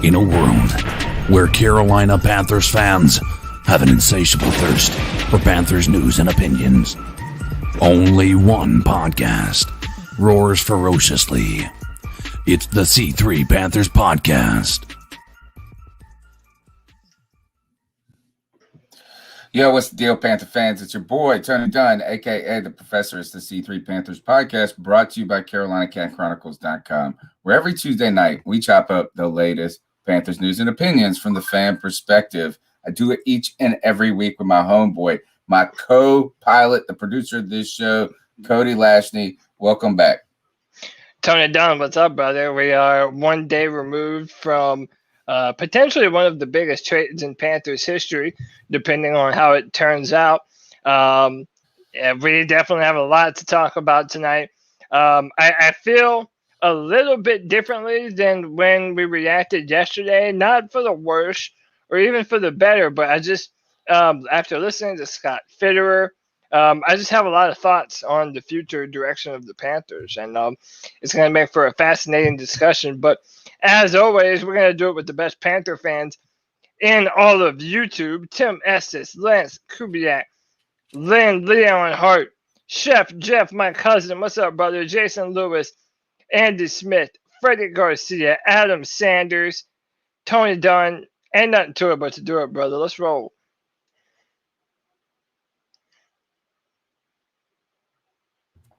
In a world where Carolina Panthers fans have an insatiable thirst for Panthers news and opinions, only one podcast roars ferociously. It's the C3 Panthers Podcast. Yo, what's the deal, Panther fans? It's your boy, Tony Dunn, a.k.a. The Professor. It's the C3 Panthers Podcast, brought to you by CarolinaCatChronicles.com, where every Tuesday night we chop up the latest Panthers news and opinions from the fan perspective. I do it each and every week with my homeboy, my co-pilot, the producer of this show, Cody Lashney. Welcome back. Tony Dunn, what's up, brother? We are one day removed from potentially one of the biggest trades in Panthers history, depending on how it turns out. We definitely have a lot to talk about tonight. I feel a little bit differently than when we reacted yesterday, not for the worse or even for the better, but I just, after listening to Scott Fitterer, I just have a lot of thoughts on the future direction of the Panthers, and it's going to make for a fascinating discussion. But as always, we're going to do it with the best Panther fans in all of YouTube: Tim Estes, Lance Kubiak, Lynn Leon Hart, Chef Jeff, my cousin, what's up, brother? Jason Lewis, Andy Smith, Freddie Garcia, Adam Sanders, Tony Dunn. Ain't nothing to it but to do it, brother. Let's roll.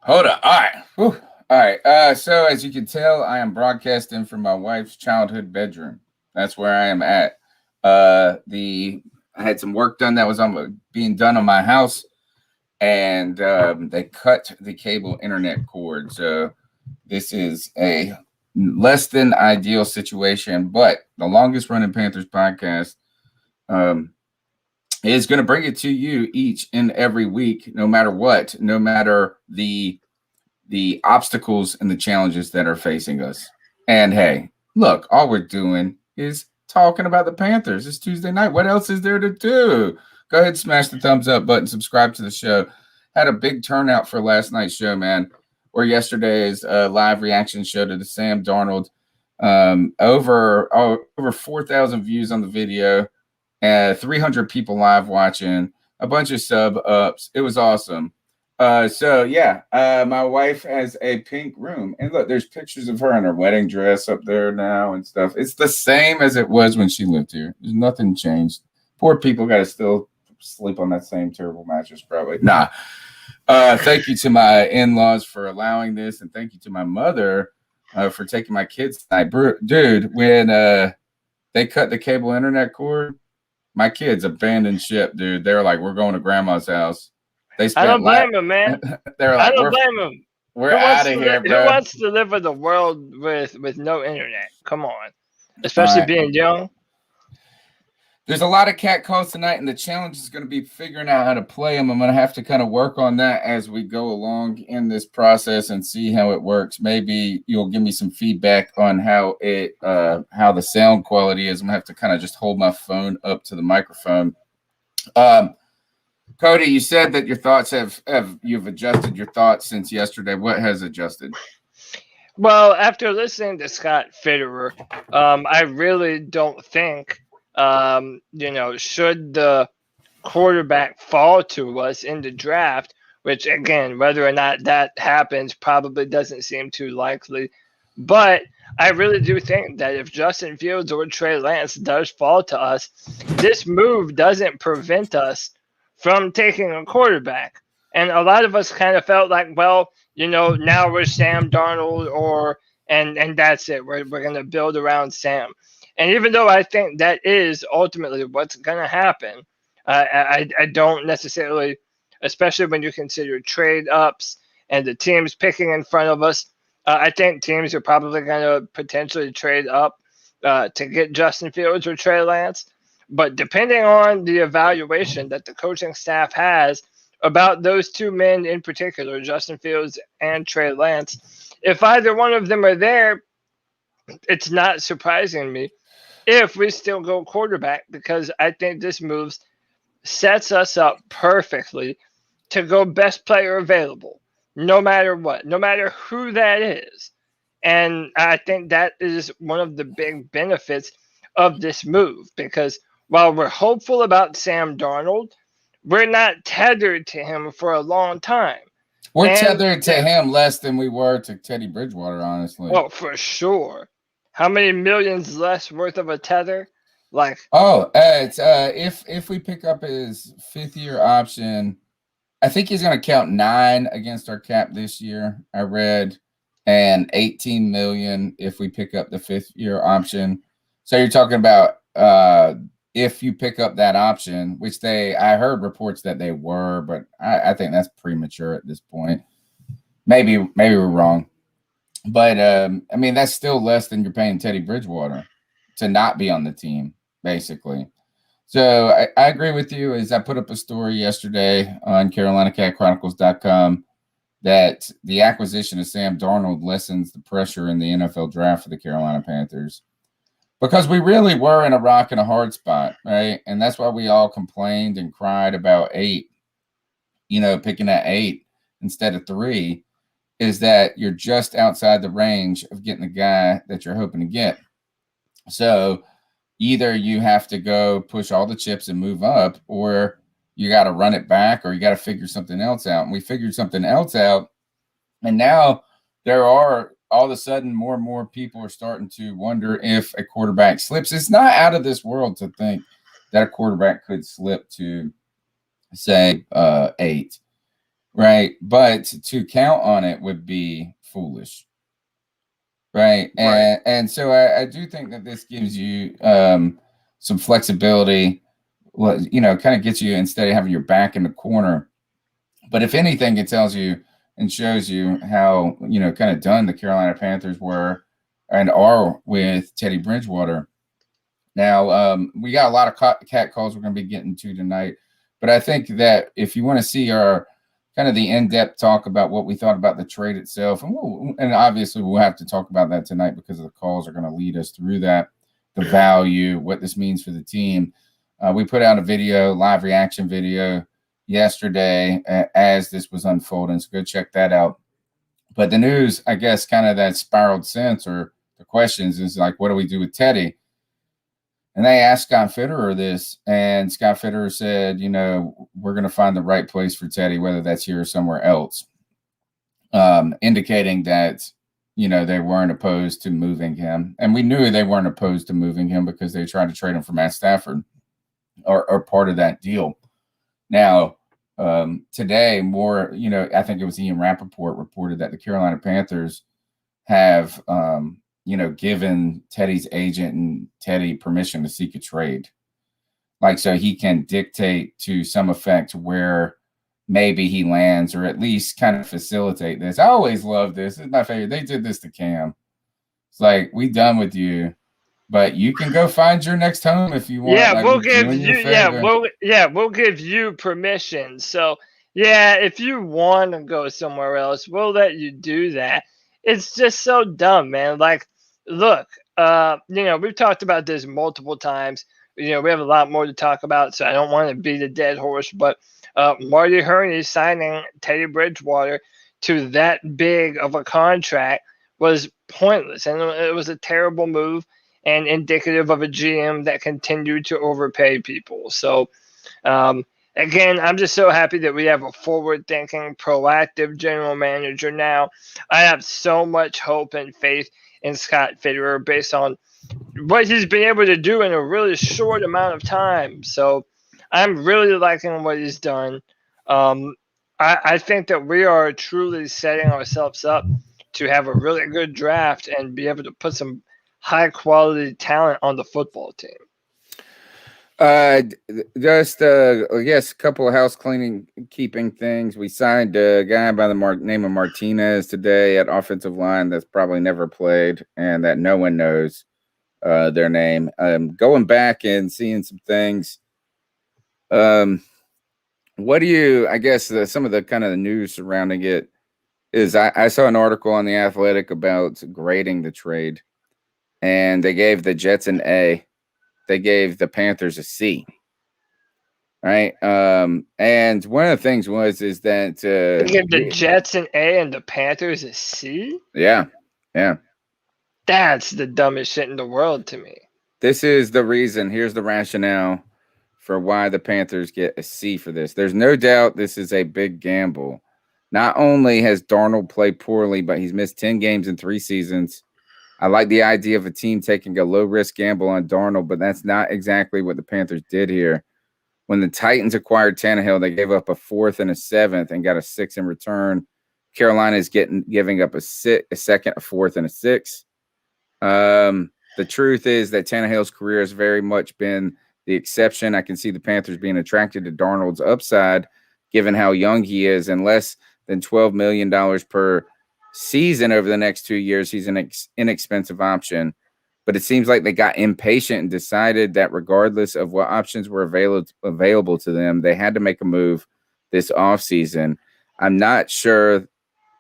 Hold on. All right. Whew. All right. So as you can tell, I am broadcasting from my wife's childhood bedroom. That's where I am at. I had some work done that was being done on my house, and they cut the cable internet cord. So this is a less than ideal situation, but the longest running Panthers podcast is going to bring it to you each and every week, no matter what, no matter the obstacles and the challenges that are facing us. And hey, look, all we're doing is talking about the Panthers. It's Tuesday night. What else is there to do? Go ahead, smash the thumbs up button, subscribe to the show. Had a big turnout for last night's show, man, or yesterday's live reaction show to the Sam Darnold. Over 4,000 views on the video, 300 people live watching, a bunch of sub ups. It was awesome. My wife has a pink room, and look, there's pictures of her in her wedding dress up there now and stuff. It's the same as it was when she lived here. There's nothing changed. Poor people got to still sleep on that same terrible mattress, probably. Nah. Thank you to my in-laws for allowing this, and thank you to my mother for taking my kids tonight. Dude, when they cut the cable internet cord, my kids abandoned ship, dude. They were like, we're going to grandma's house. I don't blame them, man. They're like, I don't blame them. We're out of here, bro. Who wants to live with a world with no internet? Come on. Especially being young. There's a lot of cat calls tonight, and the challenge is going to be figuring out how to play them. I'm going to have to kind of work on that as we go along in this process and see how it works. Maybe you'll give me some feedback on how the sound quality is. I'm going to have to kind of just hold my phone up to the microphone. Cody, you said that your thoughts you've adjusted your thoughts since yesterday. What has adjusted? Well, after listening to Scott Fitterer, I really don't think, should the quarterback fall to us in the draft, which, again, whether or not that happens probably doesn't seem too likely. But I really do think that if Justin Fields or Trey Lance does fall to us, this move doesn't prevent us from taking a quarterback. And a lot of us kind of felt like, well, now we're Sam Darnold and that's it. We're going to build around Sam. And even though I think that is ultimately what's going to happen, I don't necessarily, especially when you consider trade ups and the teams picking in front of us, I think teams are probably going to potentially trade up to get Justin Fields or Trey Lance. But depending on the evaluation that the coaching staff has about those two men in particular, Justin Fields and Trey Lance, if either one of them are there, it's not surprising me if we still go quarterback, because I think this move sets us up perfectly to go best player available, no matter what, no matter who that is. And I think that is one of the big benefits of this move, because while we're hopeful about Sam Darnold, we're not tethered to him for a long time. We're tethered to him less than we were to Teddy Bridgewater, honestly. Well, for sure. How many millions less worth of a tether? Like, it's if we pick up his 5th-year option, I think he's going to count 9 against our cap this year. I read, and 18 million if we pick up the 5th-year option. So you're talking about if you pick up that option, which I heard reports that they were, but I think that's premature at this point. Maybe we're wrong, but I mean that's still less than you're paying Teddy Bridgewater to not be on the team, basically. So I agree with you. As I put up a story yesterday on CarolinaCatChronicles.com that the acquisition of Sam Darnold lessens the pressure in the NFL draft for the Carolina Panthers. Because we really were in a rock and a hard spot, right? And that's why we all complained and cried about 8, picking at 8 instead of 3, is that you're just outside the range of getting the guy that you're hoping to get. So either you have to go push all the chips and move up, or you got to run it back, or you got to figure something else out. And we figured something else out. And now there are all of a sudden more and more people are starting to wonder if a quarterback slips. It's not out of this world to think that a quarterback could slip to, say, 8, right? But to count on it would be foolish, right? And so I do think that this gives you some flexibility, kind of gets you, instead of having your back in the corner. But if anything, it tells you and shows you how, kind of done the Carolina Panthers were and are with Teddy Bridgewater. Now, we got a lot of cat calls we're going to be getting to tonight, but I think that if you want to see our kind of the in-depth talk about what we thought about the trade itself, and obviously we'll have to talk about that tonight because the calls are going to lead us through that, the value, what this means for the team. We put out a live reaction video yesterday as this was unfolding, so go check that out. But the news, I guess, kind of that spiraled sense, or the questions, is like, what do we do with Teddy? And they asked Scott Fitterer this, and Scott Fitterer said, we're going to find the right place for Teddy, whether that's here or somewhere else, indicating that they weren't opposed to moving him. And we knew they weren't opposed to moving him because they tried to trade him for Matt Stafford, or part of that deal. Now, today, I think it was Ian Rappaport reported that the Carolina Panthers have, given Teddy's agent and Teddy permission to seek a trade. So he can dictate to some effect where maybe he lands, or at least kind of facilitate this. I always love this. It's my favorite. They did this to Cam. It's like, we done with you, but you can go find your next home if you want. Yeah, we'll give you. We'll give you permission. So if you want to go somewhere else, we'll let you do that. It's just so dumb, man. Look, we've talked about this multiple times. We have a lot more to talk about, so I don't want to beat a dead horse. But Marty Hurney signing Teddy Bridgewater to that big of a contract was pointless, and it was a terrible move, and indicative of a GM that continued to overpay people. So, again, I'm just so happy that we have a forward-thinking, proactive general manager now. I have so much hope and faith in Scott Fitterer based on what he's been able to do in a really short amount of time. So I'm really liking what he's done. I think that we are truly setting ourselves up to have a really good draft and be able to put some high quality talent on the football team. Just I guess a couple of house keeping things. We signed a guy by the name of Martinez today at offensive line that's probably never played and that no one knows their name. Going back and seeing some things. What do you? I guess some of the kind of the news surrounding it is I saw an article on The Athletic about grading the trade. And they gave the Jets an A. They gave the Panthers a C. Right. And one of the things is that they gave the Jets an A and the Panthers a C? Yeah. Yeah. That's the dumbest shit in the world to me. This is the reason. Here's the rationale for why the Panthers get a C for this. There's no doubt this is a big gamble. Not only has Darnold played poorly, but he's missed 10 games in 3 seasons. I like the idea of a team taking a low-risk gamble on Darnold, but that's not exactly what the Panthers did here. When the Titans acquired Tannehill, they gave up a 4th and a 7th and got a 6 in return. Carolina is giving up a second, a 4th, and a 6. The truth is that Tannehill's career has very much been the exception. I can see the Panthers being attracted to Darnold's upside, given how young he is, and less than $12 million per season over the next 2 years. He's an inexpensive option. But it seems like they got impatient and decided that regardless of what options were available to them, they had to make a move this offseason. I'm not sure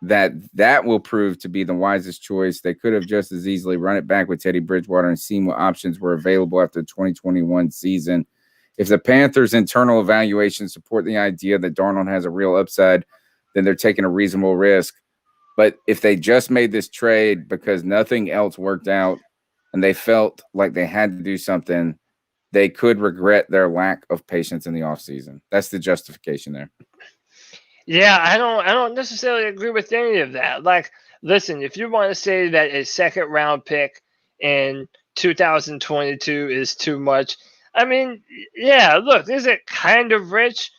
that will prove to be the wisest choice. They could have just as easily run it back with Teddy Bridgewater and seen what options were available after the 2021 season. If the Panthers' internal evaluations support the idea that Darnold has a real upside, then they're taking a reasonable risk. But if they just made this trade because nothing else worked out and they felt like they had to do something, they could regret their lack of patience in the offseason. That's the justification there. Yeah, I don't necessarily agree with any of that. Like, listen, if you want to say that a second round pick in 2022 is too much, I mean, yeah, look, is it kind of rich?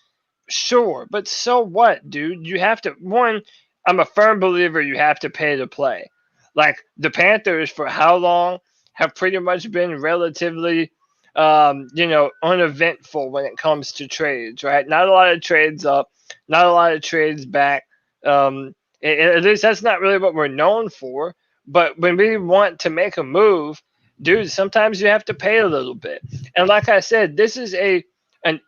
Sure, but so what, dude? You have to, one, I'm a firm believer you have to pay to play. Like, the Panthers, for how long, have pretty much been relatively, uneventful when it comes to trades, right? Not a lot of trades up, not a lot of trades back. At least that's not really what we're known for. But when we want to make a move, dude, sometimes you have to pay a little bit. And like I said, this is an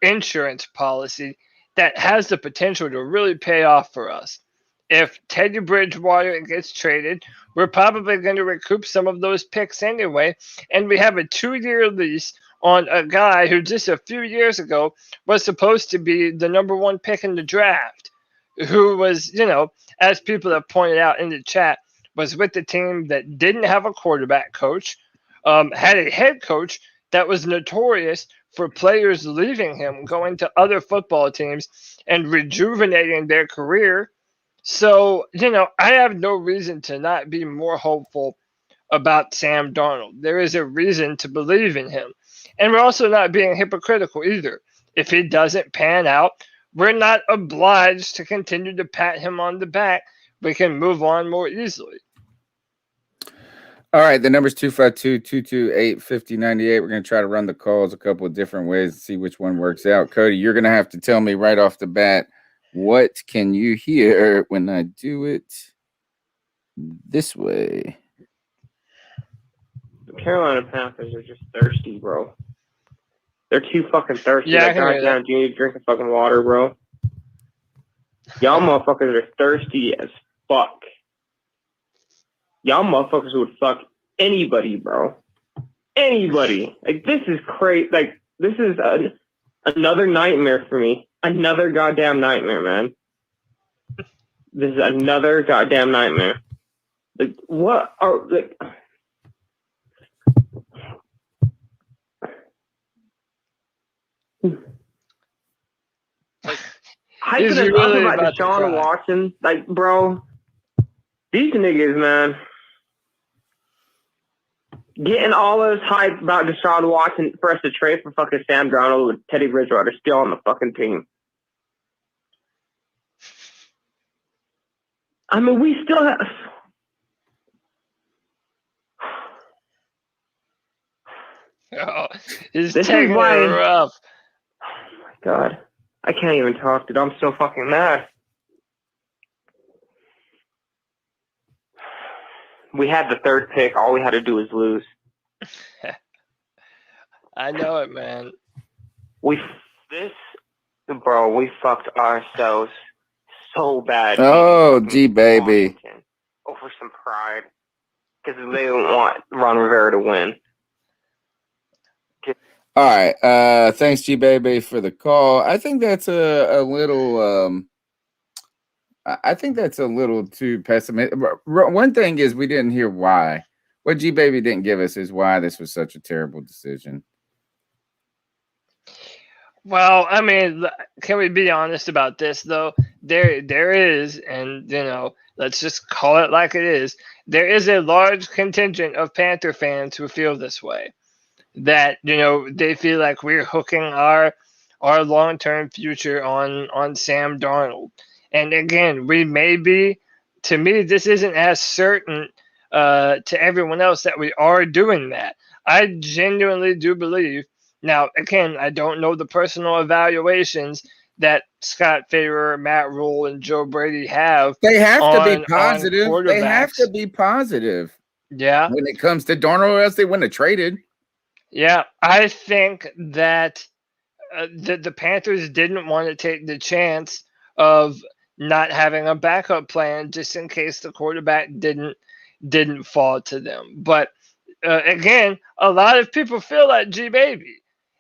insurance policy that has the potential to really pay off for us. If Teddy Bridgewater gets traded, we're probably going to recoup some of those picks anyway. And we have a 2-year lease on a guy who just a few years ago was supposed to be the number 1 pick in the draft, who was, as people have pointed out in the chat, was with the team that didn't have a quarterback coach, had a head coach that was notorious for players leaving him, going to other football teams and rejuvenating their career. So, I have no reason to not be more hopeful about Sam Darnold. There is a reason to believe in him. And we're also not being hypocritical either. If he doesn't pan out, we're not obliged to continue to pat him on the back. We can move on more easily. All right, the number's 252-228-5098. We're going to try to run the calls a couple of different ways to see which one works out. Cody, you're going to have to tell me right off the bat, what can you hear when I do it this way? The Carolina Panthers are just thirsty, bro. They're too fucking thirsty. Yeah, goddamn, you need to drink some fucking water, bro. Y'all motherfuckers are thirsty as fuck. Y'all motherfuckers would fuck anybody, bro. Anybody. Like, this is crazy. Like, this is another nightmare for me. Another goddamn nightmare, man. This is another goddamn nightmare. Like, what are, like... Hyping it really up about Deshaun Watson, like, bro, these niggas, man, getting all this hype about Deshaun Watson for us to trade for fucking Sam Darnold with Teddy Bridgewater still on the fucking team. I mean, we still have... Oh, this is why... rough. Oh, my God. I can't even talk, dude. I'm so fucking mad. We had the 3rd pick. All we had to do was lose. I know it, man. We fucked ourselves so bad. Oh, G baby. Over some pride. Because they don't want Ron Rivera to win. All right. Thanks, G baby, for the call. I think that's a little I think that's a little too pessimistic. One thing is we didn't hear why. What G Baby didn't give us is why this was such a terrible decision. Well, I mean, can we be honest about this though? There is, and let's just call it like it is. There is a large contingent of Panther fans who feel this way. That they feel like we're hooking our long-term future on Sam Darnold. And again, we may be. To me, this isn't as certain to everyone else that we are doing that. I genuinely do believe. Now, again, I don't know the personal evaluations that Scott Fitterer, Matt Rule, and Joe Brady have. They have to be positive. They have to be positive. Yeah. When it comes to Darnold, or else they wouldn't have traded. Yeah, I think that the Panthers didn't want to take the chance of not having a backup plan just in case the quarterback didn't fall to them. But again, a lot of people feel like G Baby,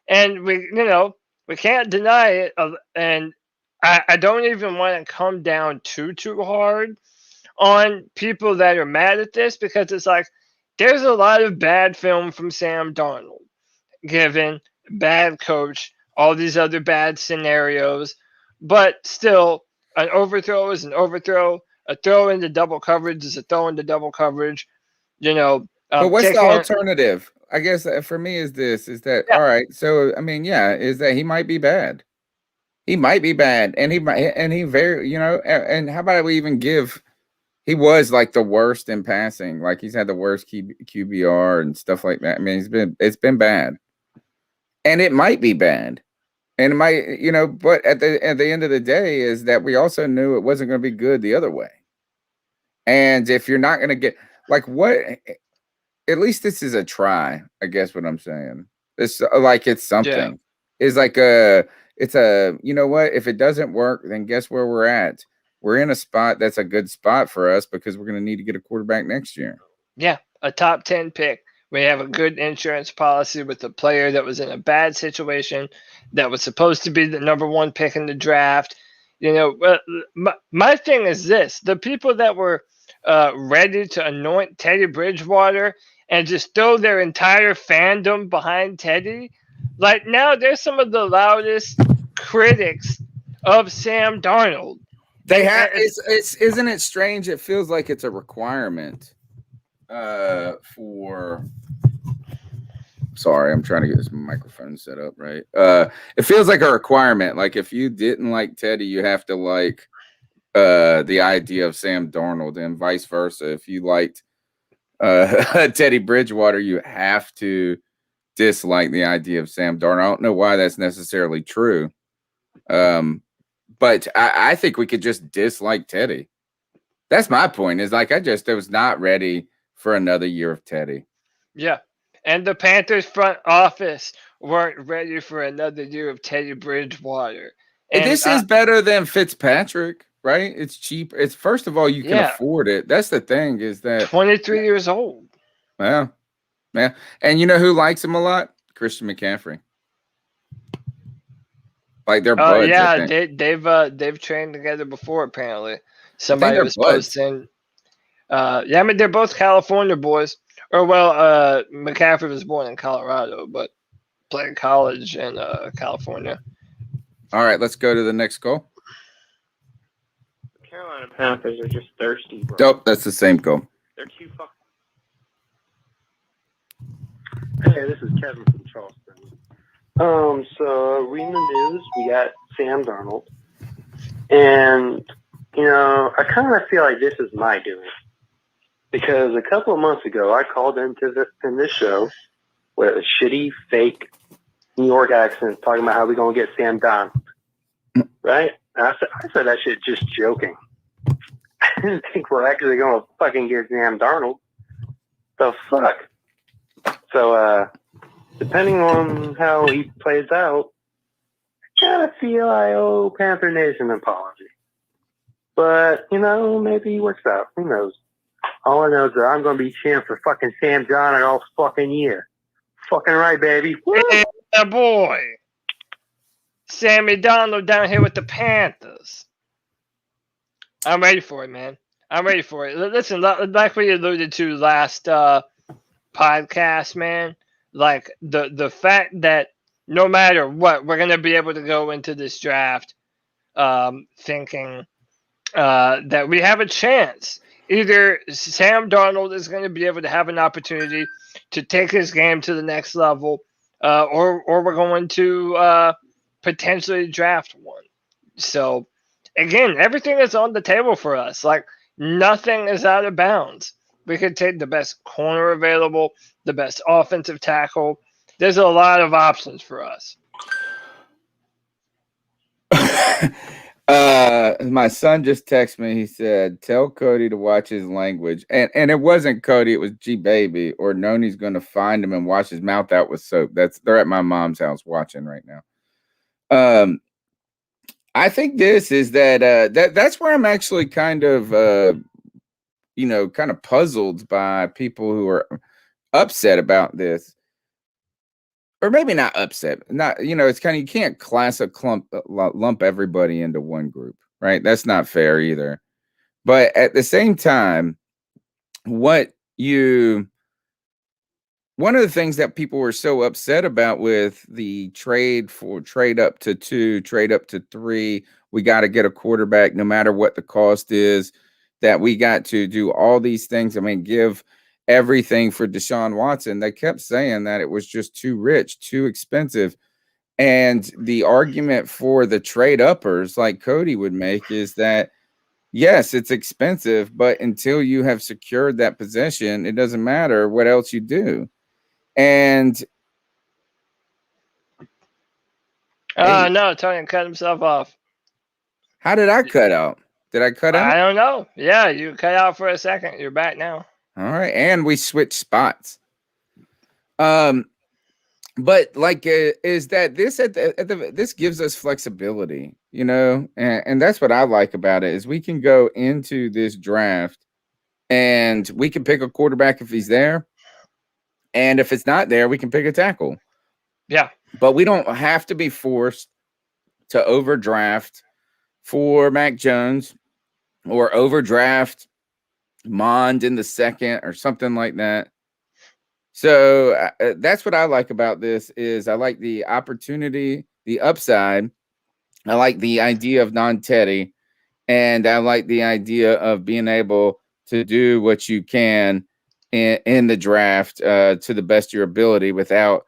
and we can't deny it. And I don't even want to come down too hard on people that are mad at this, because it's like there's a lot of bad film from Sam Darnold, given bad coach, all these other bad scenarios, but still, an overthrow is an overthrow. A throw into double coverage is a throw into double coverage. But what's the alternative? I guess for me is that all right? So I mean, is that he might be bad. He might be bad, and he very and how about we even give? He was like the worst in passing. Like he's had the worst QBR and stuff like that. I mean, it's been bad, and it might be bad, and it might But at the end of the day, is that we also knew it wasn't going to be good the other way. And if you're not going to get what, at least this is a try. I guess what I'm saying. It's it's something. Yeah. It's it's what? If it doesn't work, then guess where we're at. We're in a spot that's a good spot for us because we're going to need to get a quarterback next year. Yeah, a top 10 pick. We have a good insurance policy with a player that was in a bad situation, that was supposed to be the number 1 pick in the draft. My thing is this. The people that were ready to anoint Teddy Bridgewater and just throw their entire fandom behind Teddy, like now they're some of the loudest critics of Sam Darnold. They have. Isn't it strange? It feels like it's a requirement for. Sorry, I'm trying to get this microphone set up right. It feels like a requirement. Like if you didn't like Teddy, you have to like the idea of Sam Darnold, and vice versa. If you liked Teddy Bridgewater, you have to dislike the idea of Sam Darnold. I don't know why that's necessarily true. But I think we could just dislike Teddy. That's my point. Is like I was not ready for another year of Teddy. Yeah, and the Panthers front office weren't ready for another year of Teddy Bridgewater. And this is better than Fitzpatrick, right? It's cheap. It's first of all you can afford it. That's the thing. Is that 23 years old? Well, yeah. And you know who likes him a lot? Christian McCaffrey. Like they're buds. Yeah, they've trained together before apparently. Somebody was posting. I mean they're both California boys. Or McCaffrey was born in Colorado, but played college in California. All right, let's go to the next goal. The Carolina Panthers are just thirsty, bro. Nope, that's the same goal. They're too fucking. Hey, this is Kevin from Charleston. So reading the news, we got Sam Darnold, and I kind of feel like this is my doing, because a couple of months ago I called in this show with a shitty, fake New York accent talking about how we're gonna get Sam Darnold, right? And I said that shit just joking. I didn't think we're actually gonna fucking get Sam Darnold. The fuck. So, depending on how he plays out, I kind of feel I owe Panther Nation an apology. But, maybe he works out. Who knows? All I know is that I'm going to be cheering for fucking Sam Darnold all fucking year. Fucking right, baby. Woo! Yeah, boy. Sammy Darnold down here with the Panthers. I'm ready for it, man. I'm ready for it. Listen, like we alluded to last podcast, man. Like the fact that no matter what, we're gonna be able to go into this draft thinking that we have a chance. Either Sam Darnold is going to be able to have an opportunity to take his game to the next level, or we're going to potentially draft one. So again, everything is on the table for us. Like nothing is out of bounds. We could take the best corner available, the best offensive tackle. There's a lot of options for us. My son just texted me. He said, "Tell Cody to watch his language." And it wasn't Cody, it was G Baby, or Noni's gonna find him and wash his mouth out with soap. They're at my mom's house watching right now. I think this is that's where I'm actually kind of kind of puzzled by people who are upset about this. Or maybe not upset. Not, it's kind of, you can't lump everybody into one group, right? That's not fair either. But at the same time, one of the things that people were so upset about with the trade up to 2, trade up to 3, we got to get a quarterback no matter what the cost is, that we got to do all these things. I mean, give everything for Deshaun Watson. They kept saying that it was just too rich, too expensive. And the argument for the trade uppers, like Cody would make, is that yes, it's expensive, but until you have secured that position, it doesn't matter what else you do. And No, Tony cut himself off. How did I cut out? Did I cut out? I don't know. Yeah, you cut out for a second. You're back now. All right, and we switched spots. But like, is that this this gives us flexibility, and that's what I like about it, is we can go into this draft and we can pick a quarterback if he's there, and if it's not there, we can pick a tackle. Yeah, but we don't have to be forced to overdraft for Mac Jones or overdraft Mond in the second or something like that. So that's what I like about this, is I like the opportunity, the upside. I like the idea of non-Teddy, and I like the idea of being able to do what you can in the draft to the best of your ability without,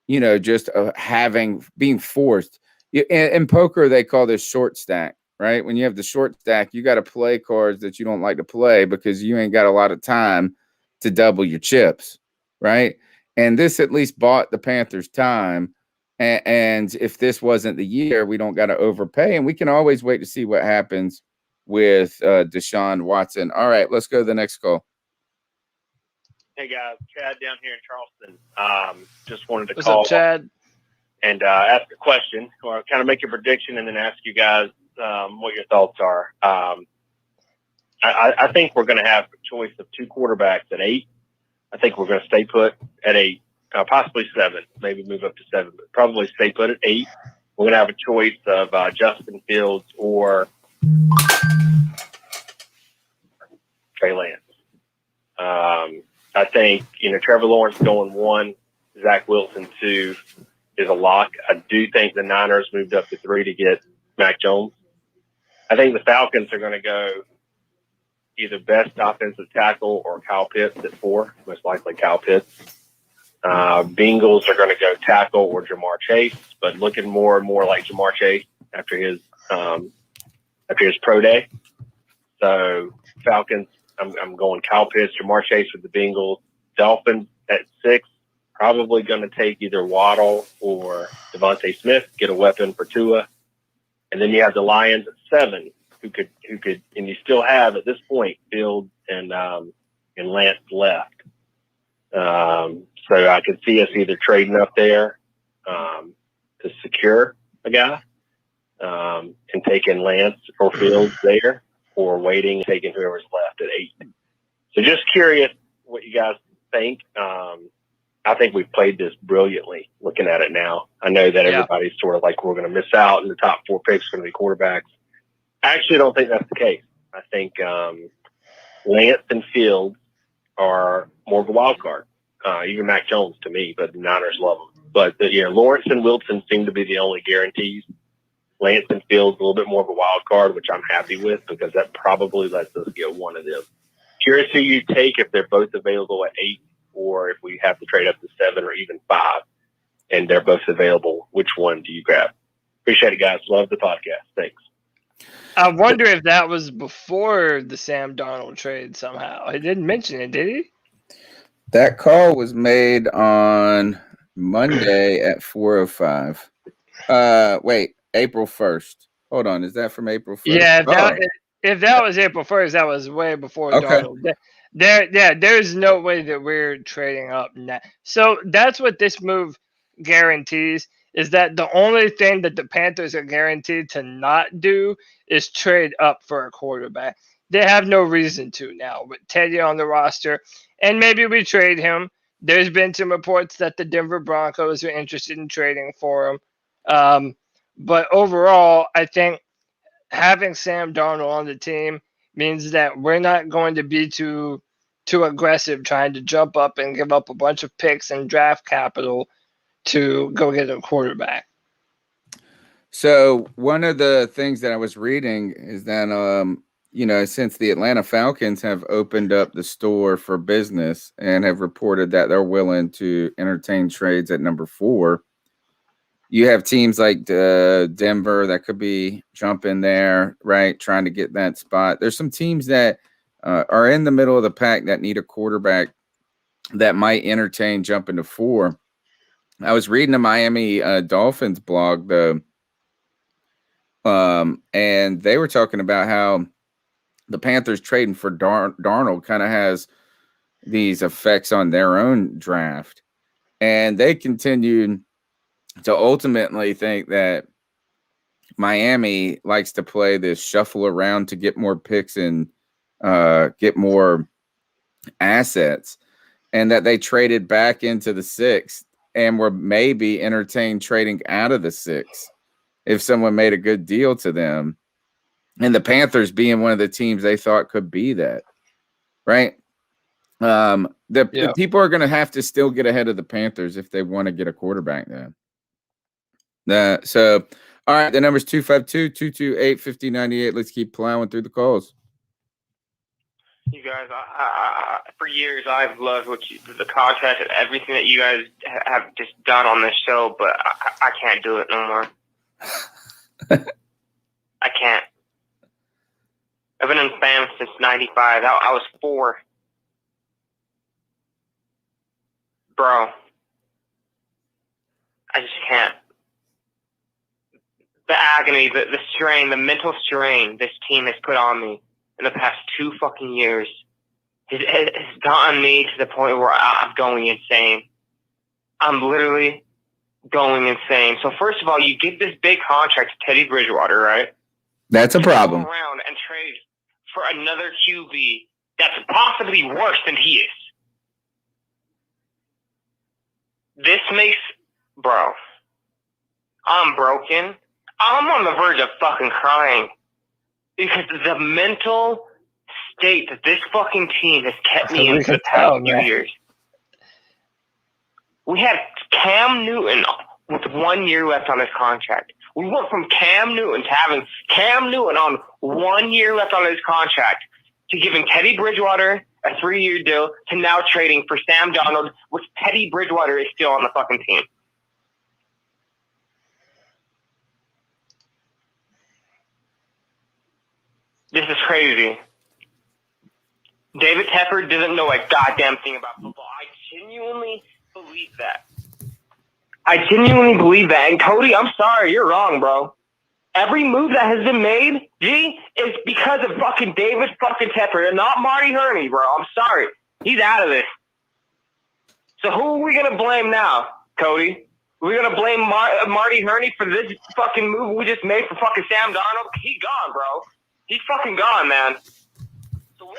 just being forced. In poker, they call this short stack, right? When you have the short stack, you got to play cards that you don't like to play because you ain't got a lot of time to double your chips, right? And this at least bought the Panthers time. And if this wasn't the year, we don't got to overpay, and we can always wait to see what happens with Deshaun Watson. All right, let's go to the next call. Hey guys, Chad down here in Charleston. Just wanted to What's call up, Chad? And ask a question, or kind of make a prediction, and then ask you guys what your thoughts are. I think we're going to have a choice of 2 quarterbacks at 8. I think we're going to stay put at 8, possibly 7, maybe move up to 7, but probably stay put at 8. We're going to have a choice of Justin Fields or Trey Lance. I think, Trevor Lawrence going 1, Zach Wilson 2 is a lock. I do think the Niners moved up to 3 to get Mac Jones. I think the Falcons are going to go either best offensive tackle or Kyle Pitts at 4, most likely Kyle Pitts. Bengals are going to go tackle or Jamar Chase, but looking more and more like Jamar Chase after his pro day. So Falcons, I'm going Kyle Pitts, Jamar Chase with the Bengals. Dolphins at 6, probably going to take either Waddle or Devontae Smith, get a weapon for Tua. And then you have the Lions at 7, who could, and you still have at this point Fields and Lance left. So I could see us either trading up there to secure a guy and taking Lance or Fields there, or waiting and taking whoever's left at 8. So just curious what you guys think. I think we've played this brilliantly looking at it now. I know that everybody's sort of like, we're going to miss out, and the top 4 picks are going to be quarterbacks. I actually don't think that's the case. I think Lance and Fields are more of a wild card. Even Mac Jones to me, but the Niners love him. But Lawrence and Wilson seem to be the only guarantees. Lance and Fields a little bit more of a wild card, which I'm happy with because that probably lets us get one of them. Curious who you take if they're both available at 8, or if we have to trade up to 7 or even 5, and they're both available. Which one do you grab? Appreciate it, guys. Love the podcast. Thanks. I wonder if that was before the Sam Darnold trade somehow. He didn't mention it, did he? That call was made on Monday at 4:05. Wait, April 1st. Hold on, is that from April 1st? Yeah, if that was April 1st, that was way before Darnold. There's no way that we're trading up now. So that's what this move guarantees, is that the only thing that the Panthers are guaranteed to not do is trade up for a quarterback. They have no reason to now with Teddy on the roster, and maybe we trade him. There's been some reports that the Denver Broncos are interested in trading for him. But overall, I think having Sam Darnold on the team means that we're not going to be too aggressive trying to jump up and give up a bunch of picks and draft capital to go get a quarterback. So one of the things that I was reading is that, since the Atlanta Falcons have opened up the store for business and have reported that they're willing to entertain trades at number 4, you have teams like Denver that could be jumping there, right, trying to get that spot. There's some teams that are in the middle of the pack that need a quarterback that might entertain jumping to 4. I was reading the Miami Dolphins blog, and they were talking about how the Panthers trading for Darnold kind of has these effects on their own draft. And they continued to ultimately think that Miami likes to play this shuffle around to get more picks and get more assets, and that they traded back into the 6th and were maybe entertained trading out of the 6th if someone made a good deal to them. And the Panthers being one of the teams they thought could be that, right? The people are going to have to still get ahead of the Panthers if they want to get a quarterback then. So, all right, the number's 252-228-5098. Let's keep plowing through the calls. You guys, I for years I've loved the content and everything that you guys have just done on this show, but I can't do it no more. I can't. I've been in spam since '95. I was 4. Bro, I just can't. The agony, the strain, the mental strain this team has put on me in the past 2 fucking years has gotten me to the point where I'm going insane. I'm literally going insane. So first of all, you give this big contract to Teddy Bridgewater, right? That's a problem. Go around and trade for another QB that's possibly worse than he is. This makes, bro, I'm broken. I'm on the verge of fucking crying because the mental state that this fucking team has kept me in for the past few years. We had Cam Newton with 1 year left on his contract. We went from Cam Newton to having Cam Newton on 1 year left on his contract to giving Teddy Bridgewater a 3-year deal to now trading for Sam Darnold, which Teddy Bridgewater is still on the fucking team. This is crazy. David Tepper doesn't know a goddamn thing about football. I genuinely believe that. And Cody, I'm sorry, you're wrong, bro. Every move that has been made, G, is because of fucking David fucking Tepper and not Marty Hurney, bro. I'm sorry. He's out of this. So who are we going to blame now, Cody? Are we going to blame Marty Hurney for this fucking move we just made for fucking Sam Darnold? He's gone, bro. He's fucking gone, man. So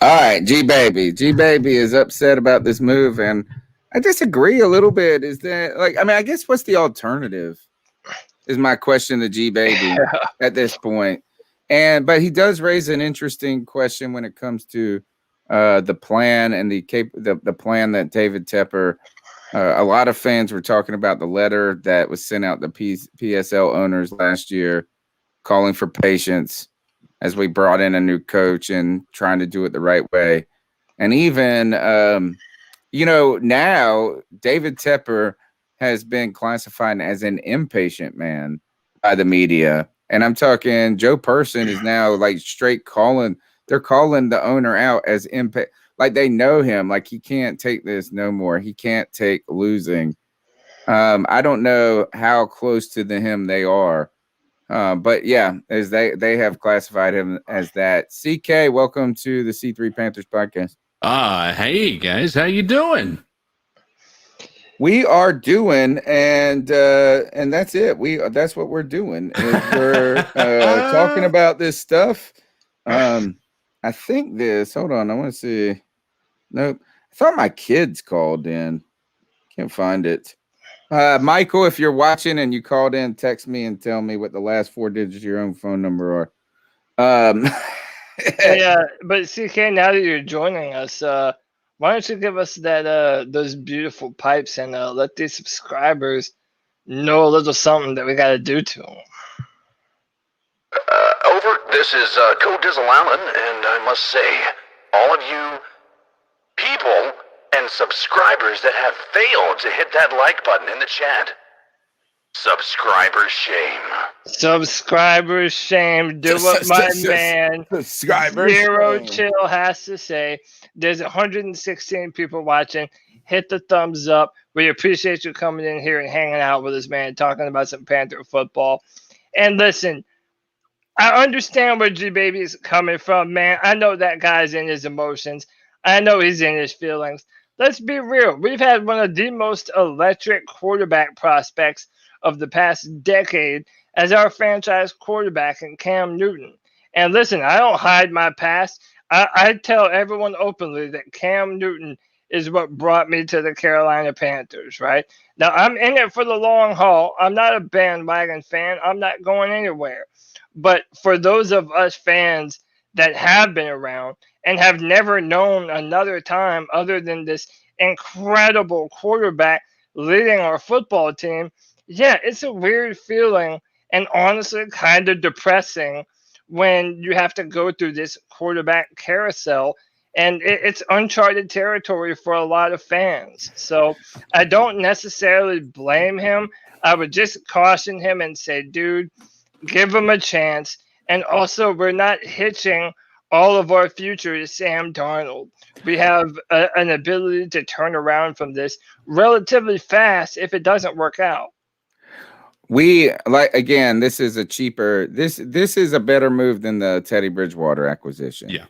all right, G-Baby. G-Baby is upset about this move, and I disagree a little bit. Is that, I guess what's the alternative is my question to G-Baby at this point. But he does raise an interesting question when it comes to the plan and the plan that David Tepper. A lot of fans were talking about the letter that was sent out to PSL owners last year, calling for patience as we brought in a new coach and trying to do it the right way. And even, now David Tepper has been classified as an impatient man by the media. And I'm talking Joe Person is now like straight they're calling the owner out as impatient. Like they know him, like he can't take this no more. He can't take losing. I don't know how close to him they are. But yeah, as they have classified him as that. CK, welcome to the C3 Panthers podcast. Hey guys, how you doing? We are doing, and that's it. That's what we're doing. Is we're talking about this stuff. I think this. Hold on, I want to see. Nope. I thought my kids called in. Can't find it. Michael, if you're watching and you called in, text me and tell me what the last 4 digits of your own phone number are. Yeah, but CK, now that you're joining us, why don't you give us that those beautiful pipes and let these subscribers know a little something that we got to do to them. Over. This is Code Dizzle Allen, and I must say, all of you people and subscribers that have failed to hit that like button in the chat. Subscriber shame. Subscriber shame. Do what my man Subscriber Zero shame. Chill has to say. There's 116 people watching. Hit the thumbs up. We appreciate you coming in here and hanging out with us, man, talking about some Panther football. And listen, I understand where G Baby is coming from, man. I know that guy's in his emotions. I know he's in his feelings. Let's be real. We've had one of the most electric quarterback prospects of the past decade as our franchise quarterback in Cam Newton. And listen, I don't hide my past. I tell everyone openly that Cam Newton is what brought me to the Carolina Panthers, right? Now, I'm in it for the long haul. I'm not a bandwagon fan. I'm not going anywhere. But for those of us fans that have been around and have never known another time other than this incredible quarterback leading our football team, yeah, it's a weird feeling and honestly kind of depressing when you have to go through this quarterback carousel. And it's uncharted territory for a lot of fans. So I don't necessarily blame him. I would just caution him and say, dude, give him a chance. And also, we're not hitching all of our future to Sam Darnold. We have an ability to turn around from this relatively fast if it doesn't work out. This is a cheaper. This is a better move than the Teddy Bridgewater acquisition. Yeah.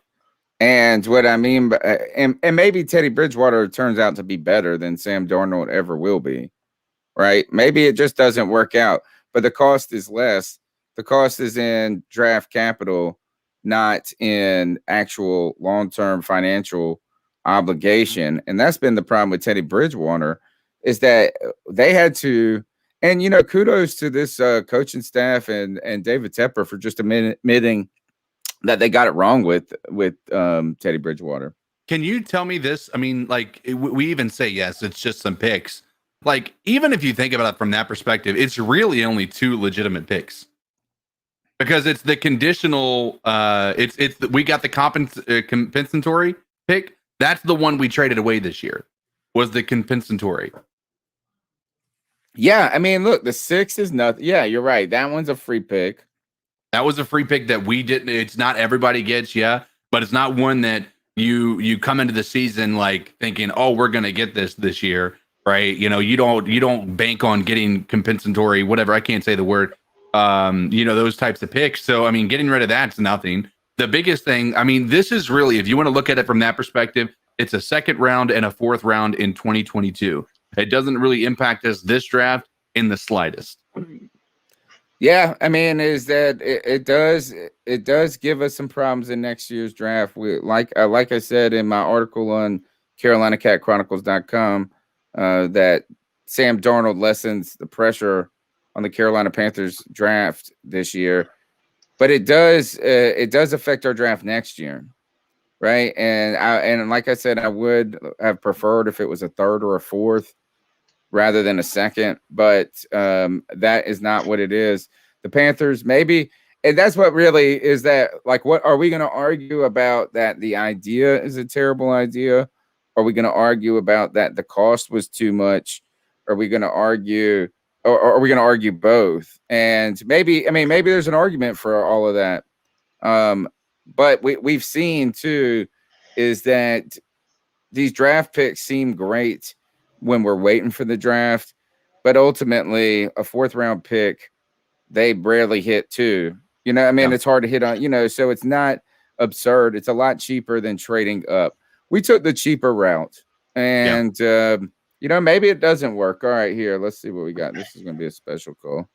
And what I mean, and maybe Teddy Bridgewater turns out to be better than Sam Darnold ever will be, right? Maybe it just doesn't work out, but the cost is less. The cost is in draft capital, not in actual long-term financial obligation. And that's been the problem with Teddy Bridgewater is that they had to, and, kudos to this coaching staff and David Tepper for just admitting that they got it wrong with Teddy Bridgewater. Can you tell me this? I mean, like we even say, yes, it's just some picks. Like, even if you think about it from that perspective, it's really only 2 legitimate picks. Because it's the conditional, we got the compensatory pick. That's the one we traded away this year. Was the compensatory? Yeah, I mean, look, the 6 is nothing. Yeah, you're right. That one's a free pick. That was a free pick that we didn't. It's not everybody gets, yeah, but it's not one that you come into the season like thinking, oh, we're gonna get this year, right? You don't bank on getting compensatory, whatever. I can't say the word. Those types of picks. So, I mean, getting rid of that's nothing. The biggest thing, I mean, this is really, if you want to look at it from that perspective, it's a 2nd round and a 4th round in 2022. It doesn't really impact us this draft in the slightest. Yeah, I mean, is that it does give us some problems in next year's draft. Like I said in my article on CarolinaCatChronicles.com, that Sam Darnold lessens the pressure on the Carolina Panthers draft this year, but it does affect our draft next year. right? And like I said, I would have preferred if it was a third or a fourth rather than a second, but that is not what it is. The Panthers maybe, and that's what really is that. Like, what are we going to argue about? That the idea is a terrible idea? Are we going to argue about that the cost was too much? Are we going to argue, or are we going to argue both? And maybe, I mean, maybe there's an argument for all of that. But we've seen too is that these draft picks seem great when we're waiting for the draft, but ultimately a fourth round pick, they rarely hit too. You know, I mean, it's hard to hit on, you know, so it's not absurd. It's a lot cheaper than trading up. We took the cheaper route, and you know, maybe it doesn't work. All right, here, let's see what we got. This is going to be a special call.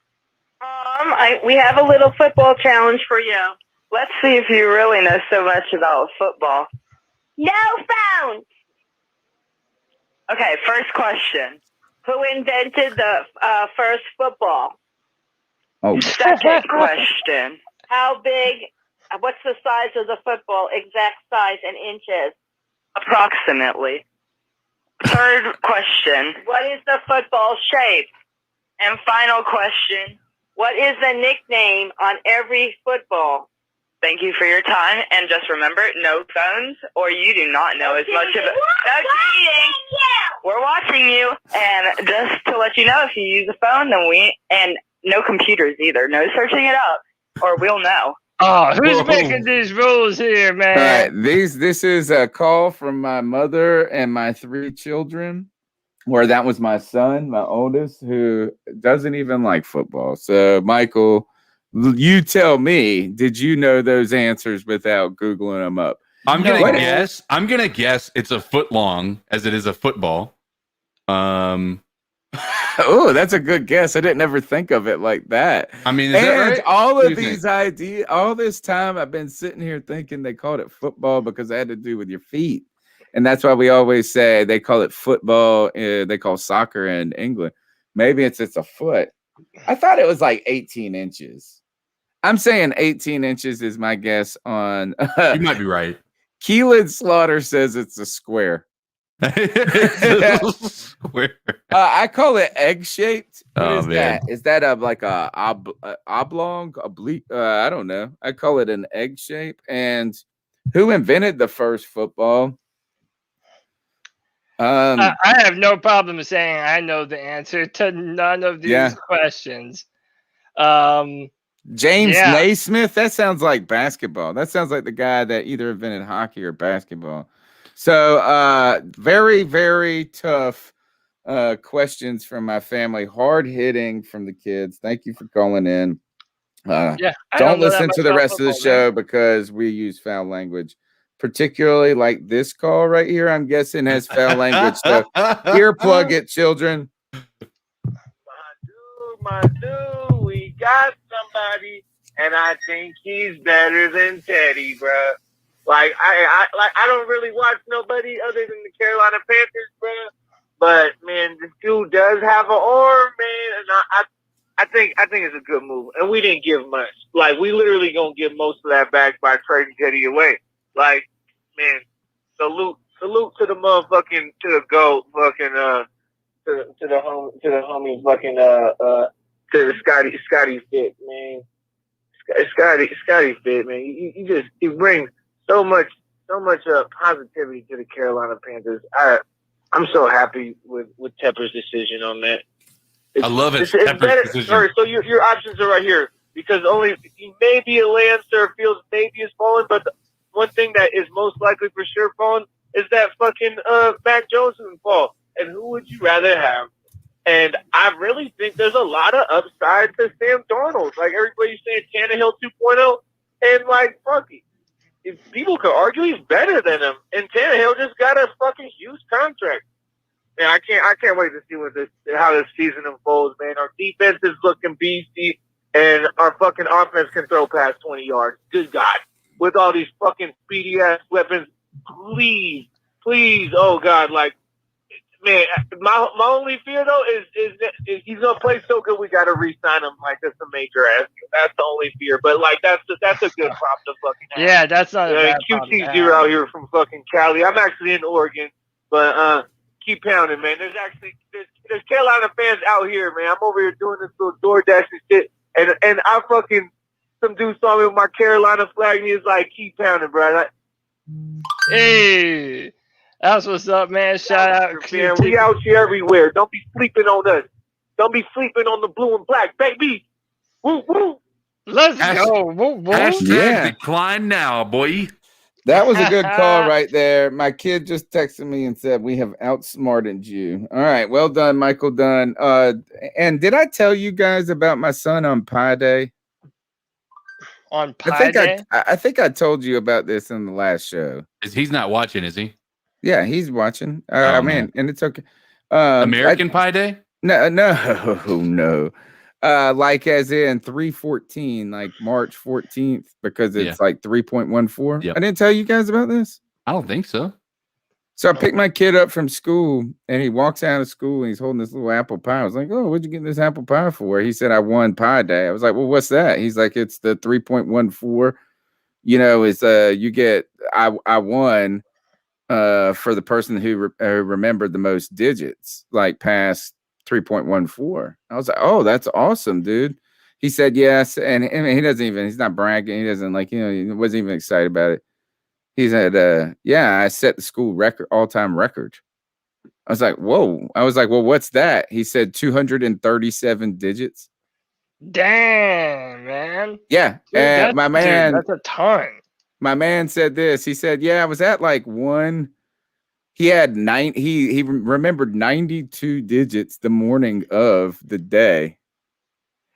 We have a little football challenge for you. Let's see if you really know so much about football. No phones. Okay, first question. Who invented the first football? Oh. Second question. How big, what's the size of the football? Exact size in inches. Approximately. Third question. What is the football shape? And final question. What is the nickname on every football? Thank you for your time, and just remember, no phones, or you do not know as much of it. No cheating. We're watching you, and just to let you know, if you use a phone, and no computers either. No searching it up, or we'll know. Oh, who's making these rules here, man? All right, this is a call from my mother and my 3 children, where that was my son, my oldest, who doesn't even like football. So, Michael, you tell me, did you know those answers without Googling them up? I'm gonna guess it's a foot long, as it is a football. Oh, that's a good guess. I didn't ever think of it like that. I mean, is that right? All of these ideas, all this time, I've been sitting here thinking they called it football because it had to do with your feet, and that's why we always say they call it football. They call soccer in England. Maybe it's a foot. I thought it was like 18 inches. I'm saying 18 inches is my guess on. You might be right. Keelan Slaughter says it's a square. Square. I call it egg shaped. What is man. that? Is that like a oblong, oblique? I don't know. I call it an egg shape. And who invented the first football? I have no problem saying I know the answer to none of these questions. James Naismith. That sounds like basketball. That sounds like the guy that either invented hockey or basketball. So very, very tough questions from my family. Hard hitting from the kids. Thank you for calling in. Don't listen to the rest of the show because we use foul language, particularly like this call right here. I'm guessing has foul language. So earplug it, children. My dude, we got somebody, and I think he's better than Teddy, bro. Like I don't really watch nobody other than the Carolina Panthers, bro. But man, this dude does have an arm, man, and I think it's a good move. And we didn't give much. Like we literally gonna give most of that back by trading Teddy away. Like, man, salute to the motherfucking to the GOAT, fucking to the homies, fucking to the Scotty Fit, man. Scotty Fit, man. You bring so much positivity to the Carolina Panthers. I'm so happy with Tepper's decision on that. I love it. It's better. Sorry, so your options are right here because only maybe a Lancer feels maybe is falling, but the one thing that is most likely for sure falling is that fucking Mac Jones will fall. And who would you rather have? And I really think there's a lot of upside to Sam Darnold. Like everybody's saying Tannehill 2.0, and like fuck it. If people could argue he's better than him, and Tannehill just got a fucking huge contract. Man, I can't wait to see how this season unfolds, man. Our defense is looking beastie, and our fucking offense can throw past 20 yards. Good God. With all these fucking speedy ass weapons, please, oh God, like man, my only fear though is that he's gonna play so good we gotta re-sign him. Like that's a major ass. That's the only fear. But like that's a good prop to fucking have. Yeah, that's not a bad problem to QT0 have. out here from fucking Cali. I'm actually in Oregon, but keep pounding, man. There's Carolina fans out here, man. I'm over here doing this little DoorDash and shit, and I fucking some dude saw me with my Carolina flag and he's like, keep pounding, bro. Like, Hey, that's what's up, man. Shout out, man. QT. We out here everywhere. Don't be sleeping on us. Don't be sleeping on the blue and black, baby. Woo woo. Let's go. Woo, woo. Hashtag Yeah. decline now, boy. That was a good call right there. My kid just texted me and said we have outsmarted you. All right, well done, Michael Dunn. And did I tell you guys about my son on Pi Day? On Pi Day? I think I told you about this in the last show. He's not watching, is he? Yeah, he's watching. Oh, I mean, and it's okay. American Pie Day? No. Like as in 3/14, like March 14th, because it's like 3.14. Yep. I didn't tell you guys about this. I don't think so. So I picked my kid up from school and he walks out of school and he's holding this little apple pie. I was like, oh, what'd you get this apple pie for? He said, I won Pie Day. I was like, well, what's that? He's like, it's the 3.14. You know, is you get I won for the person who remembered the most digits, like past 3.14. I was like, oh, that's awesome, dude. He said yes, and I mean, he's not bragging. He doesn't like, he wasn't even excited about it. He said, yeah, I set the school record, all-time record. I was like, whoa. I was like, well, what's that? He said 237 digits. Damn, man. Yeah, Dude, my man. Dude, that's a ton. My man said this. He said, yeah, I was at like one. He had he remembered 92 digits the morning of the day.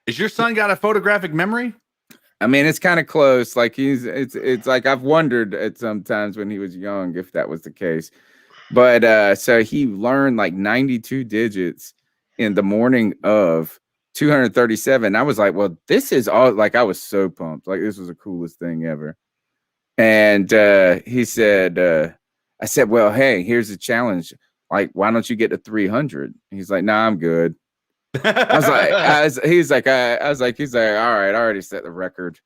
Is your son got a photographic memory? I mean, it's kind of close. Like it's like I've wondered at sometimes when he was young if that was the case. But so he learned like 92 digits in the morning of 237. I was like, well, this is all, like, I was so pumped. Like, this was the coolest thing ever. And he said, I said, well, hey, here's the challenge. Like, why don't you get to 300? He's like, nah, I'm good. I was like, he's like, all right, I already set the record.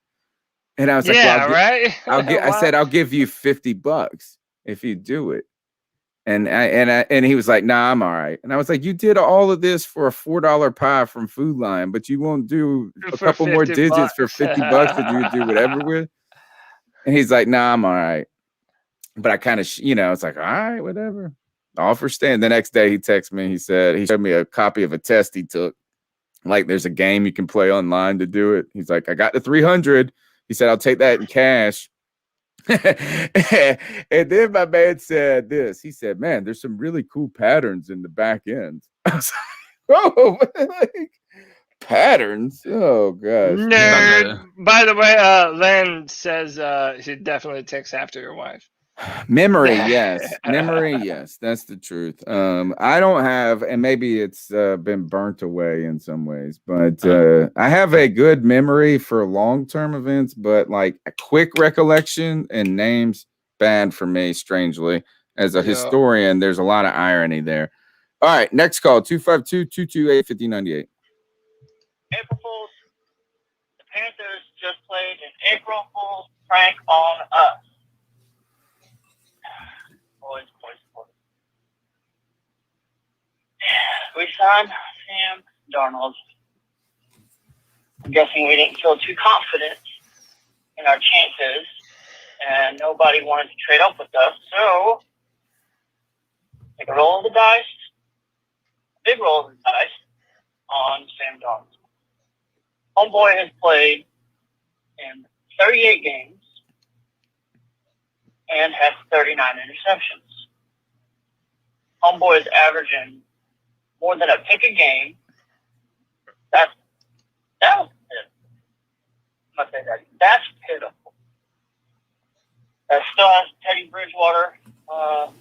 And I was like, yeah, well, right. I said, I'll give you $50 if you do it. And he was like, nah, I'm all right. And I was like, you did all of this for a $4 pie from Food Line, but you won't do a couple more digits for $50 that you would do whatever with. And he's like, nah, I'm all right. But I kind of, it's like, all right, whatever. Offer stand. The next day he texted me. He said he showed me a copy of a test he took. Like, there's a game you can play online to do it. He's like, I got the 300. He said, I'll take that in cash. And then my man said this. He said, man, there's some really cool patterns in the back end. I was like, oh, like, patterns? Oh, gosh. Nerd. By the way, Len says he definitely takes after your wife. Memory, yes. Memory, yes. That's the truth. I don't have, and maybe it's been burnt away in some ways, but I have a good memory for long-term events, but like a quick recollection and names, bad for me, strangely. As a historian, there's a lot of irony there. All right, next call, 252-228-5098. April Fools. The Panthers just played an April Fool's prank on us. Boys. We signed Sam Darnold. I'm guessing we didn't feel too confident in our chances, and nobody wanted to trade up with us. So, take a roll of the dice, big roll of the dice, on Sam Darnold. Homeboy has played in 38 games and has 39 interceptions. Homeboy is averaging more than a pick a game. That was pitiful. That's pitiful. Still has Teddy Bridgewater on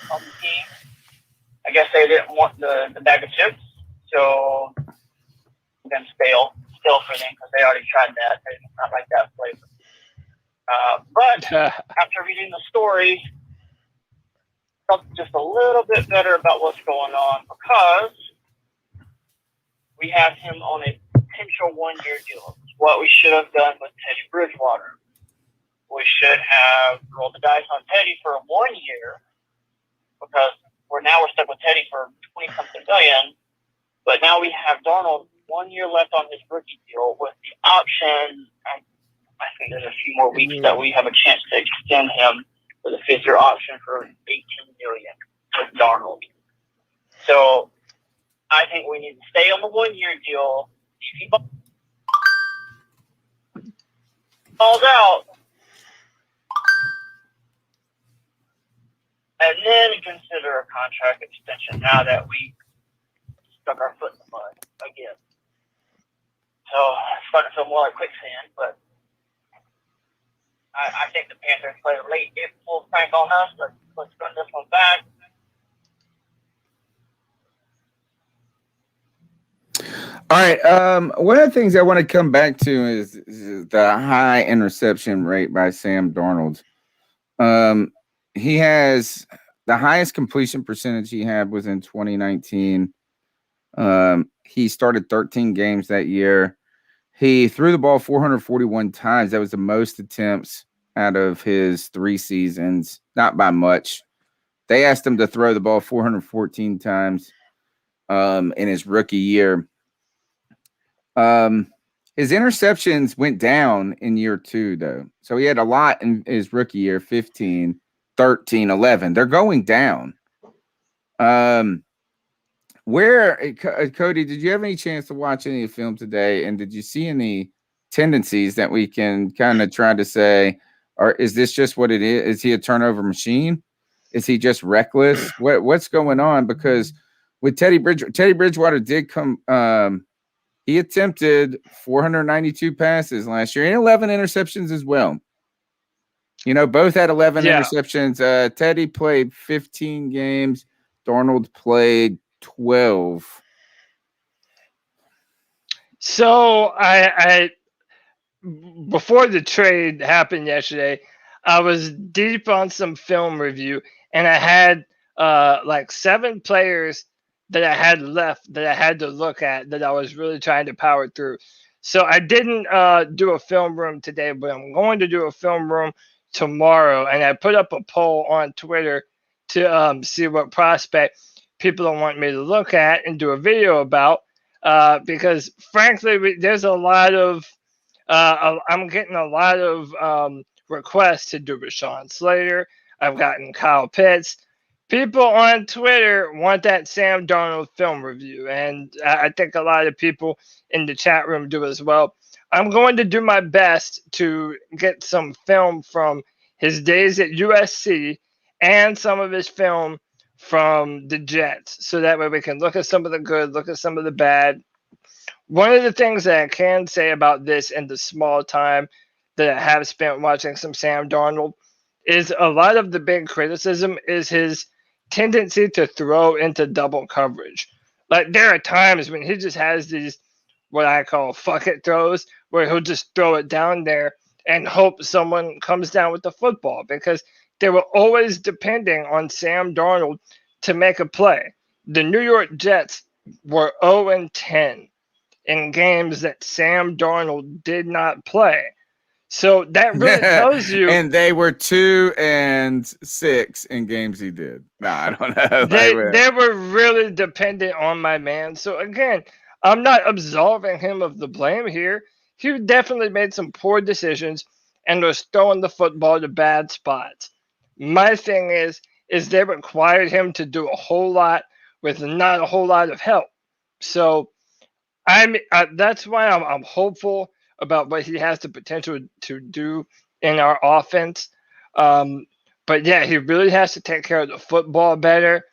the team. I guess they didn't want the bag of chips, so then still for them because they already tried that. They did not like that flavor. But after reading the story, something just a little bit better about what's going on because we have him on a potential 1-year deal. What we should have done with Teddy Bridgewater. We should have rolled the dice on Teddy for 1 year because we're stuck with Teddy for 20-something million. But now we have Darnold 1 year left on his rookie deal with the option. I think there's a few more weeks that we have a chance to extend him with a 5th-year option for $18 million with Darnold. So I think we need to stay on the 1-year deal. If he falls out, and then consider a contract extension now that we stuck our foot in the mud again. So it's starting to feel more like quicksand, but I think the Panthers played a late full crank on us. Let's run this one back. All right. One of the things I want to come back to is the high interception rate by Sam Darnold. He has the highest completion percentage he had was in 2019. He started 13 games that year. He threw the ball 441 times. That was the most attempts out of his 3 seasons, not by much. They asked him to throw the ball 414 times in his rookie year. His interceptions went down in year 2, though. So he had a lot in his rookie year, 15, 13, 11. They're going down. Cody, did you have any chance to watch any film today? And did you see any tendencies that we can kind of try to say, or is this just what it is? Is he a turnover machine? Is he just reckless? What's going on? Because with Teddy Bridgewater did come, he attempted 492 passes last year and 11 interceptions as well. You know, both had 11 interceptions. Teddy played 15 games. Darnold played 12. So I before the trade happened yesterday, I was deep on some film review, and I had like 7 players that I had left that I had to look at that I was really trying to power through. So I didn't do a film room today, but I'm going to do a film room tomorrow. And I put up a poll on Twitter to see what prospect people want me to look at and do a video about. Because frankly, there's a lot of I'm getting a lot of requests to do Rashawn Slater. I've gotten Kyle Pitts. People on Twitter want that Sam Darnold film review, and I think a lot of people in the chat room do as well. I'm going to do my best to get some film from his days at USC and some of his film from the Jets, so that way we can look at some of the good, look at some of the bad. One of the things that I can say about this in the small time that I have spent watching some Sam Darnold is a lot of the big criticism is his tendency to throw into double coverage. Like, there are times when he just has these, what I call fuck it throws, where he'll just throw it down there and hope someone comes down with the football, because they were always depending on Sam Darnold to make a play. The New York Jets were 0-10 in games that Sam Darnold did not play. So that really tells you. And they were 2-6 in games he did. No, I don't know. They were really dependent on my man. So again, I'm not absolving him of the blame here. He definitely made some poor decisions and was throwing the football to bad spots. My thing is they required him to do a whole lot with not a whole lot of help. So that's why I'm hopeful about what he has the potential to do in our offense. But yeah, he really has to take care of the football better.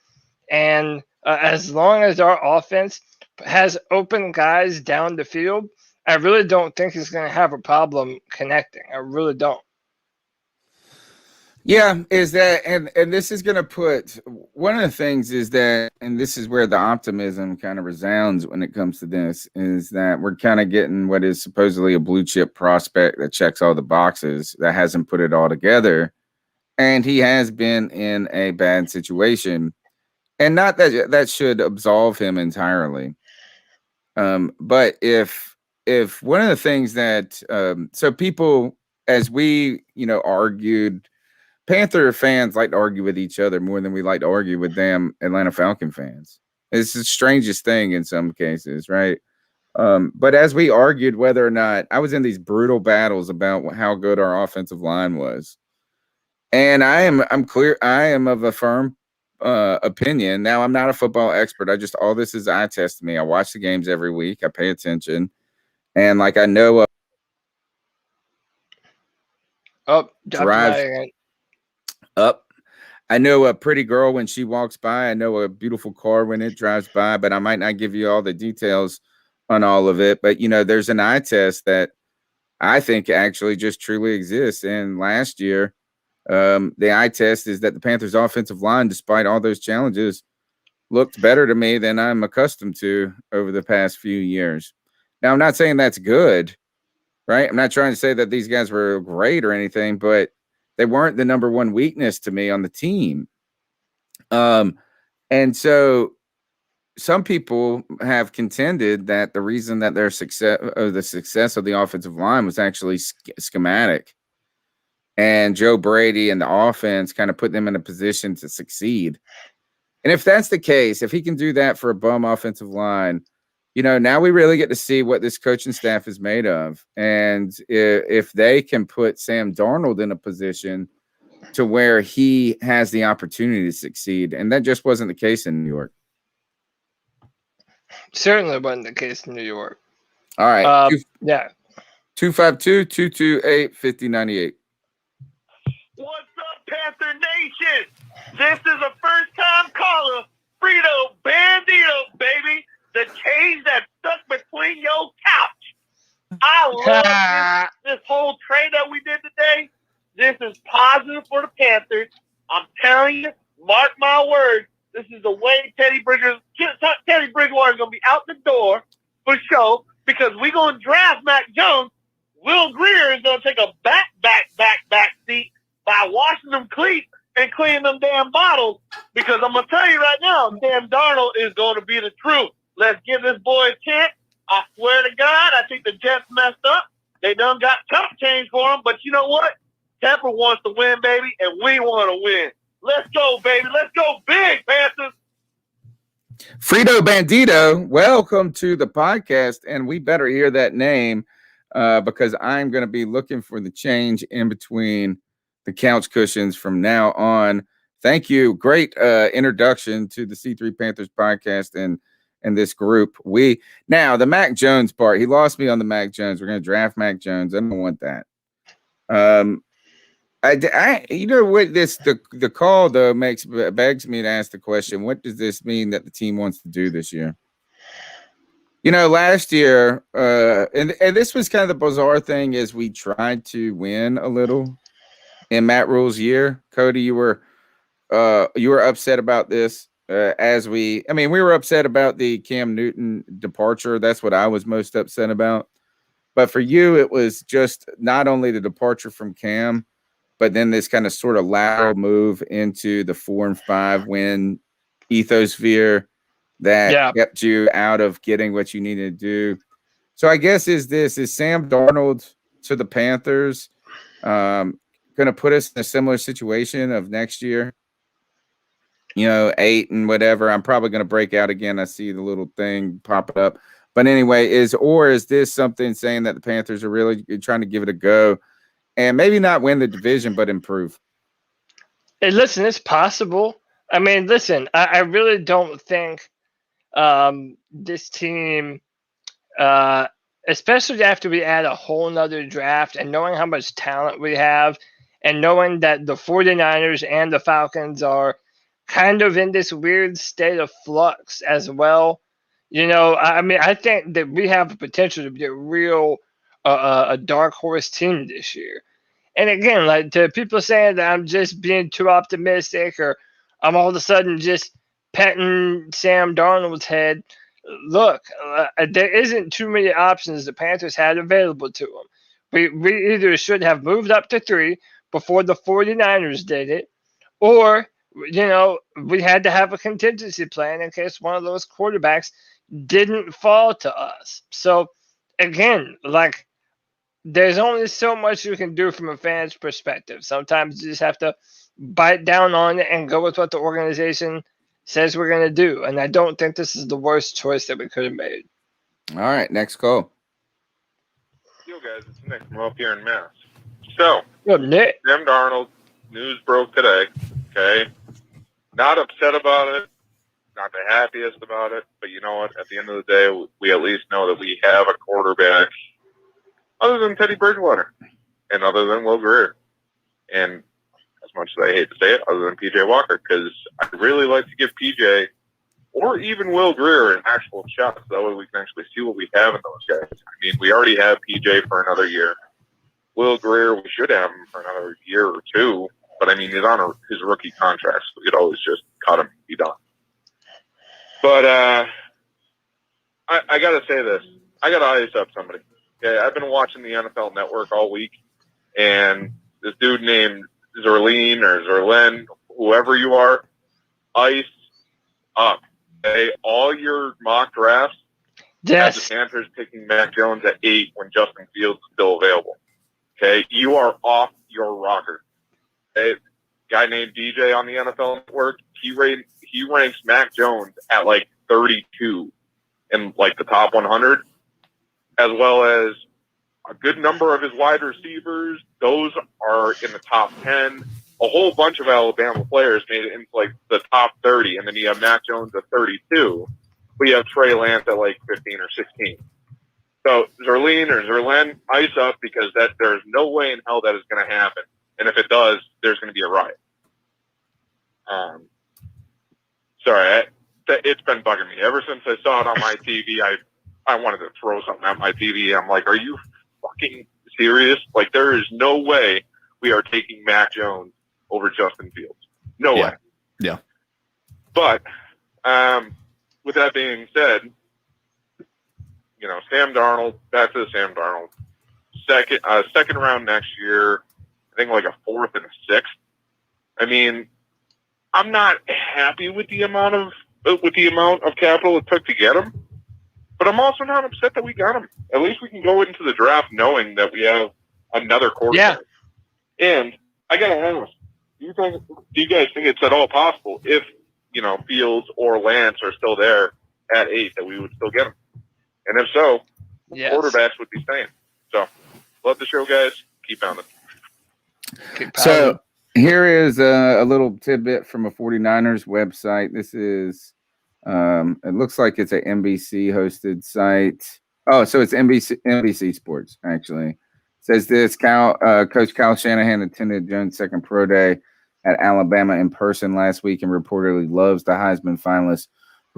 And as long as our offense has open guys down the field, I really don't think he's going to have a problem connecting. I really don't. Yeah, is that, and this is going to put, one of the things is that, and this is where the optimism kind of resounds when it comes to this, is that we're kind of getting what is supposedly a blue chip prospect that checks all the boxes, that hasn't put it all together. and he has been in a bad situation. And not that that should absolve him entirely. But if one of the things that so people, as we argued, Panther fans like to argue with each other more than we like to argue with them Atlanta Falcon fans. It's the strangest thing in some cases, right? But as we argued whether or not, I was in these brutal battles about how good our offensive line was, and I'm clear. I am of a firm opinion. Now, I'm not a football expert. All this is eye test to me. I watch the games every week. I pay attention, and like I know drives up. I know a pretty girl when she walks by. I know a beautiful car when it drives by, but I might not give you all the details on all of it. But there's an eye test that I think actually just truly exists. And last year, the eye test is that the Panthers' offensive line, despite all those challenges, looked better to me than I'm accustomed to over the past few years. Now, I'm not saying that's good, right? I'm not trying to say that these guys were great or anything, but they weren't the number one weakness to me on the team. And so some people have contended that the reason that the success of the offensive line was actually schematic, and Joe Brady and the offense kind of put them in a position to succeed. And if that's the case, if he can do that for a bum offensive line, now we really get to see what this coaching staff is made of. And if they can put Sam Darnold in a position to where he has the opportunity to succeed, and that just wasn't the case in New York. Certainly wasn't the case in New York. All right. 252-228-5098. What's up, Panther Nation? This is a first-time caller, Frito Bandito, baby. The change that stuck between your couch. I love this whole trade that we did today. This is positive for the Panthers. I'm telling you, mark my words, this is the way Teddy Bridgewater is going to be out the door for sure, because we're going to draft Mac Jones. Will Greer is going to take a back seat by washing them cleats and cleaning them damn bottles, because I'm going to tell you right now, Sam Darnold is going to be the truth. Let's give this boy a chance. I swear to God, I think the Jets messed up. They done got chump change for him, but you know what? Temper wants to win, baby, and we want to win. Let's go, baby. Let's go big, Panthers. Frito Bandito, welcome to the podcast, and we better hear that name because I'm going to be looking for the change in between the couch cushions from now on. Thank you. Great introduction to the C3 Panthers podcast and this group. Now the Mac Jones part, he lost me on the Mac Jones. We're going to draft Mac Jones. I don't want that. The call though begs me to ask the question: what does this mean that the team wants to do this year? Last year, and this was kind of the bizarre thing, is we tried to win a little in Matt Rule's year. Cody, you were upset about this. We were upset about the Cam Newton departure. That's what I was most upset about. But for you, it was just not only the departure from Cam, but then this kind of sort of lateral move into the 4-5 win ethosphere that kept you out of getting what you needed to do. So I guess is Sam Darnold to the Panthers going to put us in a similar situation of next year? 8 and whatever. I'm probably going to break out again. I see the little thing popping up. But anyway, is this something saying that the Panthers are really trying to give it a go and maybe not win the division, but improve? Hey, listen, it's possible. I mean, listen, I really don't think this team, especially after we add a whole nother draft and knowing how much talent we have and knowing that the 49ers and the Falcons are kind of in this weird state of flux as well. I think that we have the potential to be a dark horse team this year. And again, like to people saying that I'm just being too optimistic or I'm all of a sudden just petting Sam Darnold's head. Look, there isn't too many options the Panthers had available to them. We either should have moved up to 3, before the 49ers did it, or, we had to have a contingency plan in case one of those quarterbacks didn't fall to us. So, again, like, there's only so much you can do from a fan's perspective. Sometimes you just have to bite down on it and go with what the organization says we're going to do. And I don't think this is the worst choice that we could have made. All right, next call. Yo, guys, it's Nick from up here in Mass. So, Nick. Sam Darnold, news broke today, okay? Not upset about it, not the happiest about it, but you know what? At the end of the day, we at least know that we have a quarterback other than Teddy Bridgewater and other than Will Grier. And as much as I hate to say it, other than P.J. Walker, because I'd really like to give P.J. or even Will Grier an actual shot so that way we can actually see what we have in those guys. I mean, we already have P.J. for another year. Will Grier, we should have him for another year or two, but I mean, he's on his rookie contract, so we could always just cut him and be done. But I got to say this. I got to ice up somebody. Okay, I've been watching the NFL Network all week, and this dude named Zerline or Zerlen, whoever you are, ice up. Okay, all your mock drafts have the Panthers picking Mac Jones at 8 when Justin Fields is still available. Okay, you are off your rocker. Okay, guy named DJ on the NFL Network, he ranks Mac Jones at like 32 in like the top 100, as well as a good number of his wide receivers. Those are in the top 10. A whole bunch of Alabama players made it into like the top 30, and then you have Mac Jones at 32. We have Trey Lance at like 15 or 16. So Zerline or Zerlen, ice up, because there's no way in hell that is going to happen. And if it does, there's going to be a riot. Sorry, it's been bugging me. Ever since I saw it on my TV, I wanted to throw something at my TV. I'm like, are you fucking serious? Like, there is no way we are taking Mac Jones over Justin Fields. No way. Yeah. But with that being said, Sam Darnold, back to Sam Darnold. Second round next year, I think like a 4th and a 6th. I mean, I'm not happy with the amount of capital it took to get him, but I'm also not upset that we got him. At least we can go into the draft knowing that we have another quarterback. Yeah. And I gotta ask, do you guys think it's at all possible if Fields or Lance are still there at 8 that we would still get him? And if so, quarterbacks would be staying. So, love the show, guys. Keep pounding. So here is a little tidbit from a 49ers website. This is, it looks like it's an NBC hosted site. Oh, so it's NBC Sports, actually. It says this, Coach Kyle Shanahan attended Jones' second pro day at Alabama in person last week and reportedly loves the Heisman finalist.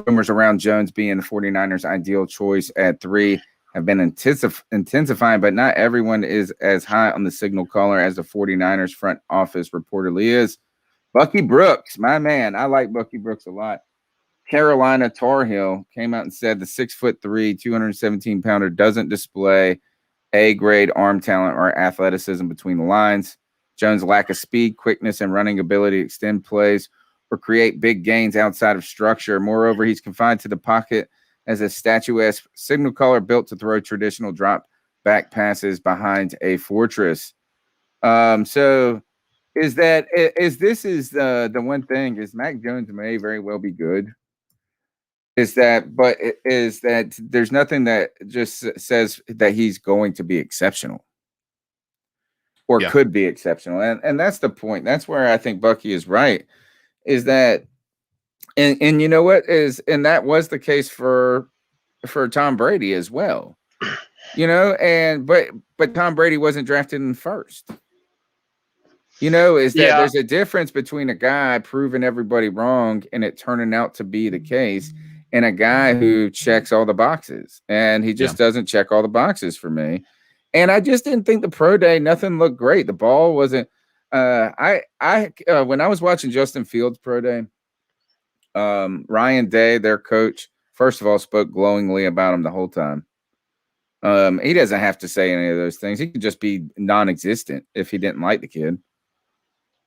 Rumors around Jones being the 49ers' ideal choice at 3 have been intensifying, but not everyone is as high on the signal caller as the 49ers front office reportedly is. Bucky Brooks, my man. I like Bucky Brooks a lot. Carolina Tar Heel came out and said the 6'3", 217-pounder doesn't display A-grade arm talent or athleticism between the lines. Jones' lack of speed, quickness, and running ability to extend plays or create big gains outside of structure. Moreover, he's confined to the pocket as a statuesque signal caller built to throw traditional drop back passes behind a fortress. So is the one thing is Mac Jones may very well be good. Is that there's nothing that just says that he's going to be exceptional or could be exceptional. And that's the point. That's where I think Bucky is right. Is that, and you know what is, and that was the case for Tom Brady as well, but Tom Brady wasn't drafted in first. There's a difference between a guy proving everybody wrong and it turning out to be the case, and a guy who checks all the boxes, and he just doesn't check all the boxes for me. And I just didn't think the pro day, nothing looked great. The ball wasn't. When I was watching Justin Fields pro day, Ryan Day, their coach, first of all, spoke glowingly about him the whole time. He doesn't have to say any of those things. He could just be non-existent if he didn't like the kid.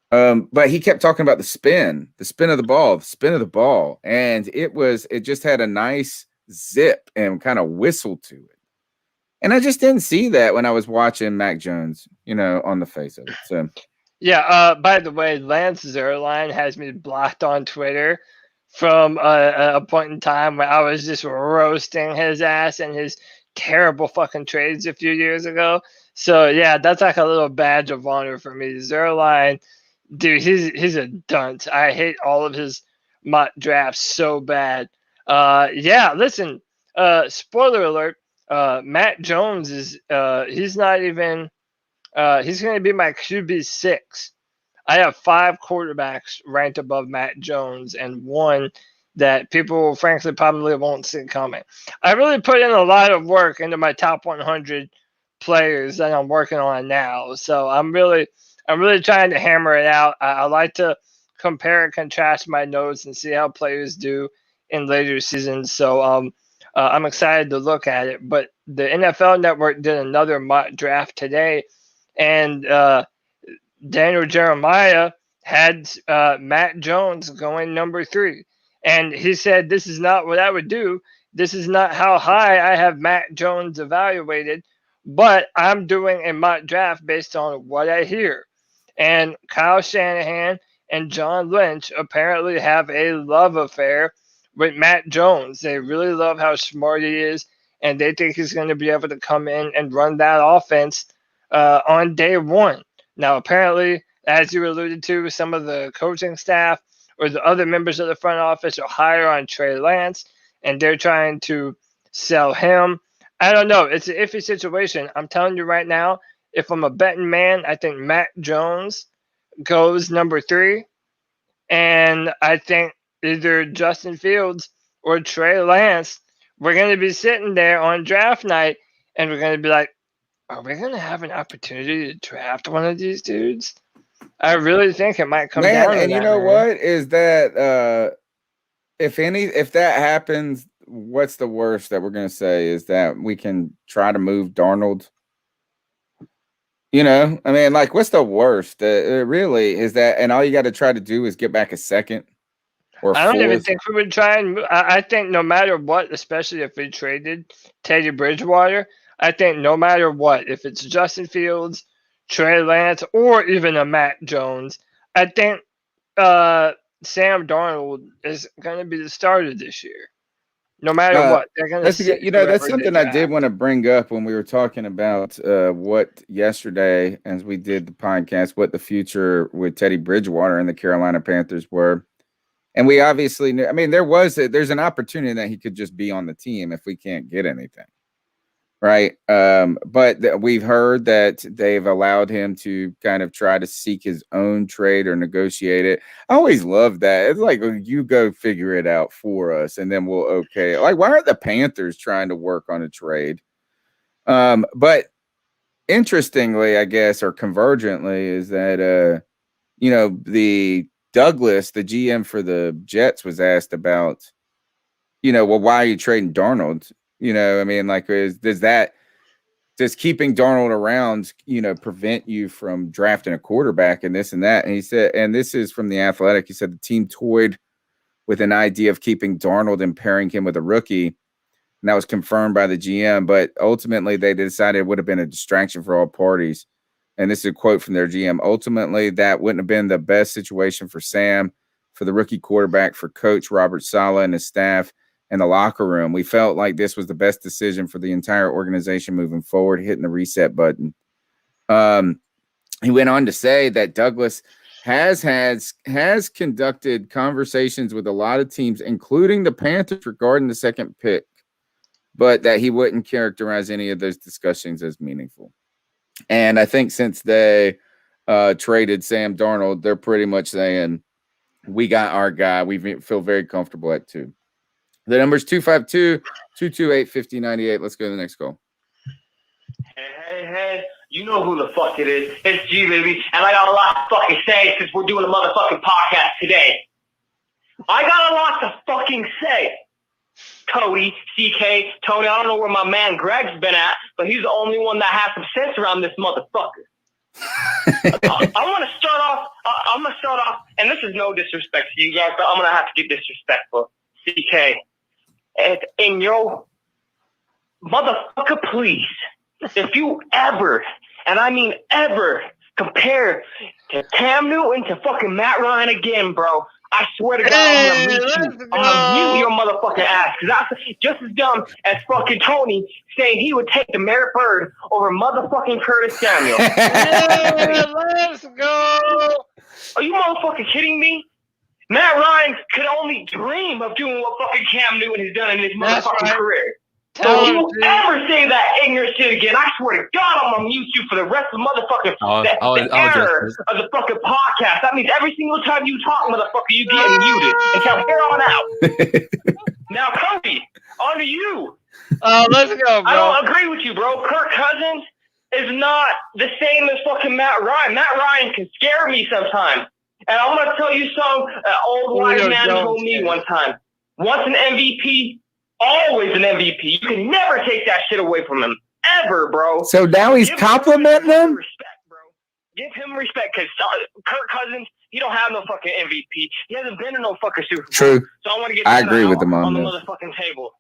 But he kept talking about the spin of the ball, and it just had a nice zip and kind of whistle to it. And I just didn't see that when I was watching Mac Jones, on the face of it. So Yeah. By the way, Lance Zerline has me blocked on Twitter from a point in time where I was just roasting his ass and his terrible fucking trades a few years ago. So yeah, that's like a little badge of honor for me. Zerline, dude, he's a dunce. I hate all of his mock drafts so bad. Yeah, listen. Spoiler alert. Matt Jones is he's not even he's going to be my QB6. I have 5 quarterbacks ranked above Matt Jones and 1 that people frankly probably won't see coming. I really put in a lot of work into my top 100 players that I'm working on now. So I'm really trying to hammer it out. I like to compare and contrast my notes and see how players do in later seasons. So I'm excited to look at it. But the NFL Network did another mock draft today, and Daniel Jeremiah had Matt Jones going number 3. And he said, this is not what I would do. This is not how high I have Matt Jones evaluated, but I'm doing a mock draft based on what I hear. And Kyle Shanahan and John Lynch apparently have a love affair with Matt Jones. They really love how smart he is, and they think he's going to be able to come in and run that offense on day 1. Now, apparently, as you alluded to, some of the coaching staff or the other members of the front office are higher on Trey Lance, and they're trying to sell him. I don't know. It's an iffy situation. I'm telling you right now, if I'm a betting man, I think Matt Jones goes number 3, and I think either Justin Fields or Trey Lance, we're going to be sitting there on draft night, and we're going to be like, are we going to have an opportunity to draft one of these dudes? I really think it might come down to and you that, know man. what is that? If that happens, what's the worst that we're going to say is that we can try to move Darnold. I mean, like, what's the worst? Really is that, and all you got to try to do is get back a second or I don't even fourth. think we would try and move. I think no matter what, especially if we traded Teddy Bridgewater, I think no matter what, if it's Justin Fields, Trey Lance, or even a Matt Jones, I think Sam Darnold is going to be the starter this year. No matter what, they're going to sit That's something I did want to bring up when we were talking about what yesterday, as we did the podcast, what the future with Teddy Bridgewater and the Carolina Panthers were. And we obviously knew, I mean, there's an opportunity that he could just be on the team if we can't get anything. Right. But we've heard that they've allowed him to kind of try to seek his own trade or negotiate it. I always love that. It's like, you go figure it out for us and then we'll okay. Like, why aren't the Panthers trying to work on a trade? But interestingly, I guess, or convergently, is that the Douglas, the GM for the Jets, was asked about, well, why are you trading Darnold? I mean, like, does keeping Darnold around, prevent you from drafting a quarterback and this and that? And he said, and this is from The Athletic, he said the team toyed with an idea of keeping Darnold and pairing him with a rookie. And that was confirmed by the GM, but ultimately they decided it would have been a distraction for all parties. And this is a quote from their GM. Ultimately, that wouldn't have been the best situation for Sam, for the rookie quarterback, for Coach Robert Saleh and his staff, and the locker room. We felt like this was the best decision for the entire organization moving forward, hitting the reset button. He went on to say that Douglas has conducted conversations with a lot of teams, including the Panthers, regarding the second pick, but that he wouldn't characterize any of those discussions as meaningful. And I think since they traded Sam Darnold, they're pretty much saying, we got our guy. We feel very comfortable at 2. The number's 252-228-5098. Let's go to the next call. Hey, you know who the fuck it is. It's G, baby. And I got a lot to fucking say since we're doing a motherfucking podcast today. I got a lot to fucking say. Cody, CK, Tony, I don't know where my man Greg's been at, but he's the only one that has some sense around this motherfucker. I want to start off. I'm gonna start off, and this is no disrespect to you guys, but I'm gonna have to get disrespectful. CK, and in your motherfucker, please, if you ever, and I mean ever, compare to Cam Newton to fucking Matt Ryan again, bro, I swear to God, I'm gonna mute your motherfucking ass, because that's just as dumb as fucking Tony saying he would take the Merritt Bird over motherfucking Curtis Samuel. Yeah, let's go. Are you motherfucking kidding me? Matt Ryan could only dream of doing what fucking Cam Newton has done in his motherfucking career. So if you ever say that ignorant shit again, I swear to God, I'm gonna mute you for the rest of the motherfucking the error of the fucking podcast. That means every single time you talk, motherfucker, you getting muted. And from here on out. Now, Cody, on to you. Let's go, bro. I don't agree with you, bro. Kirk Cousins is not the same as fucking Matt Ryan. Matt Ryan can scare me sometimes. And I'm gonna tell you something. An old wise man told me one time. Once an MVP, always an MVP. You can never take that shit away from him. Ever, bro. So now he's complimenting him? Respect, bro. Give him respect, because Kirk Cousins, he don't have no fucking MVP. He hasn't been in no fucking Super Bowl. True. So I want to get I that agree out with him on on the this. motherfucking table.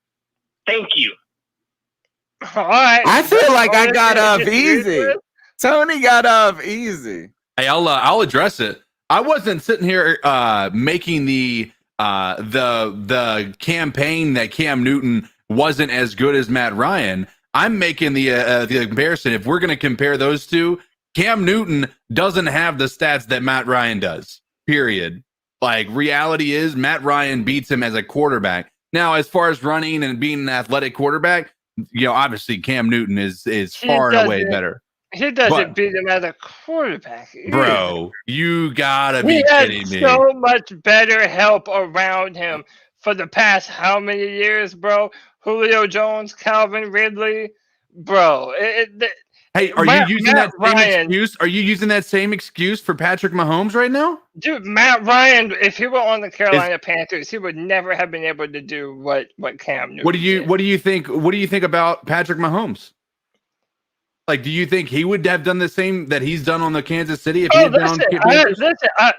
Thank you. All right. I feel like I got off easy. Tony got off easy. Hey, I'll address it. I wasn't sitting here making the campaign that Cam Newton wasn't as good as Matt Ryan. I'm making the comparison. If we're going to compare those two, Cam Newton doesn't have the stats that Matt Ryan does. Period. Like, reality is Matt Ryan beats him as a quarterback. Now, as far as running and being an athletic quarterback, obviously Cam Newton is far and away better. He doesn't beat him as a quarterback. Bro, you gotta be kidding me. He had so much better help around him for the past how many years, bro? Julio Jones, Calvin Ridley, bro. Hey, are you using that same excuse? Are you using that same excuse for Patrick Mahomes right now? Dude, Matt Ryan, if he were on the Carolina Panthers, he would never have been able to do what Cam Newton did. What do you think about Patrick Mahomes? Like, do you think he would have done the same that he's done on the Kansas City if he had been on Kansas?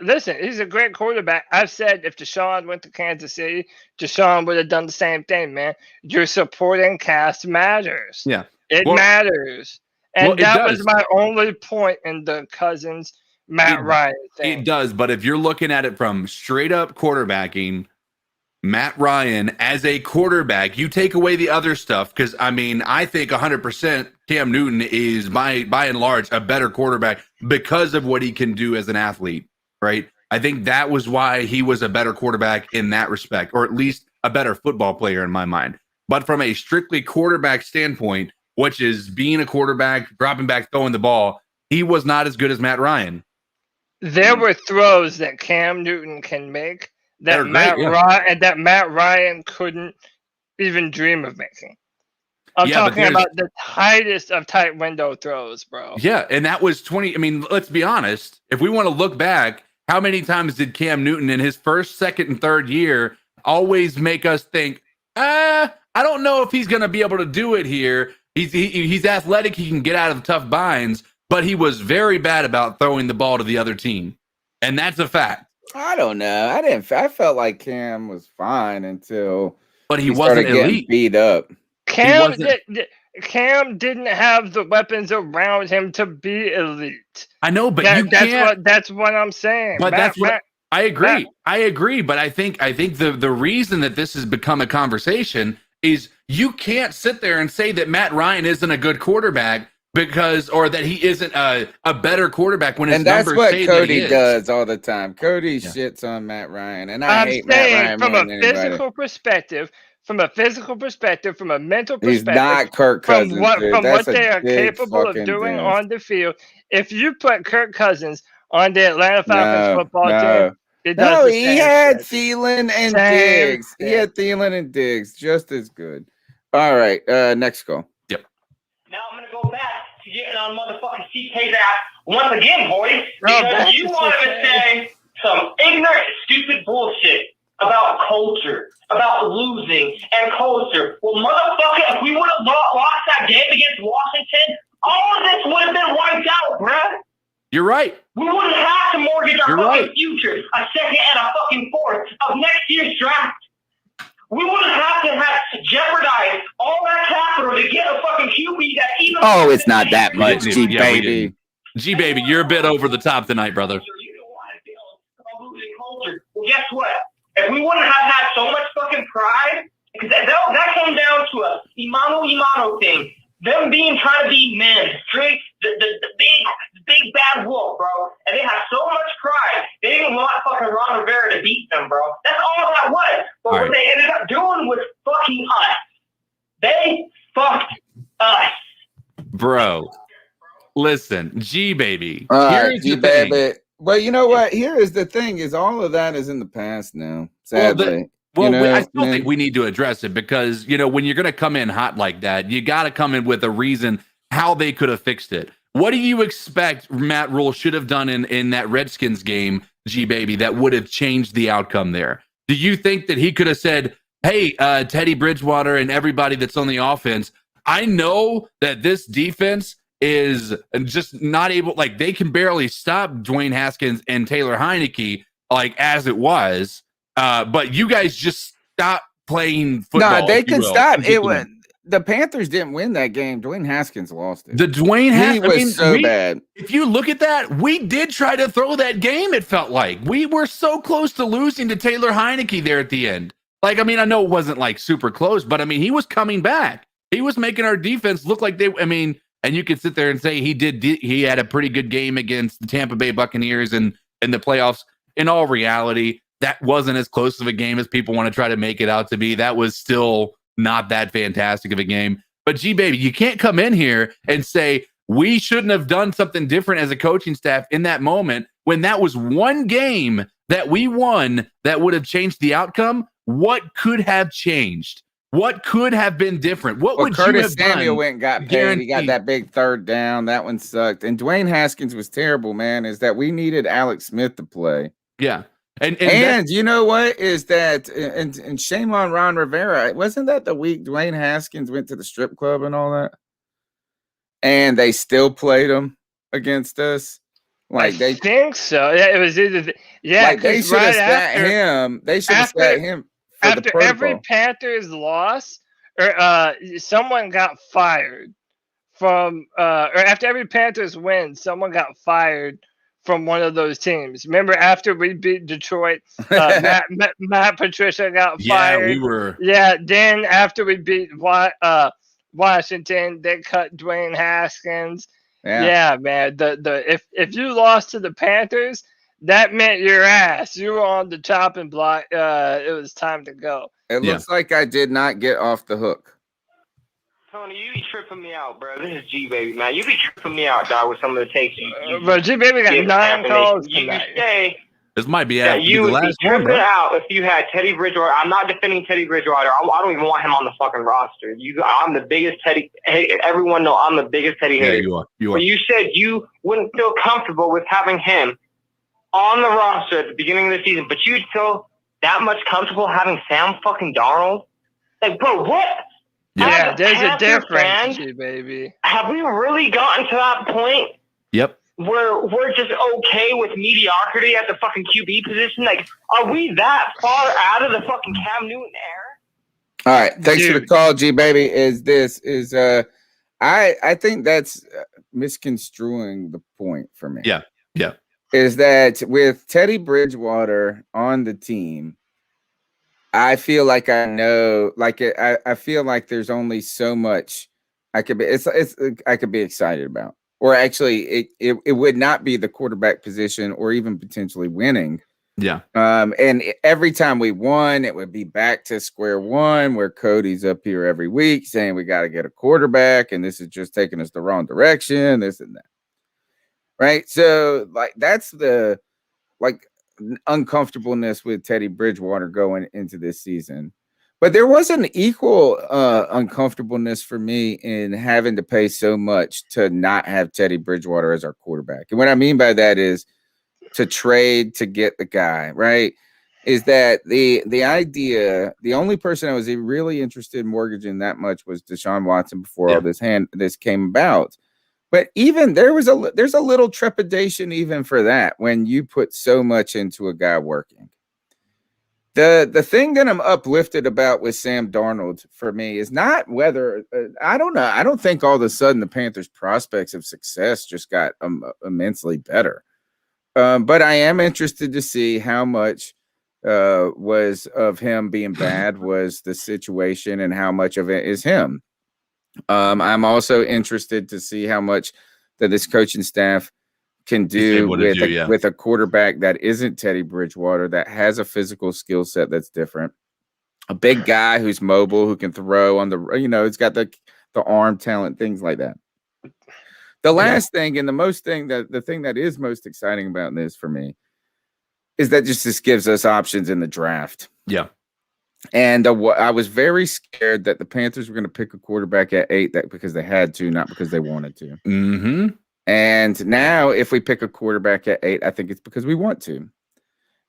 Listen, he's a great quarterback. I've said if Deshaun went to Kansas City, Deshaun would have done the same thing, man. Your supporting cast matters. Yeah. It matters. And that was my only point in the Cousins Matt Ryan thing. It does, but if you're looking at it from straight up quarterbacking, Matt Ryan as a quarterback, you take away the other stuff, because I think 100% Cam Newton is by and large a better quarterback because of what he can do as an athlete, right? I think that was why he was a better quarterback in that respect, or at least a better football player in my mind. But from a strictly quarterback standpoint, which is being a quarterback, dropping back, throwing the ball, he was not as good as Matt Ryan. There were throws that Cam Newton can make that Matt Ryan couldn't even dream of making. I'm talking about the tightest of tight window throws, bro. Yeah, and that was 20. Let's be honest. If we want to look back, how many times did Cam Newton in his first, second, and third year always make us think, I don't know if he's going to be able to do it here. He's athletic. He can get out of tough binds, but he was very bad about throwing the ball to the other team. And that's a fact. I don't know. I felt like Cam was fine until he wasn't elite. Beat up. Cam didn't have the weapons around him to be elite. I know, but that's what I'm saying. But I agree. I agree. But I think the reason that this has become a conversation is you can't sit there and say that Matt Ryan isn't a good quarterback or that he isn't a better quarterback when his numbers say that he is. And that's what Cody does all the time. Cody shits on Matt Ryan, and I hate Matt Ryan from a physical perspective, from a mental perspective. He's not Kirk Cousins, from what they are capable of doing on the field. If you put Kirk Cousins on the Atlanta Falcons football team, he had Thielen and Diggs. He had Thielen and Diggs, just as good. All right, next call. Yep. Now I'm gonna go back to getting on motherfucking CK's ass once again, boys, because you wanted to say some ignorant, stupid bullshit about culture, about losing and culture. Well, motherfucker, if we would have lost that game against Washington, all of this would have been wiped out, bruh. You're right. We wouldn't have to mortgage our You're fucking right. future, a second and a fucking fourth of next year's draft. We wouldn't have to jeopardize all that capital to get a fucking QB that even. Oh, it's not that much, Yeah, G we baby. didn't. G baby, you're a bit over the top tonight, brother. You don't want to build a losing culture. Well, guess what? If we wouldn't have had so much fucking pride, because that came down to a imano thing. Them trying to be men, straight the big bad wolf, bro. And they have so much pride. They didn't want fucking Ron Rivera to beat them, bro. That's all that was. But what they ended up doing was fucking us. They fucked us. Bro, listen, G baby. Here's G baby. Well, you know what? Here is the thing: is all of that is in the past now. Sadly. I still think we need to address it because, when you're going to come in hot like that, you got to come in with a reason how they could have fixed it. What do you expect Matt Rule should have done in that Redskins game, G-Baby, that would have changed the outcome there? Do you think that he could have said, hey, Teddy Bridgewater and everybody that's on the offense, I know that this defense is just not able, like they can barely stop Dwayne Haskins and Taylor Heineke, like as it was. But you guys just stop playing football. No, they could stop. The Panthers didn't win that game. Dwayne Haskins lost it. The Dwayne Haskins was so bad. If you look at that, we did try to throw that game. It felt like we were so close to losing to Taylor Heineke there at the end. I know it wasn't like super close, but he was coming back. He was making our defense look like and you could sit there and say he had a pretty good game against the Tampa Bay Buccaneers in the playoffs. In all reality, that wasn't as close of a game as people want to try to make it out to be. That was still not that fantastic of a game. But G-Baby, you can't come in here and say we shouldn't have done something different as a coaching staff in that moment when that was one game that we won that would have changed the outcome. What could have changed? What could have been different? What would Curtis you have Samuel done? went and got paid. He got that big third down. That one sucked. And Dwayne Haskins was terrible, man, is that we needed Alex Smith to play. Yeah. And you know what is that? And shame on Ron Rivera. Wasn't that the week Dwayne Haskins went to the strip club and all that? And they still played him against us. I think so. Yeah, it was either. They should have sat him. They should have sat him after every Panthers loss, or someone got fired from, or after every Panthers win, someone got fired from one of those teams. Remember after we beat Detroit, Matt Patricia got fired. We were. Yeah, then after we beat Washington, they cut Dwayne Haskins. Yeah, man. If you lost to the Panthers, that meant your ass. You were on the chopping block. It was time to go. It looks like I did not get off the hook. Tony, you be tripping me out, bro. This is G Baby, man. You be tripping me out, dog, with some of the takes you But G Baby got 9 calls tonight. This might be you the would be last one, tripping bro. out if you had Teddy Bridgewater. I'm not defending Teddy Bridgewater. I don't even want him on the fucking roster. I'm the biggest Teddy. Hey, everyone know I'm the biggest Teddy hater. Yeah, you are. But you said you wouldn't feel comfortable with having him on the roster at the beginning of the season, but you'd feel that much comfortable having Sam fucking Darnold? Like, bro, what? Yeah, there's a Panther difference, fans, baby. have we really gotten to that point Yep. where we're just okay with mediocrity at the fucking QB position? Like, are we that far out of the fucking Cam Newton era? All right, thanks for the call, G baby. I think that's misconstruing the point for me. Yeah. Is that with Teddy Bridgewater on the team, I feel like I know, like I feel like there's only so much I could be. I could be excited about, or actually, it would not be the quarterback position, or even potentially winning. Yeah. And every time we won, it would be back to square one, where Cody's up here every week saying we got to get a quarterback, and this is just taking us the wrong direction. This and that. Right. So that's the uncomfortableness with Teddy Bridgewater going into this season. But there was an equal uncomfortableness for me in having to pay so much to not have Teddy Bridgewater as our quarterback. And what I mean by that is to trade to get the guy, right? Is that the idea, the only person I was really interested in mortgaging that much was Deshaun Watson before all this came about. But even there's a little trepidation even for that when you put so much into a guy working. The thing that I'm uplifted about with Sam Darnold for me is not whether I don't know. I don't think all of a sudden the Panthers' prospects of success just got immensely better. But I am interested to see how much was of him being bad was the situation and how much of it is him. I'm also interested to see how much that this coaching staff can do with a quarterback that isn't Teddy Bridgewater, that has a physical skill set that's different. A big guy who's mobile, who can throw on the, it's got the arm talent, things like that. The last thing and the thing that is most exciting about this for me is that just gives us options in the draft. Yeah. And I was very scared that the Panthers were going to pick a quarterback at 8 because they had to, not because they wanted to. Mm-hmm. And now if we pick a quarterback at 8, I think it's because we want to.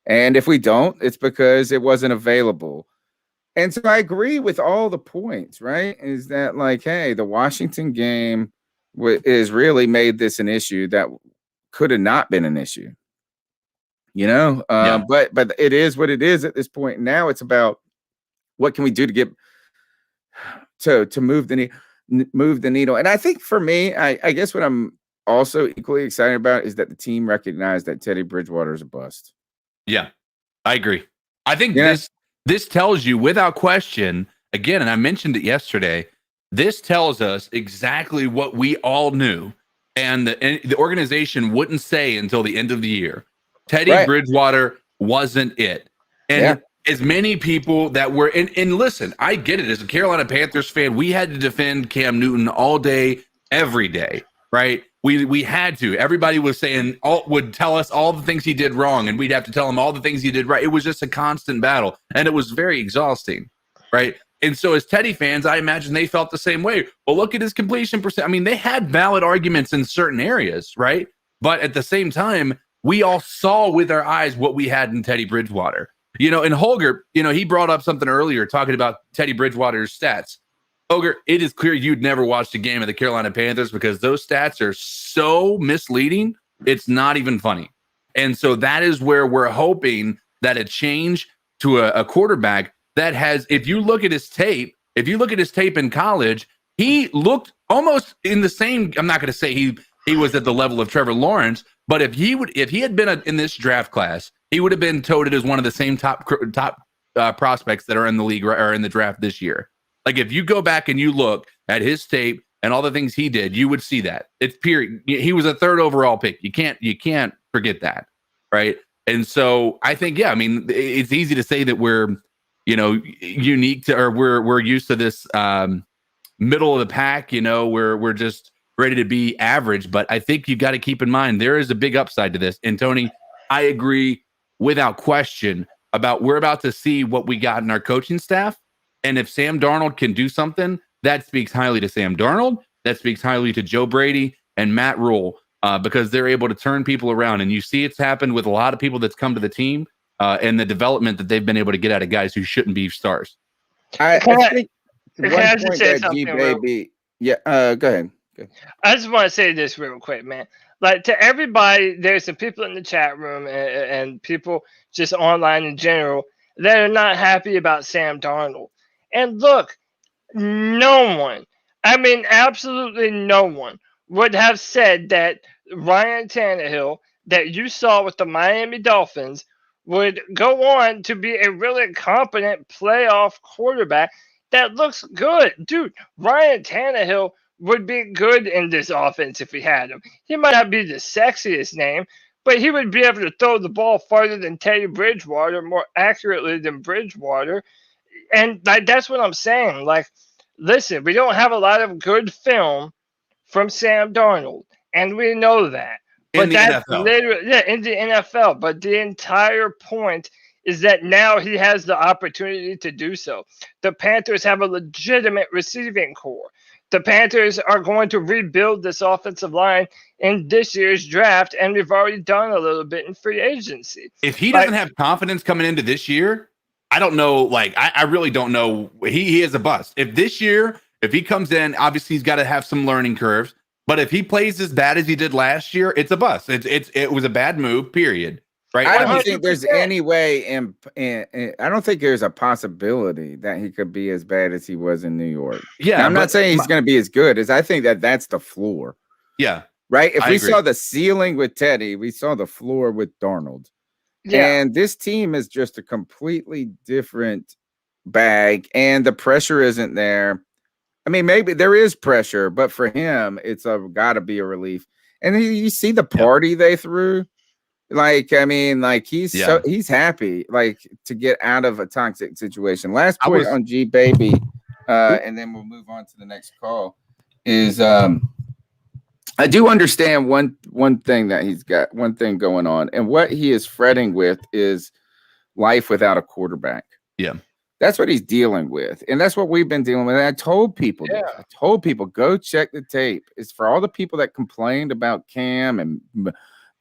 And if we don't, it's because it wasn't available. And so I agree with all the points, right? Is that like, hey, the Washington game is really made this an issue that could have not been an issue. But it is what it is at this point. Now it's about what can we do to get to move the needle. And I think for me, I guess what I'm also equally excited about is that the team recognized that Teddy Bridgewater is a bust. Yeah, I agree. I think this tells you without question, again, and I mentioned it yesterday, this tells us exactly what we all knew and the organization wouldn't say until the end of the year. Teddy Bridgewater wasn't it. And as many people that were, and listen, I get it. As a Carolina Panthers fan, we had to defend Cam Newton all day, every day, right? We had to. Everybody was saying, would tell us all the things he did wrong, and we'd have to tell him all the things he did right. It was just a constant battle, and it was very exhausting, right? And so as Teddy fans, I imagine they felt the same way. Well, look at his completion percent. I mean, they had valid arguments in certain areas, right? But at the same time, we all saw with our eyes what we had in Teddy Bridgewater. And Holger, he brought up something earlier talking about Teddy Bridgewater's stats. Holger, it is clear you'd never watched a game of the Carolina Panthers because those stats are so misleading. It's not even funny. And so that is where we're hoping that a change to a quarterback that has, if you look at his tape in college, he looked almost in the same, I'm not going to say he was at the level of Trevor Lawrence, but if he had been in this draft class, he would have been touted as one of the same top prospects that are in the league or in the draft this year. Like if you go back and you look at his tape and all the things he did, you would see that. It's period. He was a 3rd overall pick. You can't forget that, right? And so I think, it's easy to say that we're, unique to, or we're used to this middle of the pack. We're just ready to be average. But I think you got to keep in mind there is a big upside to this. And Tony, I agree without question about we're about to see what we got in our coaching staff. And if Sam Darnold can do something, that speaks highly to Sam Darnold. That speaks highly to Joe Brady and Matt Rule because they're able to turn people around. And you see it's happened with a lot of people that's come to the team and the development that they've been able to get out of guys who shouldn't be stars. I think one I point just say that something G-Baby... Yeah, go ahead. I just want to say this real quick, man. Like to everybody, there's some people in the chat room and people just online in general that are not happy about Sam Darnold. And look, no one, absolutely no one would have said that Ryan Tannehill that you saw with the Miami Dolphins would go on to be a really competent playoff quarterback that looks good. Dude, Ryan Tannehill would be good in this offense if he had him. He might not be the sexiest name, but he would be able to throw the ball farther than Teddy Bridgewater, more accurately than Bridgewater. And that's what I'm saying. Like, listen, we don't have a lot of good film from Sam Darnold, and we know that. But that's literally in the NFL. But the entire point is that now he has the opportunity to do so. The Panthers have a legitimate receiving core. The Panthers are going to rebuild this offensive line in this year's draft, and we've already done a little bit in free agency. If he doesn't have confidence coming into this year, I don't know. Like, I really don't know. He is a bust. If this year, if he comes in, obviously he's got to have some learning curves. But if he plays as bad as he did last year, it's a bust. It was a bad move, period. Right? I don't think there's any way I don't think there's a possibility that he could be as bad as he was in New York. Yeah, now, I'm not saying he's going to be as good as I think that's the floor. Yeah. Right? If I we agree. saw the ceiling with Teddy, we saw the floor with Darnold. Yeah. And this team is just a completely different bag, and the pressure isn't there. I mean, maybe there is pressure, but for him, it's got to be a relief. And you see the party they threw. Like, I mean, like he's happy, like, to get out of a toxic situation. Last point on G Baby, and then we'll move on to the next call. Is I do understand one thing that he's got one thing going on, and what he is fretting with is life without a quarterback. Yeah. That's what he's dealing with. And that's what we've been dealing with. And I told people this. I told people, go check the tape. It's for all the people that complained about Cam and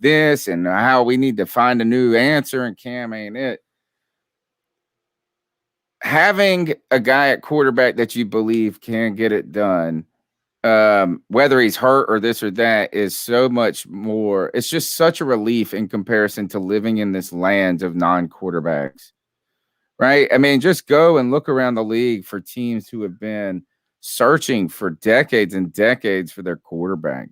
this and how we need to find a new answer, and Cam ain't it. Having a guy at quarterback that you believe can get it done, whether he's hurt or this or that, is so much more. It's just such a relief in comparison to living in this land of non-quarterbacks. Right? I mean, just go and look around the league for teams who have been searching for decades and decades for their quarterback.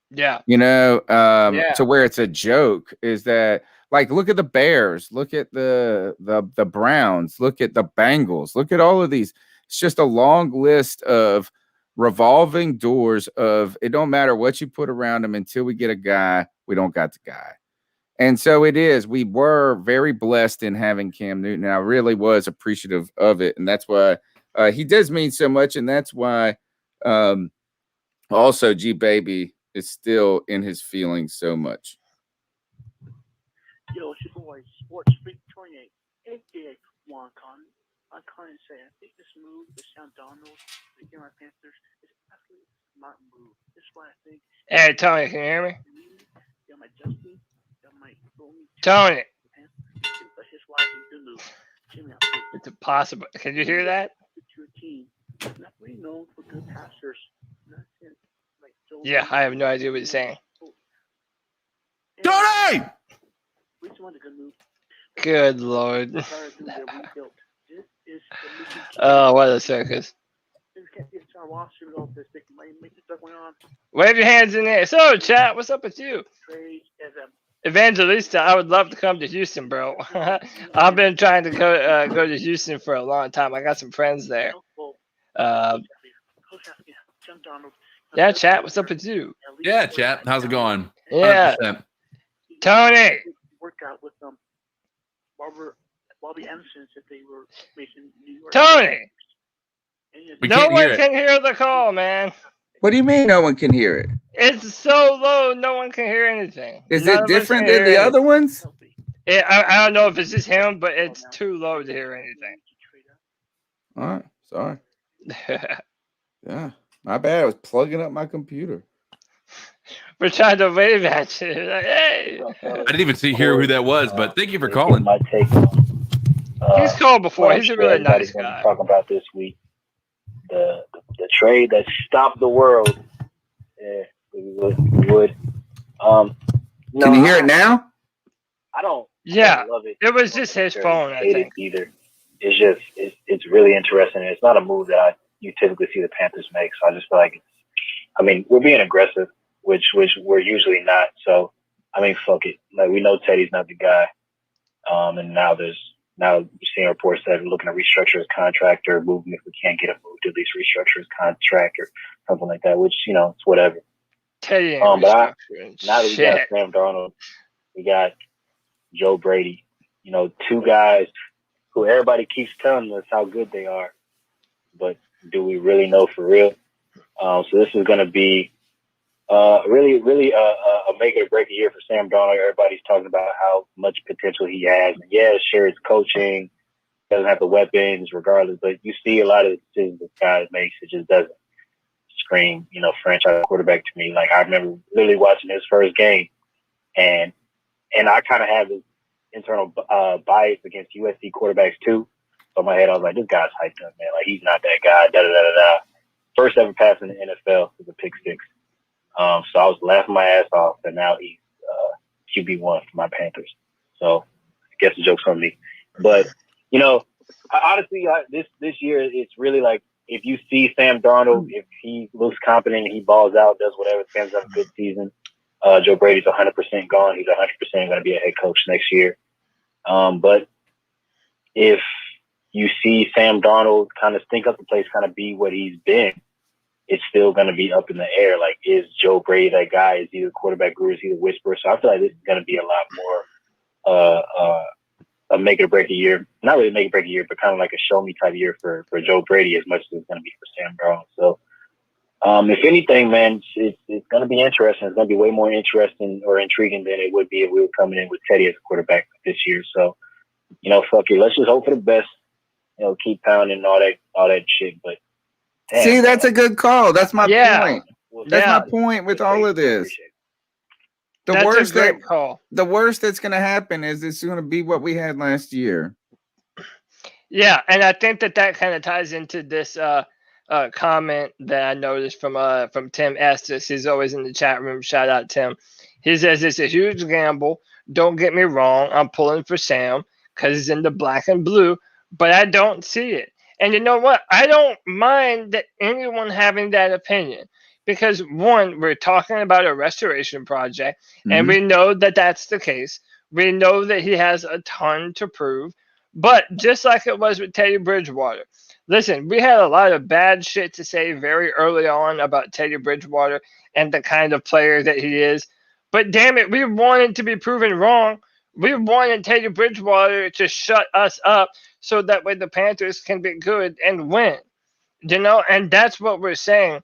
Yeah. You know, to where it's a joke is that, like, look at the Bears, look at the Browns, look at the Bengals, look at all of these. It's just a long list of revolving doors of it don't matter what you put around them until we get a guy, we don't got the guy. And so it is. We were very blessed in having Cam Newton, and I really was appreciative of it. And that's why he does mean so much. And that's why also G Baby is still in his feelings so much. Yo, it's your boy, Sports Freak 28, aka Juan Con. I can't say I think this move, the Sam Darnold, the Carolina Panthers, is absolutely a smart move. This is why I think. Hey, Tony, can you hear me? Yeah, my Justin. Tony, his wife is good move. it's impossible. Can you hear that? Not really known for good passers. Yeah, I have no idea what you're saying. Tony! Good Lord. Oh, what a circus. Wave your hands in there. So, chat, what's up with you? Evangelista, I would love to come to Houston, bro. I've been trying to go to Houston for a long time. I got some friends there. Yeah, chat, what's up with you? Yeah, chat. How's it going? Yeah. 100%. Tony. Work out with Bobby Anderson if they were making New York. Tony. No one can hear the call, man. What do you mean no one can hear it? It's so low, no one can hear anything. Is it different than the other ones? I don't know if it's just him, but it's too low to hear anything. All right, sorry. Yeah, my bad. I was plugging up my computer. We're trying to wave at you. Like, hey. I didn't even hear who that was, but thank you for calling. My take. He's called before. He's a really nice guy. Talking about this week, the trade that stopped the world. Yeah, we would. Can you hear it now? I don't. Yeah, I don't love it. It was just his phone. I think either. It's just it's really interesting. It's not a move that you typically see the Panthers make. So I just feel like we're being aggressive, which we're usually not. So I mean, fuck it. Like, we know Teddy's not the guy. And now we're seeing reports that are looking to restructure his contract or move him if we can't get a move to at least restructure his contract or something like that, which, it's whatever. Teddy but now that we got Sam Darnold, we got Joe Brady, two guys who everybody keeps telling us how good they are, but do we really know for real? So this is going to be really, really a make or break a year for Sam Darnold. Everybody's talking about how much potential he has. And yeah, sure, it's coaching, doesn't have the weapons, regardless. But you see a lot of the decisions this guy makes, it just doesn't scream, franchise quarterback to me. Like, I remember literally watching his first game, and I kind of have this internal bias against USC quarterbacks too. So in my head, I was like, this guy's hyped up, man. Like, he's not that guy. Da da da da da. First ever pass in the NFL was a pick six. So I was laughing my ass off, and now he's QB1 for my Panthers. So I guess the joke's on me. But, honestly, this year, it's really like if you see Sam Darnold, if he looks competent and he balls out, does whatever, Sam's having a good season. Joe Brady's 100% gone. He's 100% going to be a head coach next year. But if you see Sam Darnold kind of stink up the place, kind of be what he's been, it's still going to be up in the air. Like, is Joe Brady that guy? Is he the quarterback guru? Is he the whisperer? So I feel like this is going to be a lot more a make it or break a year. Not really make it break a year, but kind of like a show me type year for Joe Brady as much as it's going to be for Sam Darnold. So if anything, man, it's going to be interesting. It's going to be way more interesting or intriguing than it would be if we were coming in with Teddy as a quarterback this year. So, fuck it. Let's just hope for the best. Keep pounding and all that shit. But damn, see, that's a good call. That's my point. That's Yeah. my point with all of this. That's a great call. The worst that's going to happen is it's going to be what we had last year. Yeah, and I think that kind of ties into this comment that I noticed from Tim Estes. He's always in the chat room. Shout out, Tim. He says it's a huge gamble. Don't get me wrong. I'm pulling for Sam because he's in the black and blue, but I don't see it. And you know what? I don't mind that anyone having that opinion. Because, one, we're talking about a restoration project, and we know that that's the case. We know that he has a ton to prove. But just like it was with Teddy Bridgewater, listen, we had a lot of bad shit to say very early on about Teddy Bridgewater and the kind of player that he is. But damn it, we wanted to be proven wrong. We wanted Teddy Bridgewater to shut us up so that way the Panthers can be good and win. And that's what we're saying.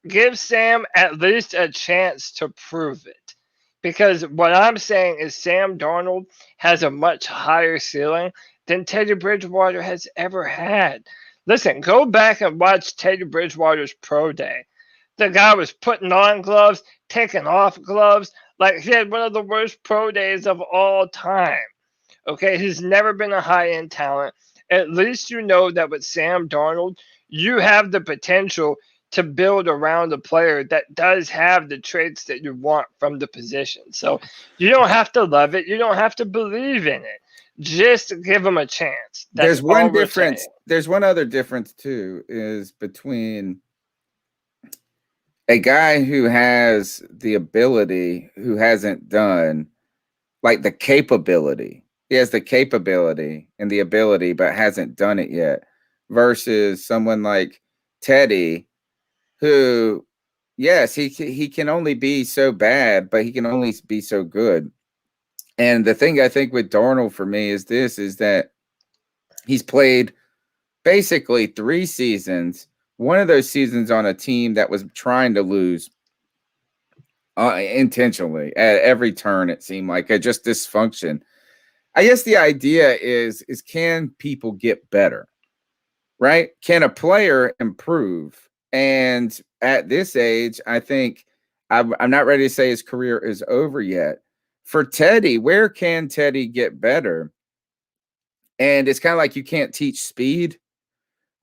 Give Sam at least a chance to prove it. Because what I'm saying is Sam Darnold has a much higher ceiling than Teddy Bridgewater has ever had. Listen, go back and watch Teddy Bridgewater's pro day. The guy was putting on gloves, taking off gloves. Like, he had one of the worst pro days of all time. Okay, he's never been a high-end talent. At least you know that with Sam Darnold, you have the potential to build around a player that does have the traits that you want from the position. So you don't have to love it. You don't have to believe in it. Just give him a chance. There's one difference. There's one other difference too, is between a guy who has the ability, who hasn't done, like, the capability. He has the capability and the ability, but hasn't done it yet, versus someone like Teddy, who, yes, he can only be so bad, but he can only be so good. And the thing I think with Darnold for me is that he's played basically 3 seasons, one of those seasons on a team that was trying to lose intentionally at every turn. It seemed like it just dysfunction. I guess the idea is can people get better, right? Can a player improve? And at this age, I think I'm not ready to say his career is over yet. For Teddy, where can Teddy get better? And it's kind of like you can't teach speed,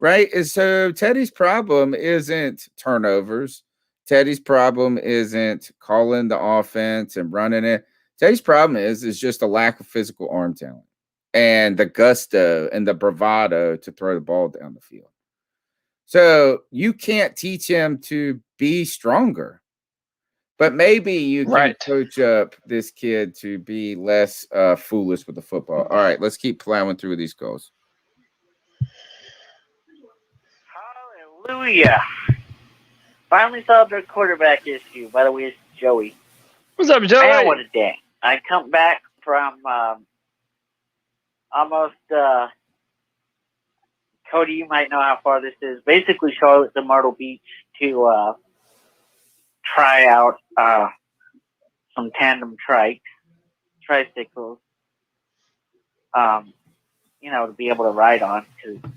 right? And so Teddy's problem isn't turnovers. Teddy's problem isn't calling the offense and running it. Teddy's problem is just a lack of physical arm talent and the gusto and the bravado to throw the ball down the field. So you can't teach him to be stronger, but maybe you can coach up this kid to be less foolish with the football. All right, let's keep plowing through these goals. Hallelujah. Finally solved our quarterback issue. By the way, it's Joey. What's up, Joey? Man, what a day. I come back from almost Cody, you might know how far this is. Basically, Charlotte to Myrtle Beach to try out some tandem tricycles, to be able to ride on. Because,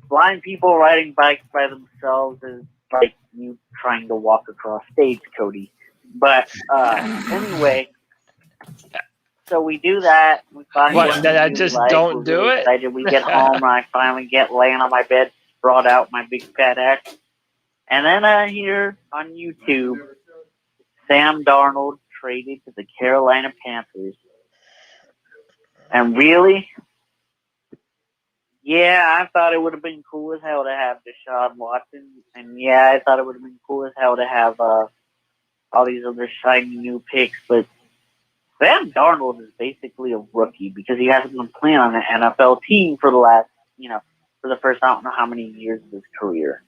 blind people riding bikes by themselves is like you trying to walk across stage, Cody. But anyway, so we do that. We finally I just don't do it? Excited. We get home and I finally get laying on my bed, brought out my big fat ass, And then I hear on YouTube, Sam Darnold traded to the Carolina Panthers. And really, yeah, I thought it would have been cool as hell to have Deshaun Watson. And yeah, I thought it would have been cool as hell to have all these other shiny new picks. But Sam Darnold is basically a rookie because he hasn't been playing on an NFL team for the last, for the first I don't know how many years of his career.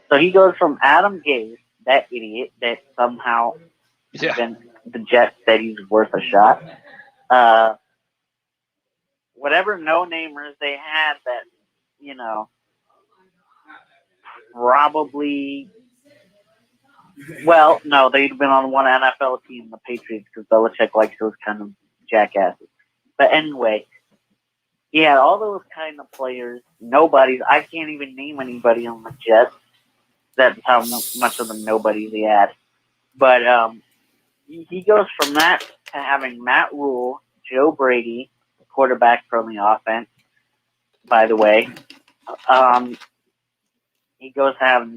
So he goes from Adam Gase, that idiot that somehow convinced the Jets that he's worth a shot. Whatever no-namers they had that, probably, well, no, they'd been on one NFL team, the Patriots, because Belichick likes those kind of jackasses. But anyway, he had all those kind of players. I can't even name anybody on the Jets. That's how much of the nobodies he had. But he goes from that to having Matt Rule, Joe Brady, quarterback from the offense, by the way. He goes having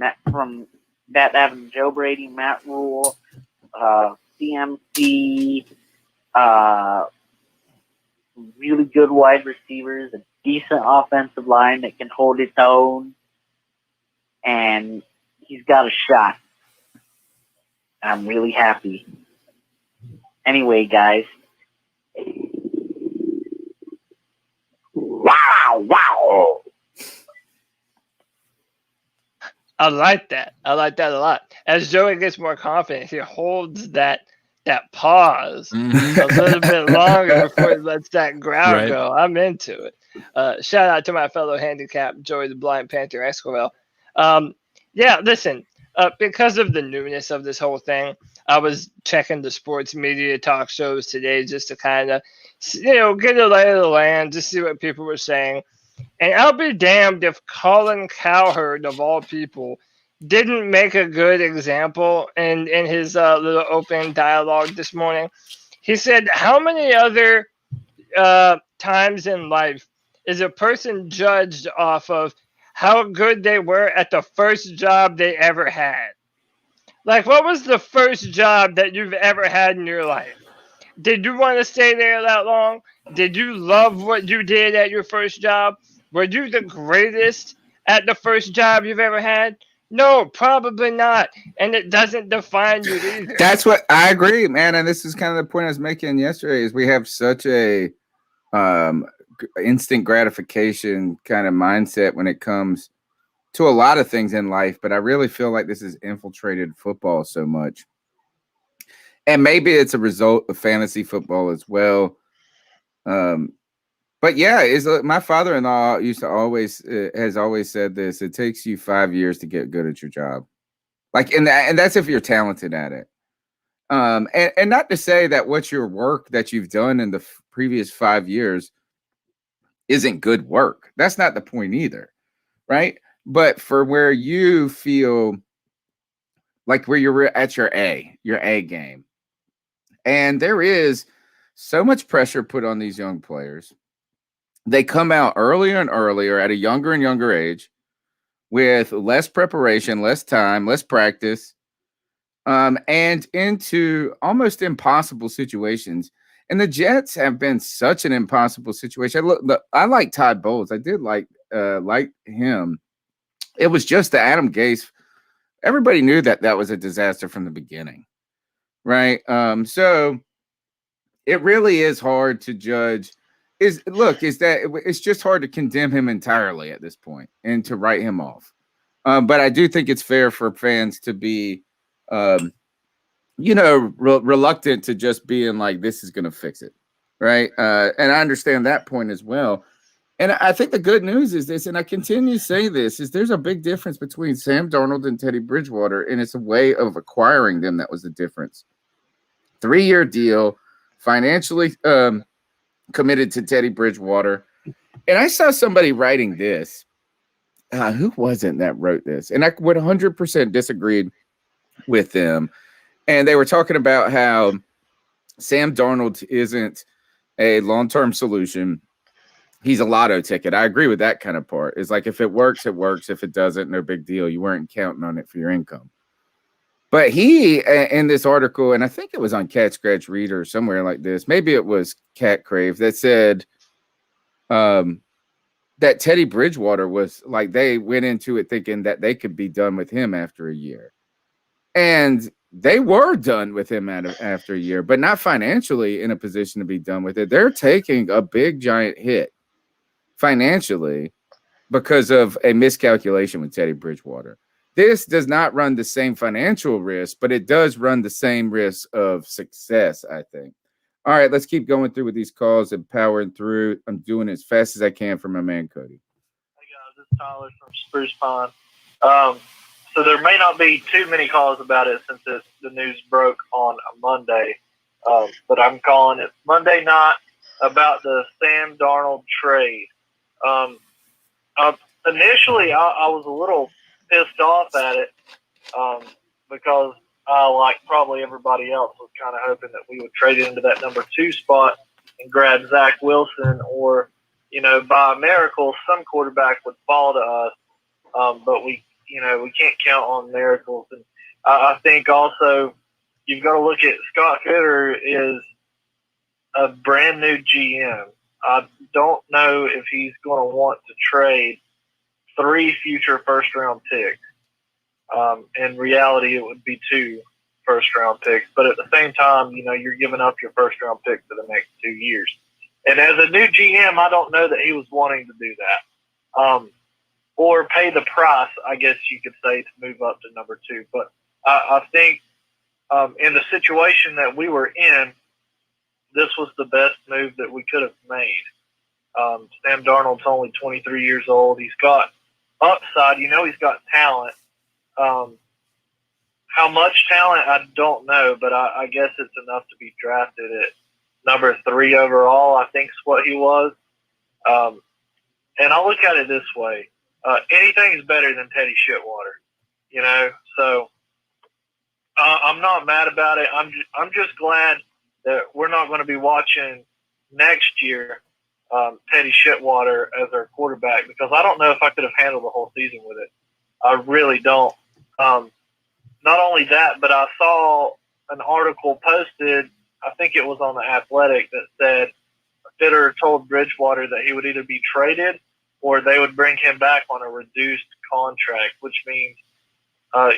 having Joe Brady, Matt Rule, CMC, really good wide receivers, a decent offensive line that can hold its own, and he's got a shot. I'm really happy. Anyway, guys. Wow. I like that. I like that a lot. As Joey gets more confident, he holds that pause a little bit longer before he lets that growl go. I'm into it. Shout out to my fellow handicap, Joey the Blind Panther Esquivel. Yeah, listen, because of the newness of this whole thing, I was checking the sports media talk shows today just to kind of, get a lay of the land, just see what people were saying. And I'll be damned if Colin Cowherd, of all people, didn't make a good example in his little opening dialogue this morning. He said, how many other times in life is a person judged off of how good they were at the first job they ever had? Like, what was the first job that you've ever had in your life? Did you want to stay there that long? Did you love what you did at your first job? Were you the greatest at the first job you've ever had? No, probably not. And it doesn't define you either. That's what I agree, man. And this is kind of the point I was making yesterday is we have such a instant gratification kind of mindset when it comes to a lot of things in life. But I really feel like this has infiltrated football so much. And maybe it's a result of fantasy football as well. But yeah, my father-in-law used to has always said this. It takes you 5 years to get good at your job. Like, and that's if you're talented at it. And not to say that what your work that you've done in the previous 5 years isn't good work. That's not the point either. Right. But for where you feel like where you're at your A game. And there is so much pressure put on these young players. They come out earlier and earlier at a younger and younger age with less preparation, less time, less practice, and into almost impossible situations. And the Jets have been such an impossible situation. I like Todd Bowles. I did like him. It was just the Adam Gase. Everybody knew that was a disaster from the beginning, right? So it really is hard to judge. It's just hard to condemn him entirely at this point and to write him off. But I do think it's fair for fans to be, reluctant to just being like, this is going to fix it. Right. And I understand that point as well. And I think the good news is this, and I continue to say this, is there's a big difference between Sam Darnold and Teddy Bridgewater, and it's a way of acquiring them that was the difference. 3-year deal, financially committed to Teddy Bridgewater. And I saw somebody writing this. Who was it that wrote this? And I would 100% disagreed with them. And they were talking about how Sam Darnold isn't a long-term solution. he's a lotto ticket. I agree with that kind of part. It's like if it works, it works. If it doesn't, no big deal. You weren't counting on it for your income. But he, in this article, and I think it was on Cat Scratch Reader or somewhere like this, maybe it was Cat Crave, that said that Teddy Bridgewater was like, they went into it thinking that they could be done with him after a year. And they were done with him after a year, but not financially in a position to be done with it. They're taking a big, giant hit financially because of a miscalculation with Teddy Bridgewater. This does not run the same financial risk, but it does run the same risk of success, I think. All right, let's keep going through with these calls and powering through. I'm doing it as fast as I can for my man, Cody. Hey, guys, this is Tyler from Spruce Pine. So there may not be too many calls about it since the news broke on a Monday, but I'm calling it Monday night about the Sam Darnold trade. Initially, I was a little pissed off at it because I, like probably everybody else, was kind of hoping that we would trade into that number 2 spot and grab Zach Wilson, or, you know, by a miracle, some quarterback would fall to us. But we can't count on miracles. And I think also you've got to look at Scott Fitter is a brand new GM. I don't know if he's going to want to trade 3 future first-round picks. In reality, it would be 2 first-round picks. But at the same time, you know, you're giving up your first-round pick for the next 2 years. And as a new GM, I don't know that he was wanting to do that. Or pay the price, I guess you could say, to move up to number 2. But I think in the situation that we were in, this was the best move that we could have made. Sam Darnold's only 23 years old. He's got upside. You know, he's got talent. How much talent, I don't know, but I guess it's enough to be drafted at number 3 overall, I think is what he was. And I'll look at it this way. Anything is better than Teddy Shitwater, you know? So I'm not mad about it. I'm just glad that we're not going to be watching next year Teddy Shitwater as our quarterback, because I don't know if I could have handled the whole season with it. I really don't. Not only that, but I saw an article posted, I think it was on The Athletic, that said Fitter told Bridgewater that he would either be traded or they would bring him back on a reduced contract, which means,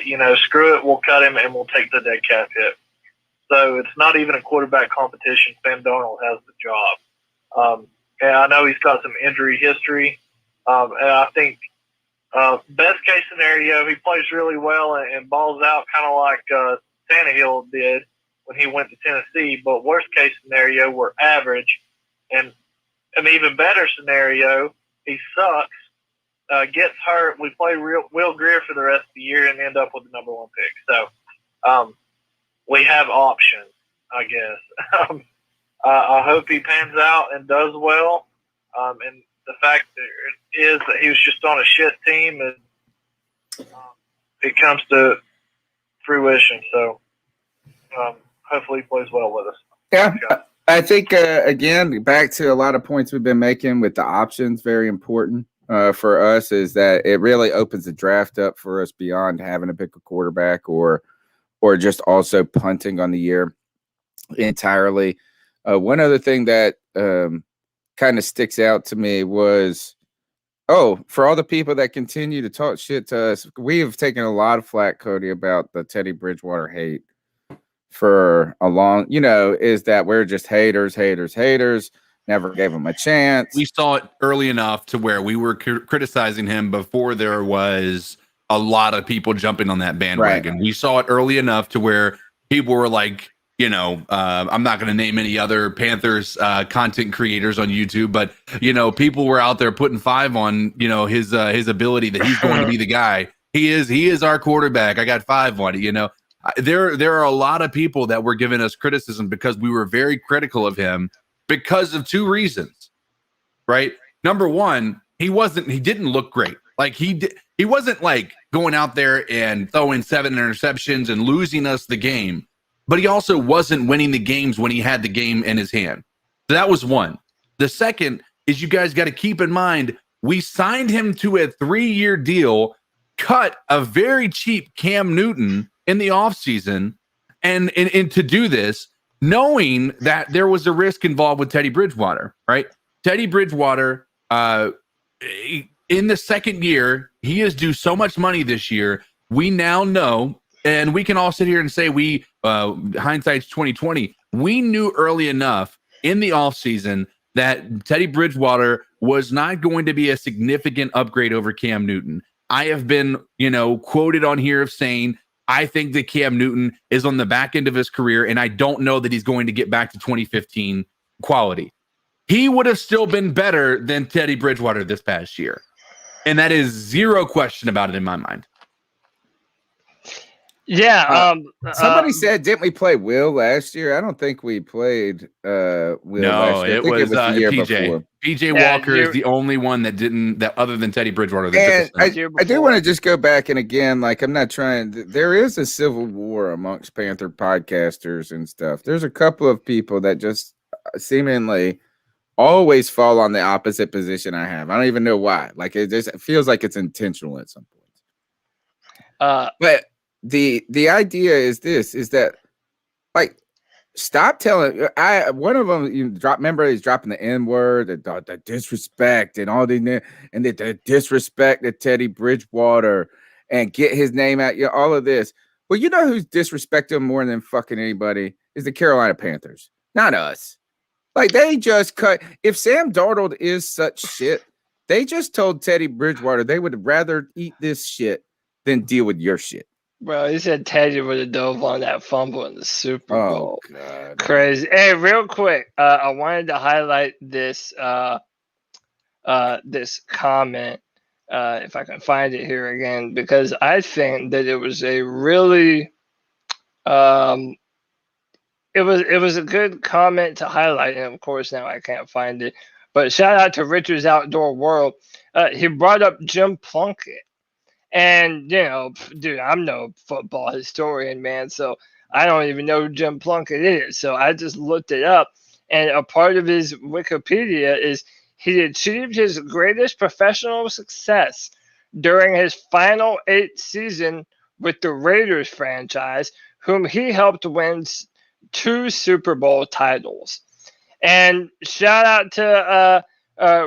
you know, screw it, we'll cut him and we'll take the dead cap hit. So it's not even a quarterback competition. Sam Darnold has the job. And I know he's got some injury history. And I think best case scenario, he plays really well and balls out kind of like Tannehill did when he went to Tennessee. But worst case scenario, we're average. And an even better scenario, he sucks, gets hurt, we play Will Grier for the rest of the year and end up with the number 1 pick. So we have options, I guess. I hope he pans out and does well. And the fact is that he was just on a shit team, and it comes to fruition. So hopefully he plays well with us. Yeah, I think, again, back to a lot of points we've been making with the options, very important for us, is that it really opens the draft up for us beyond having to pick a quarterback or just also punting on the year entirely. One other thing that kind of sticks out to me was, for all the people that continue to talk shit to us, we have taken a lot of flack, Cody, about the Teddy Bridgewater hate for a long, is that we're just haters, never gave him a chance. We saw it early enough to where we were criticizing him before there was a lot of people jumping on that bandwagon. Right. We saw it early enough to where people were like, I'm not going to name any other Panthers content creators on YouTube, but people were out there putting 5 on his ability that he's going to be the guy. He is our quarterback. I got 5 on it. There are a lot of people that were giving us criticism because we were very critical of him because of 2 reasons. Right? Number 1, he didn't look great. Like he wasn't like going out there and throwing 7 interceptions and losing us the game. But he also wasn't winning the games when he had the game in his hand. So that was one. The second is you guys got to keep in mind we signed him to a 3-year deal, cut a very cheap Cam Newton in the offseason, and to do this, knowing that there was a risk involved with Teddy Bridgewater, right? Teddy Bridgewater, in the second year, he is due so much money this year. We now know, and we can all sit here and say hindsight's 2020. We knew early enough in the offseason that Teddy Bridgewater was not going to be a significant upgrade over Cam Newton. I have been, quoted on here of saying, I think that Cam Newton is on the back end of his career, and I don't know that he's going to get back to 2015 quality. He would have still been better than Teddy Bridgewater this past year. And that is zero question about it in my mind. Yeah. Somebody said, didn't we play Will last year? I don't think we played Will last year. I think it was the year PJ. before. PJ Walker is the only one that other than Teddy Bridgewater. And I do want to just go back, and again, I'm not trying. There is a civil war amongst Panther podcasters and stuff. There's a couple of people that just seemingly always fall on the opposite position I have. I don't even know why. It feels like it's intentional at some point. But the idea is that stop telling. One of them remember he's dropping the N-word, the disrespect, and all the disrespect to Teddy Bridgewater and get his name out. All of this. Well, you know who's disrespecting him more than fucking anybody is the Carolina Panthers, not us. They just cut. If Sam Darnold is such shit, they just told Teddy Bridgewater they would rather eat this shit than deal with your shit. Bro, he said Teddy would have dove on that fumble in the Super Bowl. Oh, God. Crazy. Hey, real quick, I wanted to highlight this this comment, if I can find it here again, because I think that it was a really it was a good comment to highlight, and of course now I can't find it. But shout out to Richard's Outdoor World. He brought up Jim Plunkett. And, dude, I'm no football historian, man, so I don't even know who Jim Plunkett is. So I just looked it up, and a part of his Wikipedia is he achieved his greatest professional success during his final 8th season with the Raiders franchise, whom he helped win 2 Super Bowl titles. And shout out to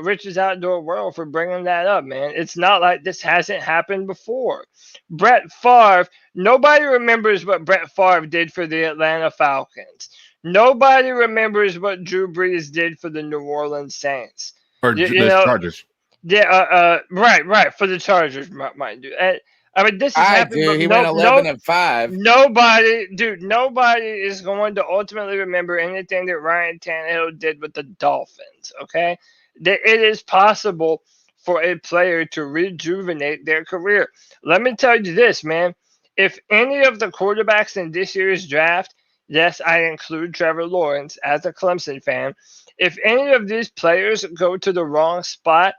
Richard's Outdoor World for bringing that up, man. It's not like this hasn't happened before. Brett Favre, nobody remembers what Brett Favre did for the Atlanta Falcons. Nobody remembers what Drew Brees did for the New Orleans Saints. Or the Chargers. Yeah, right, for the Chargers, mind you. This has happened. He went 11-5. Nobody is going to ultimately remember anything that Ryan Tannehill did with the Dolphins, okay? It is possible for a player to rejuvenate their career. Let me tell you this, man. If any of the quarterbacks in this year's draft, yes, I include Trevor Lawrence as a Clemson fan, if any of these players go to the wrong spot,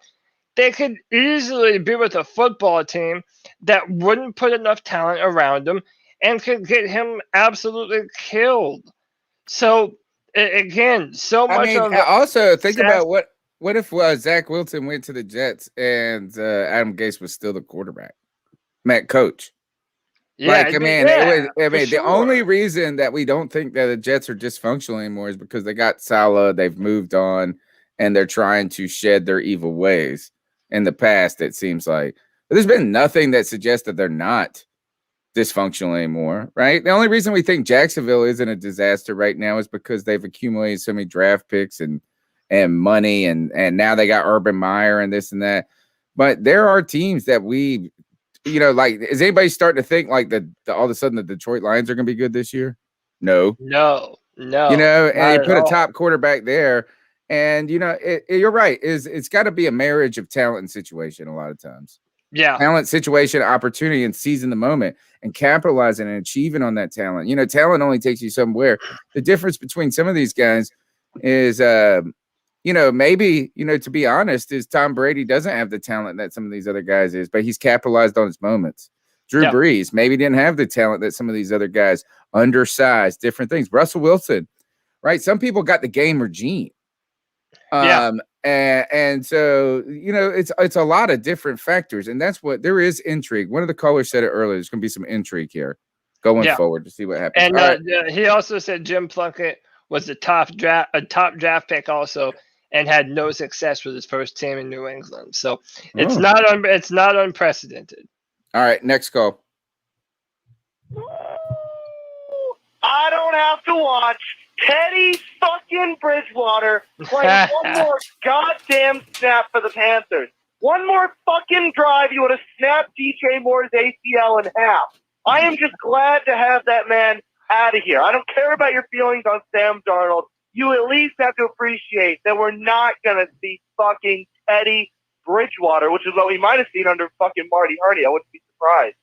they could easily be with a football team that wouldn't put enough talent around him and could get him absolutely killed. So, again, also think about what if Zach Wilson went to the Jets and Adam Gase was still the quarterback, coach? Yeah, the only reason that we don't think that the Jets are dysfunctional anymore is because they got Salah, they've moved on, and they're trying to shed their evil ways. In the past, it seems like. But there's been nothing that suggests that they're not dysfunctional anymore, right? The only reason we think Jacksonville isn't a disaster right now is because they've accumulated so many draft picks and money, and now they got Urban Meyer and this and that. But there are teams that we, is anybody starting to think all of a sudden the Detroit Lions are going to be good this year? No. No. And you put a top quarterback there. And, you're right. It's got to be a marriage of talent and situation a lot of times. Yeah. Talent, situation, opportunity, and seizing the moment and capitalizing and achieving on that talent. Talent only takes you somewhere. The difference between some of these guys is, maybe, to be honest, is Tom Brady doesn't have the talent that some of these other guys is, but he's capitalized on his moments. Drew Brees maybe didn't have the talent that some of these other guys, undersized, different things. Russell Wilson, right? Some people got the gamer gene. Yeah. And so, you know, it's a lot of different factors, and that's what there is intrigue. One of the callers said it earlier. There's going to be some intrigue here going forward to see what happens. And All right. he also said Jim Plunkett was a top draft pick also, and had no success with his first team in New England. So it's not unprecedented. All right, next call. I don't have to watch Teddy fucking Bridgewater play one more goddamn snap for the Panthers. One more fucking drive, you would have snapped DJ Moore's ACL in half. I am just glad to have that man out of here. I don't care about your feelings on Sam Darnold. You at least have to appreciate that we're not going to see fucking Teddy Bridgewater, which is what we might have seen under fucking Marty Hardy. I wouldn't be surprised.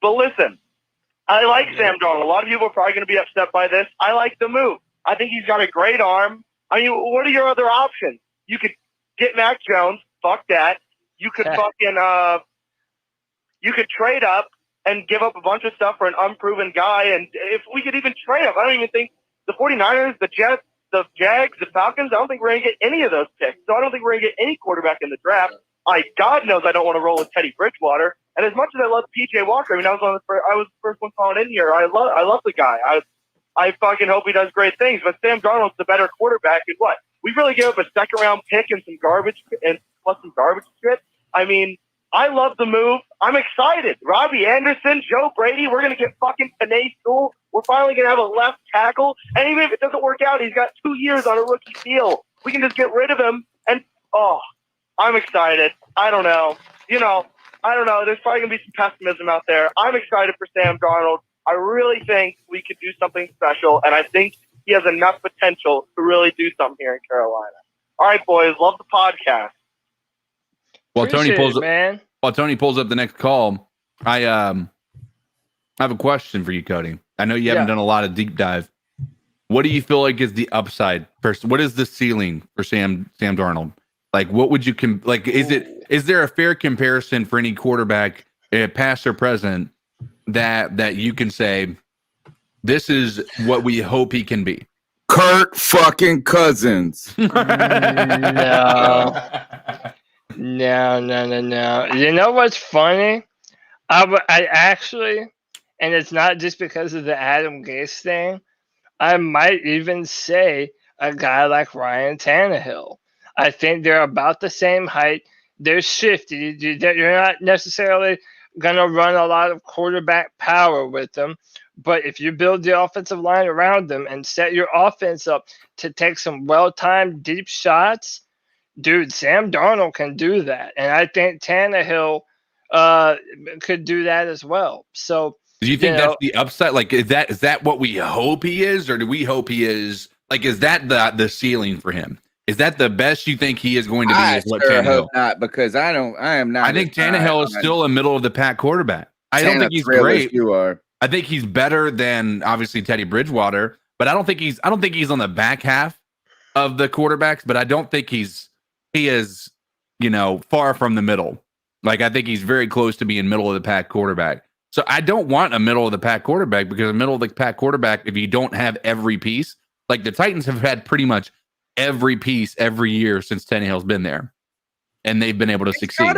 But listen, I like Sam Darnold. A lot of people are probably going to be upset by this. I like the move. I think he's got a great arm. I mean, what are your other options? You could get Mac Jones. Fuck that. You could fucking you could trade up and give up a bunch of stuff for an unproven guy. And if we could even trade up, I don't even think the 49ers, the Jets, the Jags, the Falcons, I don't think we're going to get any of those picks. So I don't think we're going to get any quarterback in the draft. God knows I don't want to roll with Teddy Bridgewater. And as much as I love P.J. Walker, I mean, I was the first one calling in here. I love the guy. I fucking hope he does great things. But Sam Darnold's the better quarterback. And what? We really gave up a second round pick and some garbage and plus some garbage shit. I mean, I love the move. I'm excited. Robbie Anderson, Joe Brady. We're gonna get fucking Panay Sewell. We're finally gonna have a left tackle. And even if it doesn't work out, he's got 2 years on a rookie deal. We can just get rid of him. And I'm excited. I don't know. I don't know. There's probably going to be some pessimism out there. I'm excited for Sam Darnold. I really think we could do something special, and I think he has enough potential to really do something here in Carolina. All right, boys. Love the podcast. While Tony pulls up the next call, I have a question for you, Cody. I know you haven't done a lot of deep dive. What do you feel like is the upside? What is the ceiling for Sam Darnold? Like, what would you is there a fair comparison for any quarterback, past or present, that you can say this is what we hope he can be? Kirk fucking Cousins. No. You know what's funny? I actually, and it's not just because of the Adam Gase thing, I might even say a guy like Ryan Tannehill. I think they're about the same height. They're shifty. You're not necessarily going to run a lot of quarterback power with them. But if you build the offensive line around them and set your offense up to take some well-timed deep shots, dude, Sam Darnold can do that. And I think Tannehill could do that as well. So do you think that's the upside? Like, is that what we hope he is? Or do we hope he is, like, is that the ceiling for him? Is that the best you think he is going to be? I sure hope not, because I am not. I think Tannehill is still a middle of the pack quarterback. I don't think he's great. You are. I think he's better than obviously Teddy Bridgewater, but I don't think he's on the back half of the quarterbacks. But I don't think he is far from the middle. Like, I think he's very close to being middle of the pack quarterback. So I don't want a middle of the pack quarterback, because a middle of the pack quarterback, if you don't have every piece, like the Titans have had pretty much every piece every year since Tannehill's been there, and they've been able to succeed.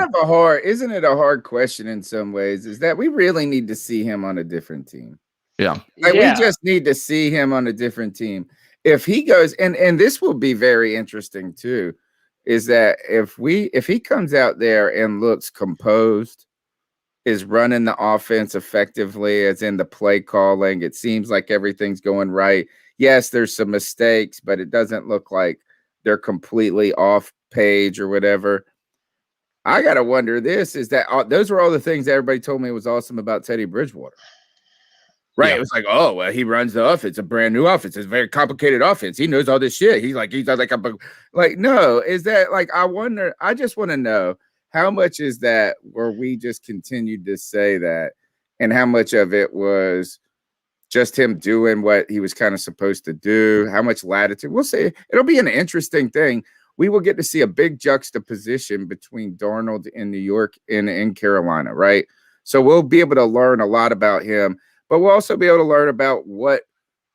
Isn't it a hard question in some ways? Is that we really need to see him on a different team. Yeah. We just need to see him on a different team. If he goes, and this will be very interesting too, is that if he comes out there and looks composed, is running the offense effectively, as in the play calling, it seems like everything's going right. Yes, there's some mistakes, but it doesn't look like they're completely off page or whatever. I got to wonder those were all the things that everybody told me was awesome about Teddy Bridgewater. Right. Yeah. It was like, oh, well, he runs the offense, a brand new offense. It's a very complicated offense. He knows all this shit. He's like no, is that like, I just want to know how much is that where we just continued to say that, and how much of it was just him doing what he was kind of supposed to do, how much latitude. We'll see. It'll be an interesting thing. We will get to see a big juxtaposition between Darnold in New York and in Carolina, right? So we'll be able to learn a lot about him, but we'll also be able to learn about what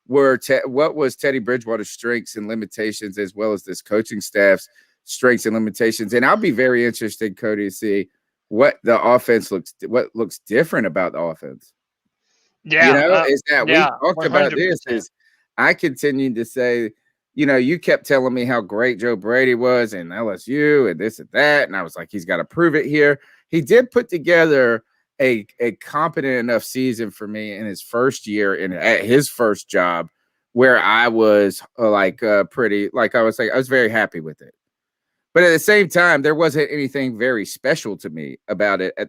what was Teddy Bridgewater's strengths and limitations, as well as this coaching staff's strengths and limitations. And I'll be very interested, Cody, to see what looks different about the offense. Yeah, is that we talked about 100%. this. Is I continued to say, you kept telling me how great Joe Brady was and LSU and this and that, and I was like, he's got to prove it here. He did put together a competent enough season for me in his first year at his first job, where I was I was very happy with it. But at the same time, there wasn't anything very special to me about it. It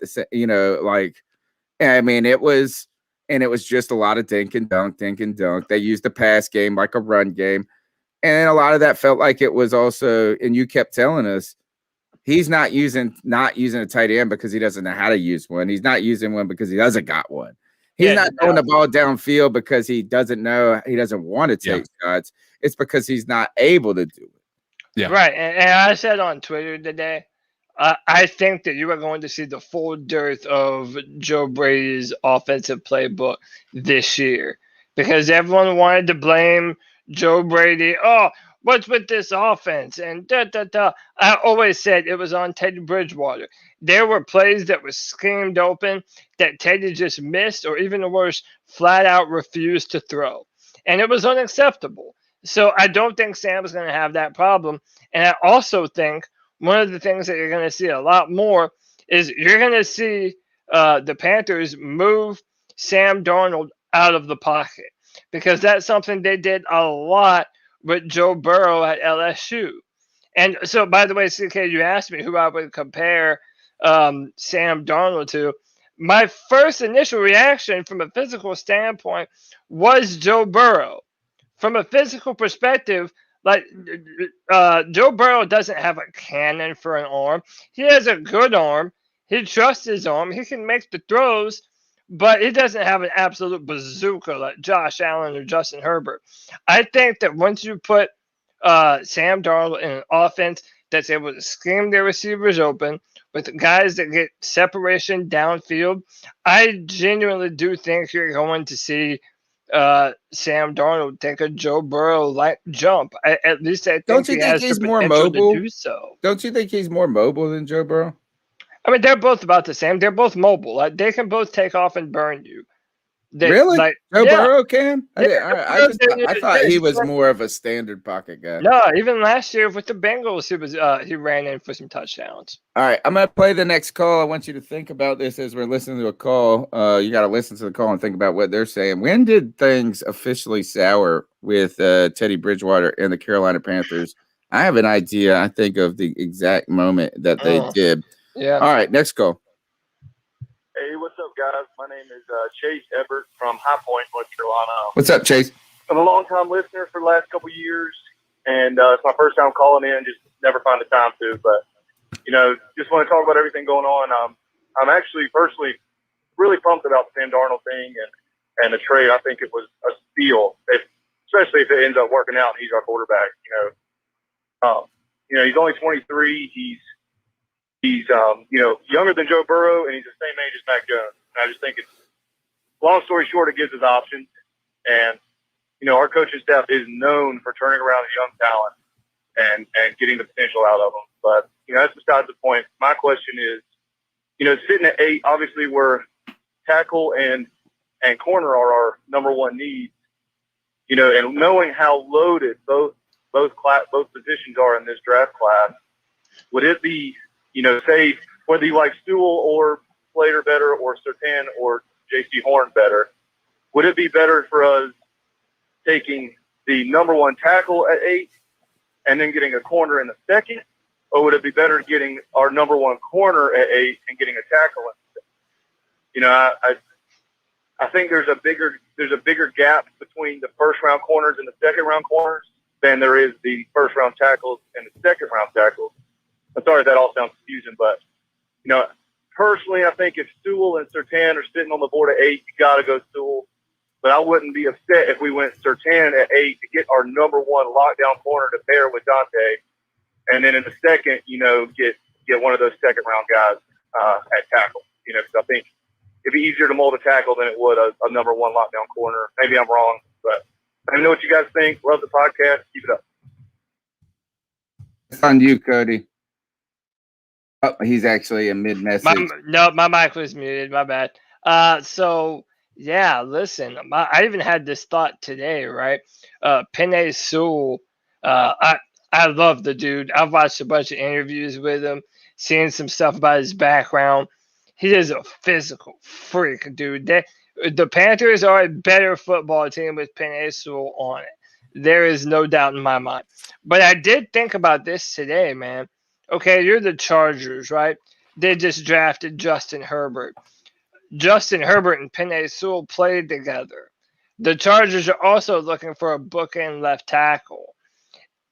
was just a lot of dink and dunk. They used the pass game like a run game. And a lot of that felt like it was also, and you kept telling us, he's not using a tight end because he doesn't know how to use one. He's not using one because he doesn't got one. He's not throwing the ball downfield because he doesn't want to take shots. It's because he's not able to do it. Yeah. Right. And I said on Twitter today, I think that you are going to see the full dearth of Joe Brady's offensive playbook this year, because everyone wanted to blame Joe Brady. Oh, what's with this offense? And I always said it was on Teddy Bridgewater. There were plays that were schemed open that Teddy just missed, or even worse, flat out refused to throw. And it was unacceptable. So I don't think Sam's going to have that problem. And I also think one of the things that you're going to see a lot more is you're going to see the Panthers move Sam Darnold out of the pocket, because that's something they did a lot with Joe Burrow at LSU. And so, by the way, CK, you asked me who I would compare Sam Darnold to. My first initial reaction from a physical standpoint was Joe Burrow. From a physical perspective, Joe Burrow doesn't have a cannon for an arm. He has a good arm. He trusts his arm. He can make the throws, but he doesn't have an absolute bazooka like Josh Allen or Justin Herbert. I think that once you put Sam Darnold in an offense that's able to scheme their receivers open with guys that get separation downfield, I genuinely do think you're going to see Sam Darnold take a Joe Burrow-like jump. At least I think he has the potential to do so. Don't you think he's more mobile than Joe Burrow? I mean, they're both about the same. They're both mobile. They can both take off and burn you. Really? Joe Burrow can? I thought he was more of a standard pocket guy. No, even last year with the Bengals, he ran in for some touchdowns. All right, I'm going to play the next call. I want you to think about this as we're listening to a call. You got to listen to the call and think about what they're saying. When did things officially sour with Teddy Bridgewater and the Carolina Panthers? I have an idea, I think, of the exact moment that they did. Yeah. All right, next call. Hey, what's up, guys? My name is Chase Ebert from High Point, North Carolina. What's up, Chase? I'm a long-time listener for the last couple of years, and it's my first time calling in. Just never find the time to. But, just want to talk about everything going on. I'm actually personally really pumped about the Sam Darnold thing and the trade. I think it was a steal, especially if it ends up working out and he's our quarterback. He's only 23. He's younger than Joe Burrow, and he's the same age as Mac Jones. And I just think long story short, it gives us options. And, our coaching staff is known for turning around young talent and getting the potential out of them. But, that's besides the point. My question is, sitting at 8, obviously where tackle and corner are our number one needs, and knowing how loaded both positions are in this draft class, would it be, say whether you like Sewell or Slater better or Surtain or J.C. Horn better, would it be better for us taking the number one tackle at 8 and then getting a corner in the second, or would it be better getting our number one corner at 8 and getting a tackle in the second? I think there's a bigger gap between the first round corners and the second round corners than there is the first round tackles and the second round tackles. I'm sorry if that all sounds confusing, but, personally, I think if Sewell and Surtain are sitting on the board at 8, you got to go Sewell. But I wouldn't be upset if we went Surtain at 8 to get our number one lockdown corner to pair with Dante. And then in the second, get one of those second round guys at tackle. Because I think it'd be easier to mold a tackle than it would a number one lockdown corner. Maybe I'm wrong, but Let me know what you guys think. Love the podcast. Keep it up. It's on you, Cody. Oh, he's actually a mid-message. My mic was muted. My bad. So yeah, listen, I even had this thought today, right? Penei Sewell. I love the dude. I've watched a bunch of interviews with him, seen some stuff about his background. He is a physical freak, dude. The Panthers are a better football team with Penei Sewell on it. There is no doubt in my mind. But I did think about this today, man. Okay, you're the Chargers, right? They just drafted Justin Herbert. Justin Herbert and Penei Sewell played together. The Chargers are also looking for a bookend left tackle.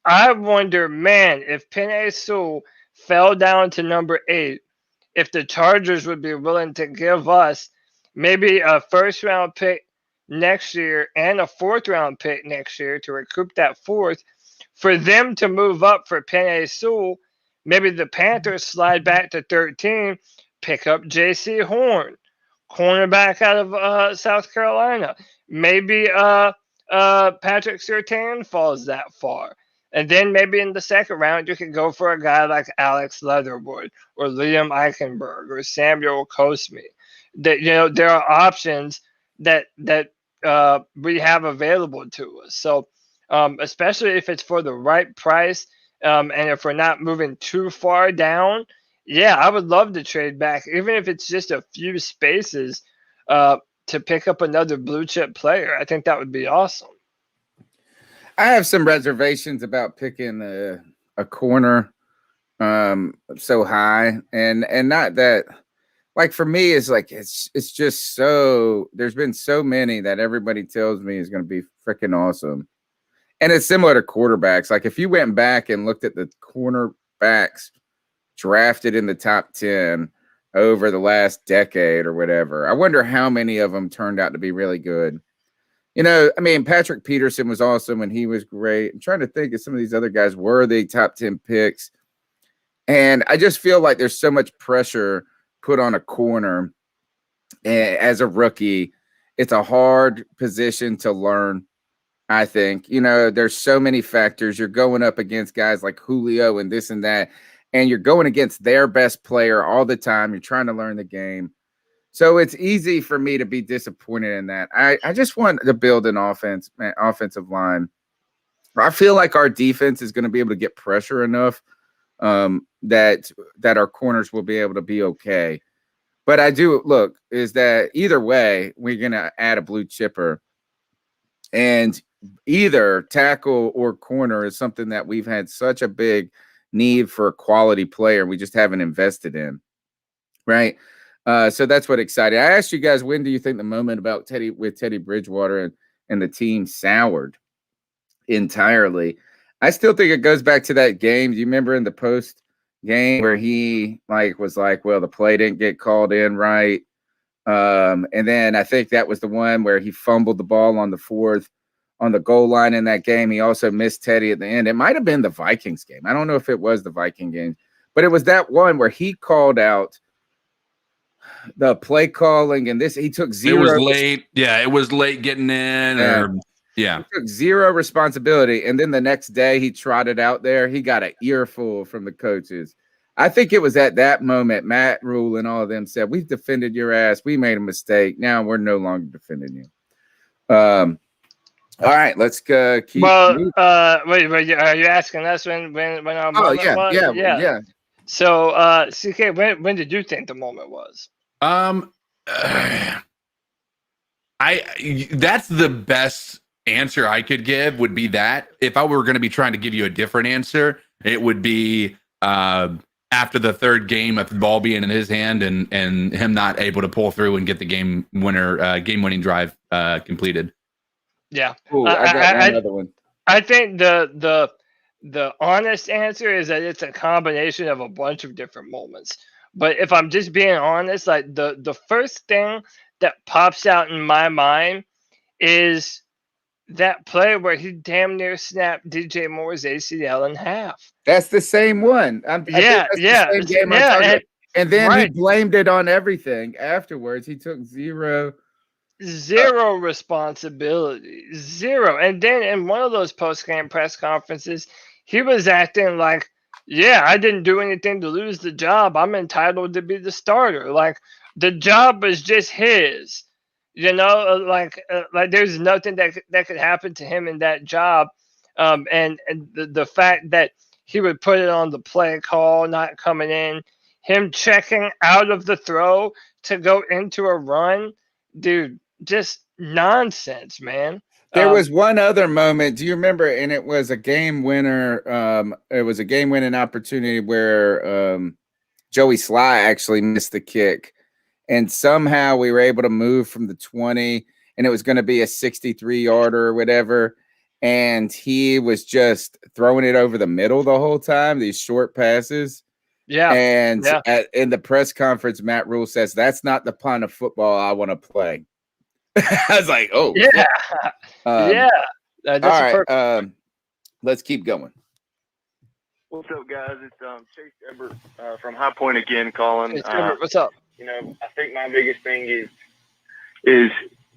I wonder, man, if Penei Sewell fell down to number 8, if the Chargers would be willing to give us maybe a first-round pick next year and a fourth-round pick next year to recoup that fourth, for them to move up for Penei Sewell. Maybe the Panthers slide back to 13, pick up J.C. Horn, cornerback out of South Carolina. Maybe Patrick Surtain falls that far. And then maybe in the second round, you could go for a guy like Alex Leatherwood or Liam Eichenberg or Samuel Cosme. That there are options that we have available to us. So especially if it's for the right price, and if we're not moving too far down, yeah, I would love to trade back, even if it's just a few spaces to pick up another blue chip player. I think that would be awesome. I have some reservations about picking a corner so high, and not that, like, for me, it's like it's just so, there's been so many that everybody tells me is going to be freaking awesome. And it's similar to quarterbacks. Like, if you went back and looked at the cornerbacks drafted in the top 10 over the last decade or whatever, I wonder how many of them turned out to be really good. I mean, Patrick Peterson was awesome and he was great. I'm trying to think of some of these other guys worthy top 10 picks. And I just feel like there's so much pressure put on a corner as a rookie. It's a hard position to learn, I think. There's so many factors. You're going up against guys like Julio and this and that, and you're going against their best player all the time. You're trying to learn the game. So it's easy for me to be disappointed in that. I just want to build an offensive line. I feel like our defense is going to be able to get pressure enough that our corners will be able to be okay. But I do look is that either way, we're going to add a blue chipper, and either tackle or corner is something that we've had such a big need for a quality player. We just haven't invested in. Right. So that's what excited. I asked you guys, when do you think the moment about Teddy Bridgewater and the team soured entirely? I still think it goes back to that game. Do you remember in the post game where he was like, well, the play didn't get called in right. And then I think that was the one where he fumbled the ball on the 4th on the goal line in that game. He also missed Teddy at the end. It might have been the Vikings game. I don't know if it was the Viking game, but it was that one where he called out the play calling, and he took zero. It was late. Yeah, it was late getting in. He took zero responsibility, and then the next day he trotted out there. He got an earful from the coaches. I think it was at that moment Matt Rule and all of them said, "We've defended your ass. We made a mistake. Now we're no longer defending you." All right, let's keep. Well, wait, are you asking us when our moment was? Yeah. So, CK, when did you think the moment was? That's the best answer I could give, would be that. If I were going to be trying to give you a different answer, it would be after the third game of the ball being in his hand and him not able to pull through and get the game winning drive completed. Yeah. Ooh, I got another one. I think the honest answer is that it's a combination of a bunch of different moments. But if I'm just being honest, like the first thing that pops out in my mind is that play where he damn near snapped DJ Moore's ACL in half. That's the same one. The same game and then he blamed it on everything afterwards. He took zero zero responsibility, zero. And then in one of those post-game press conferences, he was acting like, yeah, I didn't do anything to lose the job. I'm entitled to be the starter. Like, the job was just his. Like there's nothing that could happen to him in that job. And the fact that he would put it on the play call, not coming in, him checking out of the throw to go into a run, dude, just nonsense, man. There was one other moment. Do you remember? And it was a game winner. It was a game winning opportunity where Joey Sly actually missed the kick. And somehow we were able to move from the 20, and it was going to be a 63-yarder or whatever. And he was just throwing it over the middle the whole time, these short passes. Yeah. And yeah. in the press conference, Matt Rule says, that's not the kind of football I want to play. I was like, oh. Yeah. Yeah. That's all right. Let's keep going. What's up, guys? It's Chase Ebert from High Point again calling. Hey, Ebert, what's up? You know, I think my biggest thing is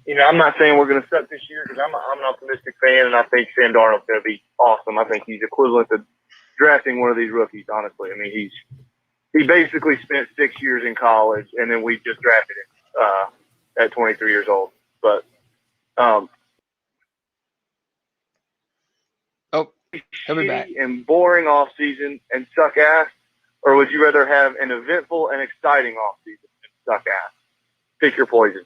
you know, I'm not saying we're going to suck this year because I'm an optimistic fan, and I think Sam Darnold's going to be awesome. I think he's equivalent to drafting one of these rookies, honestly. I mean, he basically spent 6 years in college, and then we just drafted him at 23 years old. But he'll be back. And boring off season and suck ass, or would you rather have an eventful and exciting off season and suck ass? Pick your poison.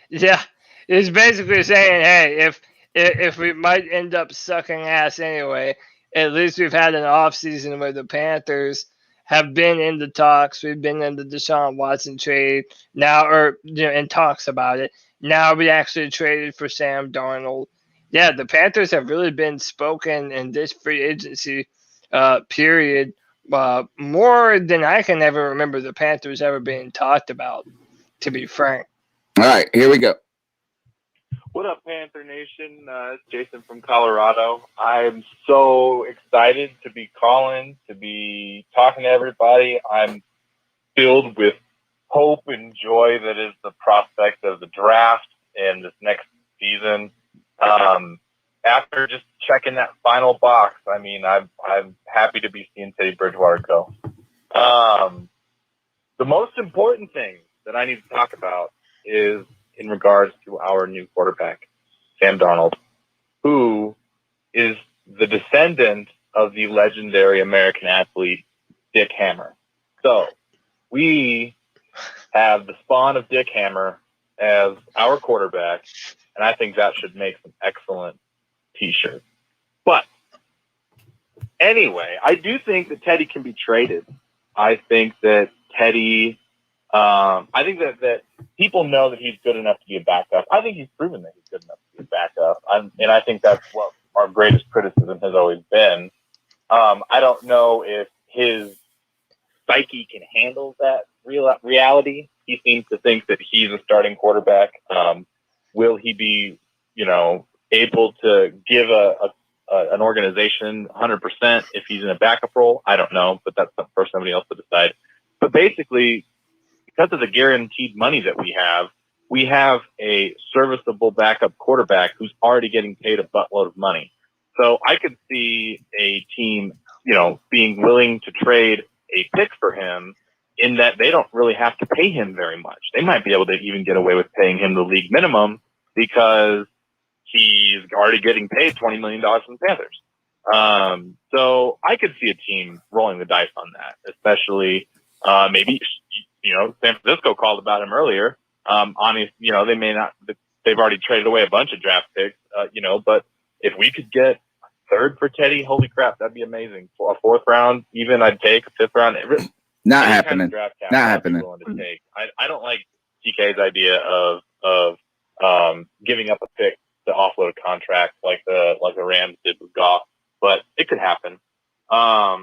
Yeah, he's basically saying, hey, if we might end up sucking ass anyway, at least we've had an off season where the Panthers have been in the talks. We've been in the Deshaun Watson trade now, or in talks about it. Now we actually traded for Sam Darnold. Yeah, the Panthers have really been spoken in this free agency period more than I can ever remember the Panthers ever being talked about, to be frank. All right, here we go. What up, Panther Nation? It's Jason from Colorado. I'm so excited to be calling, to be talking to everybody. I'm filled with hope and joy that is the prospect of the draft and this next season. After just checking that final box, I mean, I'm happy to be seeing Teddy Bridgewater go. The most important thing that I need to talk about is in regards to our new quarterback, Sam Darnold, who is the descendant of the legendary American athlete, Dick Hammer. So we have the spawn of Dick Hammer as our quarterback, and I think that should make some excellent T-shirts. But anyway, I do think that Teddy can be traded. I think that Teddy I think that people know that he's good enough to be a backup. I think he's proven that he's good enough to be a backup. And I think that's what our greatest criticism has always been. I don't know if his psyche can handle that reality. He seems to think that he's a starting quarterback. Will he be, able to give an organization 100% if he's in a backup role? I don't know, but that's for somebody else to decide. But basically, because of the guaranteed money that we have a serviceable backup quarterback who's already getting paid a buttload of money. So I could see a team, being willing to trade a pick for him in that they don't really have to pay him very much. They might be able to even get away with paying him the league minimum because he's already getting paid $20 million from the Panthers. So I could see a team rolling the dice on that, especially maybe San Francisco called about him earlier. They may not, they've already traded away a bunch of draft picks, but if we could get a third for Teddy, holy crap, that'd be amazing. For a fourth round, even I'd take a fifth round. Not happening. Draft cap, Not happening. To take. I don't like TK's idea of giving up a pick to offload a contract like the Rams did with Goff, but it could happen. I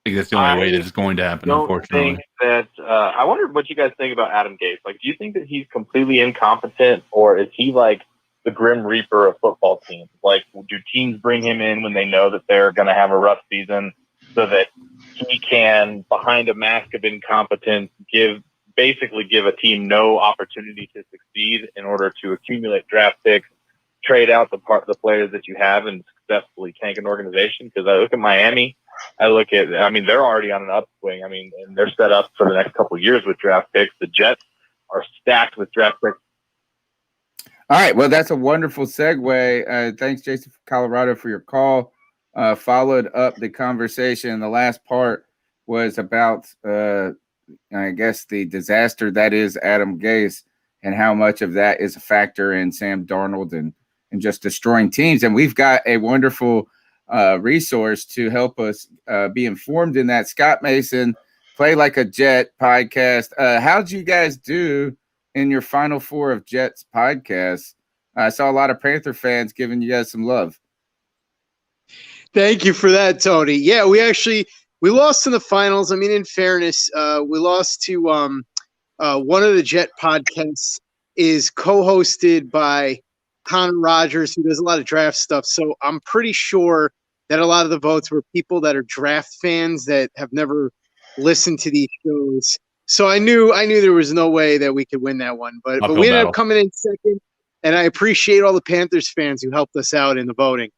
think that's the only way that it's going to happen, unfortunately. I wonder what you guys think about Adam Gase. Like, do you think that he's completely incompetent, or is he like the Grim Reaper of football teams? Like, do teams bring him in when they know that they're going to have a rough season so that he can, behind a mask of incompetence, give basically give a team no opportunity to succeed in order to accumulate draft picks, trade out the players that you have, and successfully tank an organization. Because I look at Miami, they're already on an upswing. And they're set up for the next couple of years with draft picks. The Jets are stacked with draft picks. All right. Well, that's a wonderful segue. Thanks, Jason from Colorado, for your call. Followed up the conversation. The last part was about, I guess, the disaster that is Adam Gase and how much of that is a factor in Sam Darnold and just destroying teams. And we've got a wonderful resource to help us be informed in that. Scott Mason, Play Like a Jet podcast. How'd you guys do in your Final Four of Jets podcasts? I saw a lot of Panther fans giving you guys some love. Thank you for that, Tony. Yeah, we lost in the finals. I mean, in fairness, we lost to one of the Jet podcasts is co-hosted by Connor Rogers, who does a lot of draft stuff. So I'm pretty sure that a lot of the votes were people that are draft fans that have never listened to these shows. So I knew there was no way that we could win that one. But we ended up coming in second, and I appreciate all the Panthers fans who helped us out in the voting.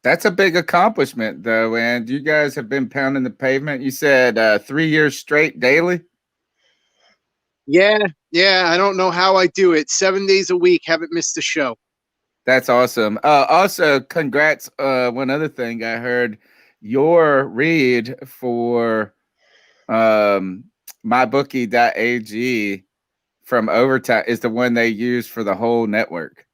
That's a big accomplishment, though, and you guys have been pounding the pavement. You said 3 years straight daily? Yeah, I don't know how I do it. 7 days a week, haven't missed a show. That's awesome. Also, congrats. One other thing I heard, your read for mybookie.ag from overtime is the one they use for the whole network.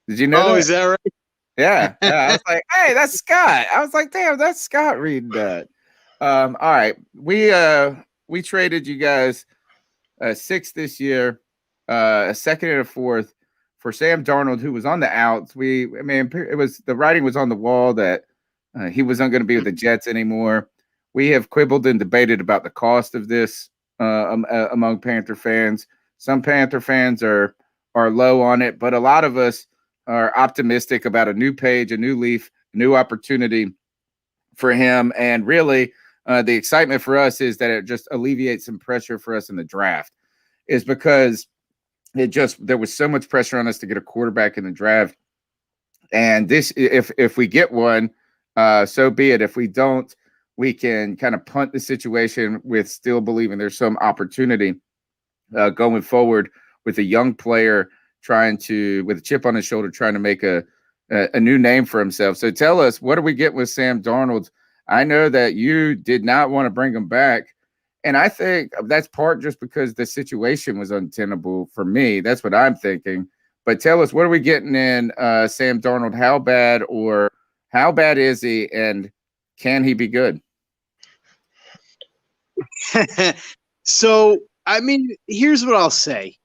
Did you know that? Is that right? Yeah. I was like, hey, that's Scott. I was like, damn, that's Scott reading that. All right. We traded you guys a 6th this year, a 2nd and a 4th for Sam Darnold, who was on the outs. It was the writing was on the wall that he wasn't going to be with the Jets anymore. We have quibbled and debated about the cost of this among Panther fans. Some Panther fans are low on it, but a lot of us are optimistic about a new page, a new leaf, a new opportunity for him. And really, the excitement for us is that it just alleviates some pressure for us in the draft, is because there was so much pressure on us to get a quarterback in the draft. And this, if we get one, so be it. If we don't, we can kind of punt the situation with still believing there's some opportunity going forward with a young player with a chip on his shoulder, trying to make a new name for himself. So tell us, what are we getting with Sam Darnold? I know that you did not want to bring him back, and I think that's part just because the situation was untenable for me. That's what I'm thinking. But tell us, what are we getting in Sam Darnold? How bad is he, and can he be good? So, here's what I'll say.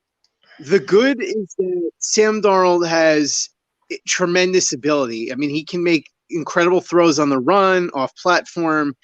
The good is that Sam Darnold has tremendous ability. He can make incredible throws on the run, off platform,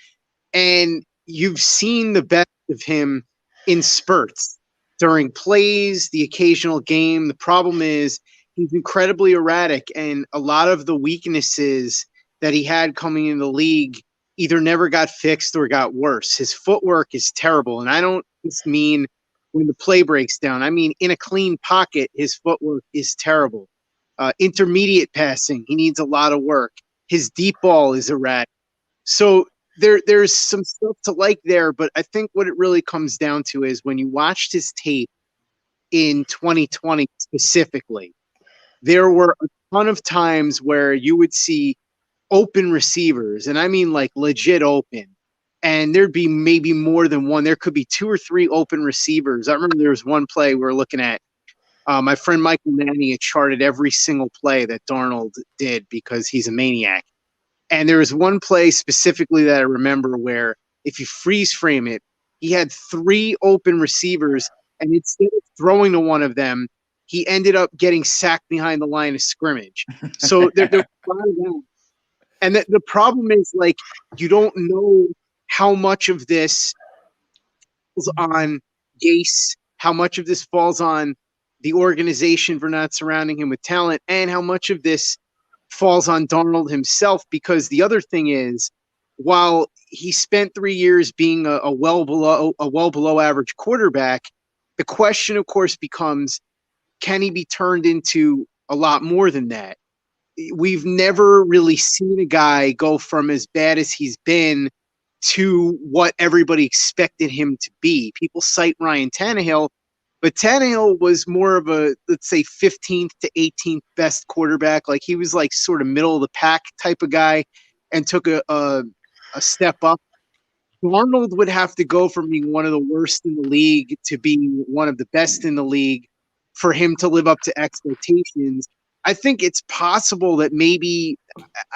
and you've seen the best of him in spurts during plays, the occasional game. The problem is he's incredibly erratic, and a lot of the weaknesses that he had coming in the league either never got fixed or got worse. His footwork is terrible, and I don't just mean when the play breaks down. In a clean pocket, his footwork is terrible. Intermediate passing, he needs a lot of work. His deep ball is erratic. So there's some stuff to like there, but I think what it really comes down to is when you watched his tape in 2020 specifically, there were a ton of times where you would see open receivers, and like legit open, and there'd be maybe more than one. There could be 2 or 3 open receivers. I remember there was one play we were looking at. My friend Michael Manny had charted every single play that Darnold did because he's a maniac. And there was one play specifically that I remember where if you freeze frame it, he had 3 open receivers, and instead of throwing to one of them, he ended up getting sacked behind the line of scrimmage. So there was a lot of that. And the problem is, you don't know how much of this falls on Gase, how much of this falls on the organization for not surrounding him with talent, and how much of this falls on Darnold himself. Because the other thing is, while he spent 3 years being a well below average quarterback, The question, of course, becomes, can he be turned into a lot more than that? We've never really seen a guy go from as bad as he's been to what everybody expected him to be. People cite Ryan Tannehill, but Tannehill was more of a, let's say, 15th to 18th best quarterback. Like, he was like sort of middle of the pack type of guy and took a step up. Darnold would have to go from being one of the worst in the league to being one of the best in the league for him to live up to expectations. I think it's possible that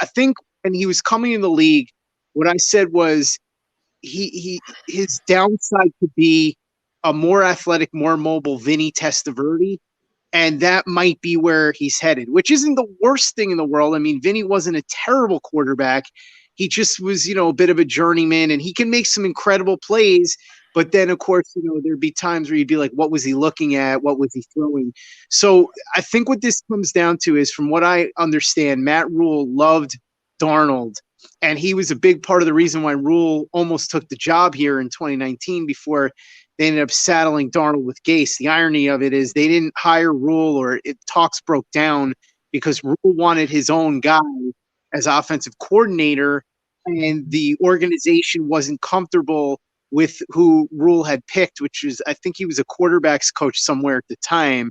I think when he was coming in the league, what I said was his downside could be a more athletic, more mobile Vinny Testaverde, and that might be where he's headed, which isn't the worst thing in the world. I mean, Vinny wasn't a terrible quarterback. He just was, a bit of a journeyman, and he can make some incredible plays. But then, of course, there'd be times where you'd be like, what was he looking at? What was he throwing? So I think what this comes down to is, from what I understand, Matt Rule loved Darnold, and he was a big part of the reason why Rule almost took the job here in 2019 before they ended up saddling Darnold with Gase. The irony of it is they didn't hire Rule, or talks broke down because Rule wanted his own guy as offensive coordinator, and the organization wasn't comfortable with who Rule had picked, which was, I think he was a quarterbacks coach somewhere at the time,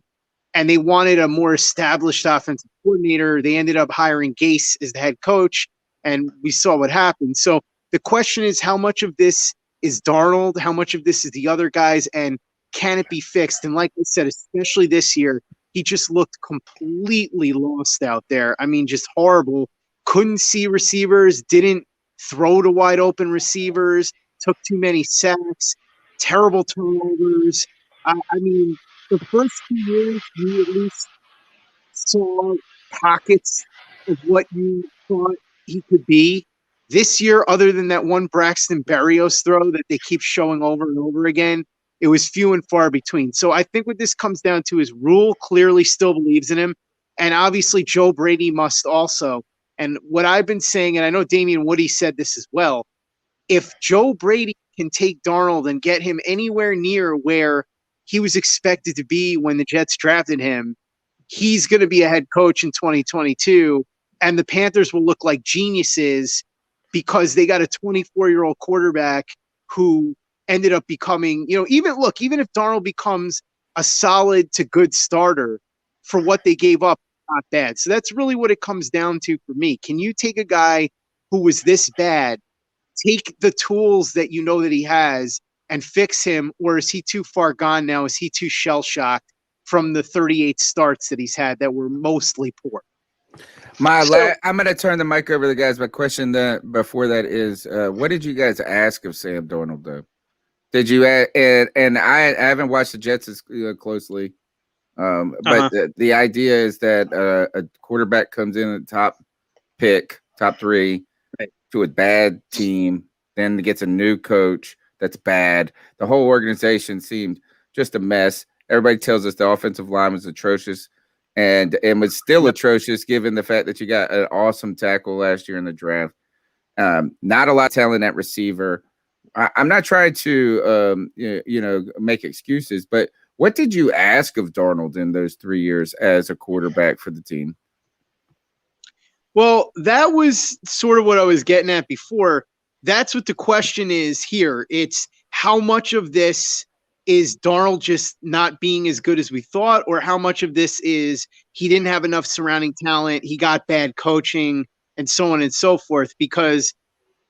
and they wanted a more established offensive coordinator. They ended up hiring Gase as the head coach, and we saw what happened. So the question is, how much of this is Darnold? How much of this is the other guys? And can it be fixed? And like I said, especially this year, he just looked completely lost out there. I mean, just horrible. Couldn't see receivers, didn't throw to wide open receivers, took too many sacks, terrible turnovers. I mean, the first 2 years, you at least saw pockets of what you thought he could be. This year, other than that one Braxton Berrios throw that they keep showing over and over again, it was few and far between. So I think what this comes down to is Rule clearly still believes in him, and obviously Joe Brady must also. And what I've been saying, and I know Damian Woody said this as well, if Joe Brady can take Darnold and get him anywhere near where he was expected to be when the Jets drafted him, he's going to be a head coach in 2022, and the Panthers will look like geniuses because they got a 24-year-old quarterback who ended up becoming, even if Darnold becomes a solid to good starter for what they gave up, not bad. So that's really what it comes down to for me. Can you take a guy who was this bad, take the tools that that he has, and fix him, or is he too far gone now? Is he too shell-shocked from the 38 starts that he's had that were mostly poor? I'm going to turn the mic over to the guys. My question before that is, what did you guys ask of Sam Darnold, though? Did you and I haven't watched the Jets as closely, but the idea is that a quarterback comes in at the top 3, right, to a bad team, then gets a new coach that's bad. The whole organization seemed just a mess. Everybody tells us the offensive line was atrocious, and was still atrocious given the fact that you got an awesome tackle last year in the draft. Not a lot of talent at receiver. I'm not trying to make excuses, but what did you ask of Darnold in those 3 years as a quarterback for the team? Well, that was sort of what I was getting at before. That's what the question is here. It's how much of this is Darnold just not being as good as we thought, or how much of this is he didn't have enough surrounding talent, he got bad coaching, and so on and so forth, because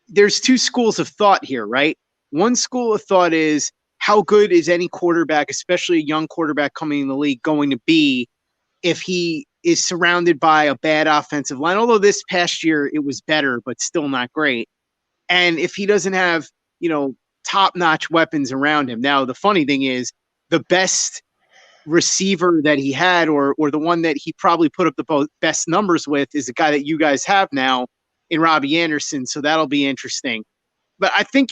there's two schools of thought here, right? One school of thought is, how good is any quarterback, especially a young quarterback coming in the league, going to be if he is surrounded by a bad offensive line? Although this past year it was better, but still not great. And if he doesn't have, top-notch weapons around him. Now, the funny thing is, the best receiver that he had, or the one that he probably put up the best numbers with, is the guy that you guys have now in Robbie Anderson. So that'll be interesting. But I think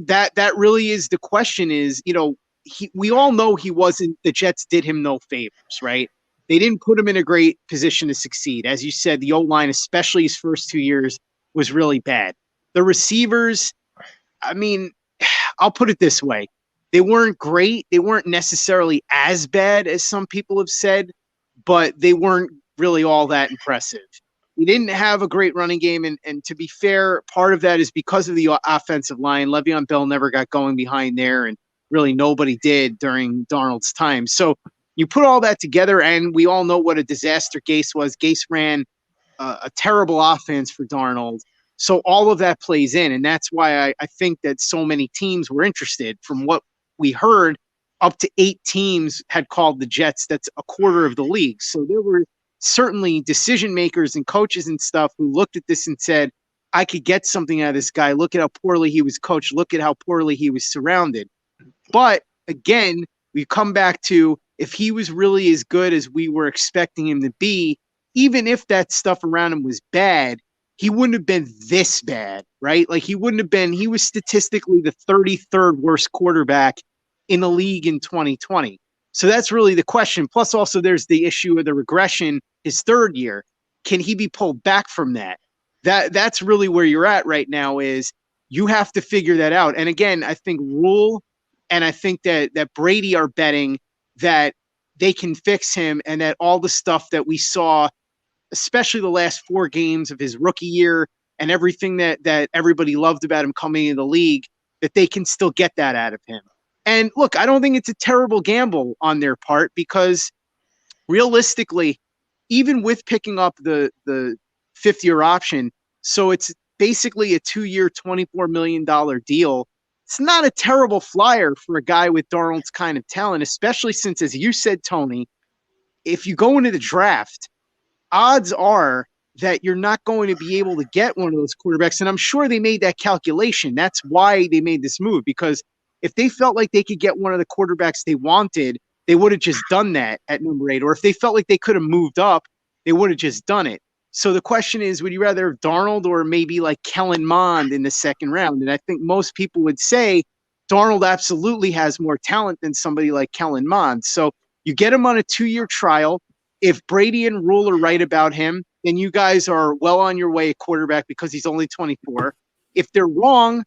that really is the question is, we all know the Jets did him no favors, right? They didn't put him in a great position to succeed. As you said, the O-line, especially his first 2 years, was really bad. The receivers, I mean, I'll put it this way. They weren't great. They weren't necessarily as bad as some people have said, but they weren't really all that impressive. We didn't have a great running game, and to be fair, part of that is because of the offensive line. Le'Veon Bell never got going behind there, and really nobody did during Darnold's time. So you put all that together, and we all know what a disaster Gase was. Gase ran a terrible offense for Darnold. So all of that plays in, and that's why I think that so many teams were interested. From what we heard, up to 8 teams had called the Jets. That's a quarter of the league. So there were certainly decision makers and coaches and stuff who looked at this and said, I could get something out of this guy. Look at how poorly he was coached. Look at how poorly he was surrounded. But again, we come back to, if he was really as good as we were expecting him to be, even if that stuff around him was bad, he wouldn't have been this bad, right? Like he was statistically the 33rd worst quarterback in the league in 2020. So that's really the question. Plus also there's the issue of the regression his third year. Can he be pulled back from that? That's really where you're at right now, is you have to figure that out. And again, I think Rule and I think that Brady are betting that they can fix him, and that all the stuff that we saw, especially the last 4 games of his rookie year and everything that everybody loved about him coming into the league, that they can still get that out of him. And look, I don't think it's a terrible gamble on their part, because realistically, even with picking up the 5th-year option, so it's basically a 2-year, $24 million deal. It's not a terrible flyer for a guy with Darnold's kind of talent, especially since, as you said, Tony, if you go into the draft, odds are that you're not going to be able to get one of those quarterbacks. And I'm sure they made that calculation. That's why they made this move, because if they felt like they could get one of the quarterbacks they wanted, they would have just done that at number 8. Or if they felt like they could have moved up, they would have just done it. So the question is, would you rather have Darnold or maybe like Kellen Mond in the 2nd round? And I think most people would say Darnold absolutely has more talent than somebody like Kellen Mond. So you get him on a 2-year trial. If Brady and Rule are right about him, then you guys are well on your way at quarterback, because he's only 24. If they're wrong,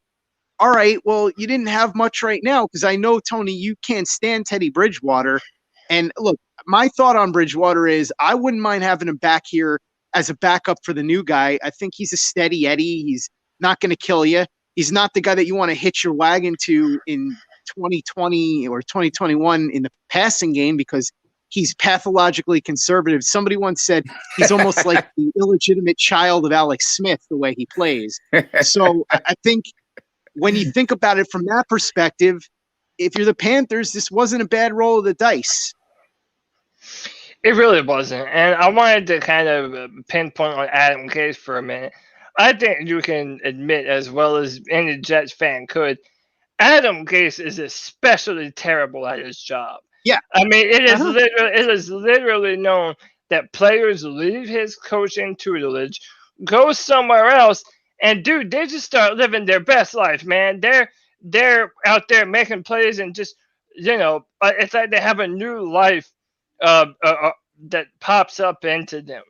all right, well, you didn't have much right now, because I know, Tony, you can't stand Teddy Bridgewater. And look, my thought on Bridgewater is I wouldn't mind having him back here as a backup for the new guy. I think he's a steady Eddie. He's not going to kill you. He's not the guy that you want to hitch your wagon to in 2020 or 2021 in the passing game, because he's pathologically conservative. Somebody once said he's almost like the illegitimate child of Alex Smith, the way he plays. So I think when you think about it from that perspective, if you're the Panthers, this wasn't a bad roll of the dice. It really wasn't. And I wanted to kind of pinpoint on Adam Gase for a minute. I think you can admit, as well as any Jets fan could, Adam Gase is especially terrible at his job. Yeah. I mean, it is literally known that players leave his coaching tutelage, go somewhere else, and dude, they just start living their best life, man. They're out there making plays, and just, it's like they have a new life that pops up into them.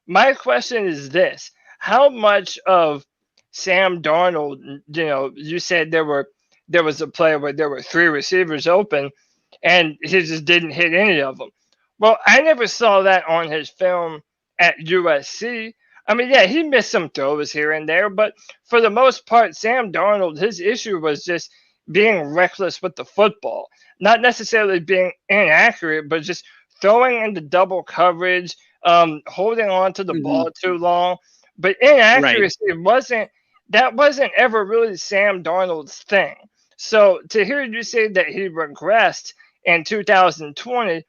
My question is this: how much of Sam Darnold, you said there was a play where there were 3 receivers open, and he just didn't hit any of them. Well, I never saw that on his film at USC. I mean, yeah, he missed some throws here and there, but for the most part, Sam Darnold, his issue was just being reckless with the football. Not necessarily being inaccurate, but just throwing into double coverage, holding on to the ball too long. But inaccuracy wasn't ever really Sam Darnold's thing. So to hear you say that he regressed in 2020,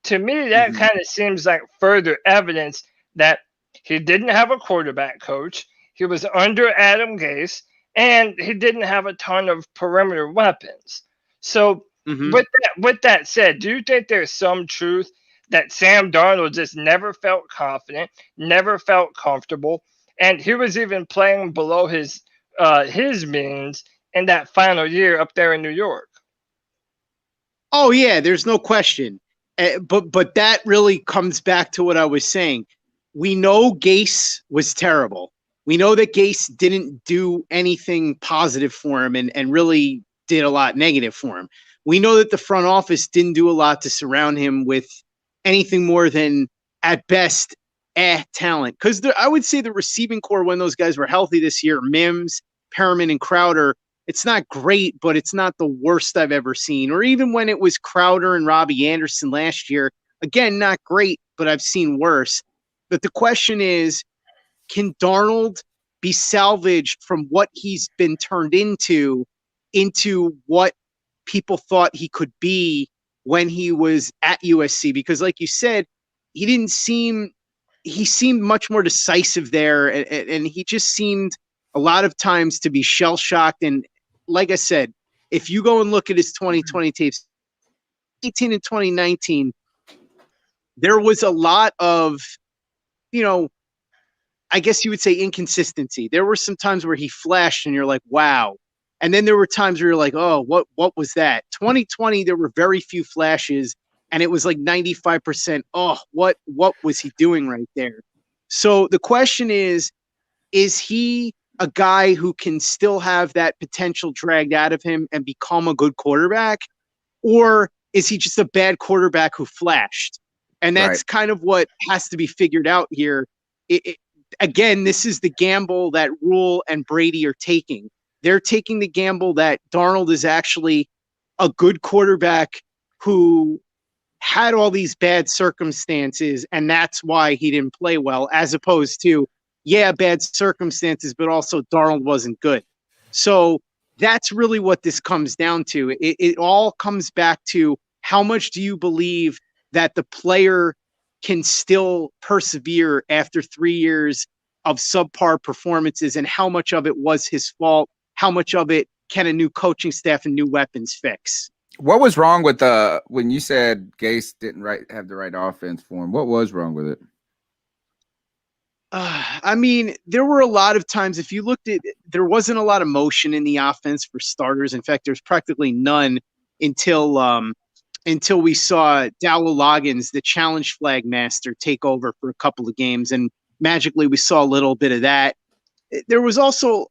to me, that kind of seems like further evidence that he didn't have a quarterback coach. He was under Adam Gase, and he didn't have a ton of perimeter weapons. So with that said, do you think there's some truth that Sam Darnold just never felt confident, never felt comfortable, and he was even playing below his means in that final year up there in New York? Oh yeah, there's no question. But that really comes back to what I was saying. We know Gase was terrible. We know that Gase didn't do anything positive for him and really did a lot negative for him. We know that the front office didn't do a lot to surround him with anything more than, at best, talent. Because I would say the receiving core, when those guys were healthy this year, Mims, Perriman, and Crowder, it's not great, but it's not the worst I've ever seen. Or even when it was Crowder and Robbie Anderson last year, again, not great, but I've seen worse. But the question is, can Darnold be salvaged from what he's been turned into what people thought he could be when he was at USC? Because like you said, he seemed much more decisive there, and he just seemed a lot of times to be shell-shocked. And like I said, if you go and look at his 2020 tapes, 2018 and 2019, there was a lot of, I guess you would say inconsistency. There were some times where he flashed and you're like, wow. And then there were times where you're like, oh, what was that? 2020, there were very few flashes, and it was like 95%. Oh, what was he doing right there? So the question is he a guy who can still have that potential dragged out of him and become a good quarterback? Or is he just a bad quarterback who flashed? And that's kind of what has to be figured out here. Again, this is the gamble that Rule and Brady are taking. They're taking the gamble that Darnold is actually a good quarterback who had all these bad circumstances, and that's why he didn't play well, as opposed to, bad circumstances, but also Darnold wasn't good. So that's really what this comes down to. It all comes back to, how much do you believe that the player can still persevere after 3 years of subpar performances, and how much of it was his fault? How much of it can a new coaching staff and new weapons fix? What was wrong with when you said Gase didn't have the right offense for him? What was wrong with it? I mean, there were a lot of times, if you looked at, there wasn't a lot of motion in the offense for starters. In fact, there's practically none until we saw Dowell Loggins, the challenge flag master, take over for a couple of games, and magically we saw a little bit of that. There was also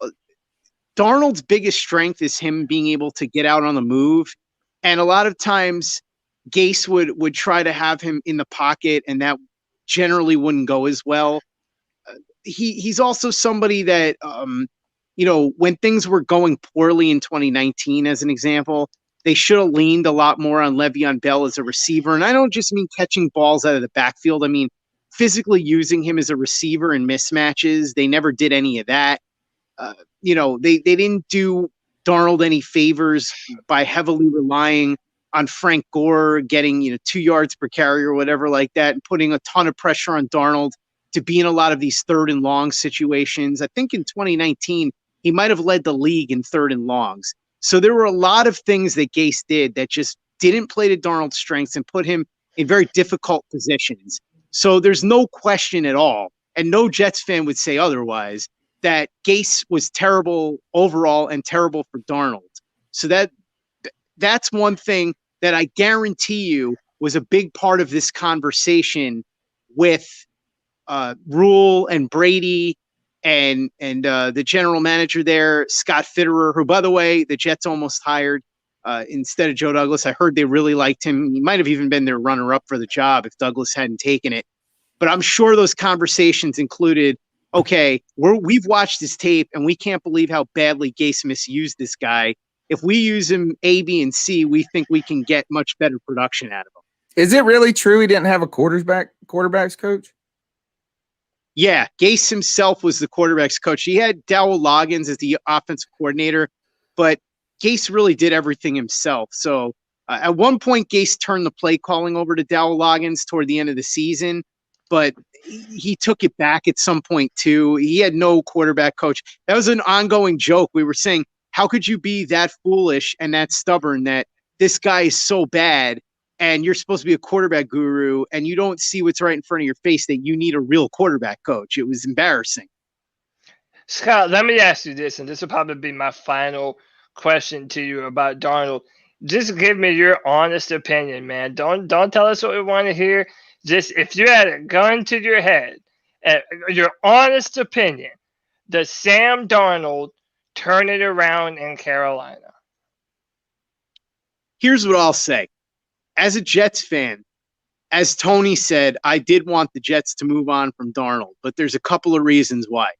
Darnold's biggest strength is him being able to get out on the move. And a lot of times Gase would try to have him in the pocket, and that generally wouldn't go as well. He's also somebody that, when things were going poorly in 2019, as an example, they should have leaned a lot more on Le'Veon Bell as a receiver. And I don't just mean catching balls out of the backfield. I mean, physically using him as a receiver in mismatches. They never did any of that. They didn't do Darnold any favors by heavily relying on Frank Gore getting, 2 yards per carry or whatever like that, and putting a ton of pressure on Darnold to be in a lot of these 3rd and long situations. I think in 2019, he might have led the league in 3rd and longs. So there were a lot of things that Gase did that just didn't play to Darnold's strengths and put him in very difficult positions. So there's no question at all, and no Jets fan would say otherwise, that Gase was terrible overall and terrible for Darnold. So that's one thing that I guarantee you was a big part of this conversation with Rule and Brady and the general manager there, Scott Fitterer, who, by the way, the Jets almost hired instead of Joe Douglas. I heard they really liked him. He might have even been their runner-up for the job if Douglas hadn't taken it. But I'm sure those conversations included, okay, we've watched his tape, and we can't believe how badly Gase misused this guy. If we use him A, B, and C, we think we can get much better production out of him. Is it really true he didn't have a quarterbacks coach? Yeah, Gase himself was the quarterback's coach. He had Dowell Loggins as the offensive coordinator, but Gase really did everything himself. So at one point, Gase turned the play calling over to Dowell Loggins toward the end of the season, but he took it back at some point too. He had no quarterback coach. That was an ongoing joke. We were saying, how could you be that foolish and that stubborn that this guy is so bad and you're supposed to be a quarterback guru and you don't see what's right in front of your face, that you need a real quarterback coach? It was embarrassing. Scott, let me ask you this, and this will probably be my final question to you about Darnold. Just give me your honest opinion, man. Don't tell us what we want to hear. Just, if you had a gun to your head, your honest opinion, does Sam Darnold turn it around in Carolina? here's what I'll say. As a Jets fan, as Tony said, I did want the Jets to move on from Darnold, but there's a couple of reasons why.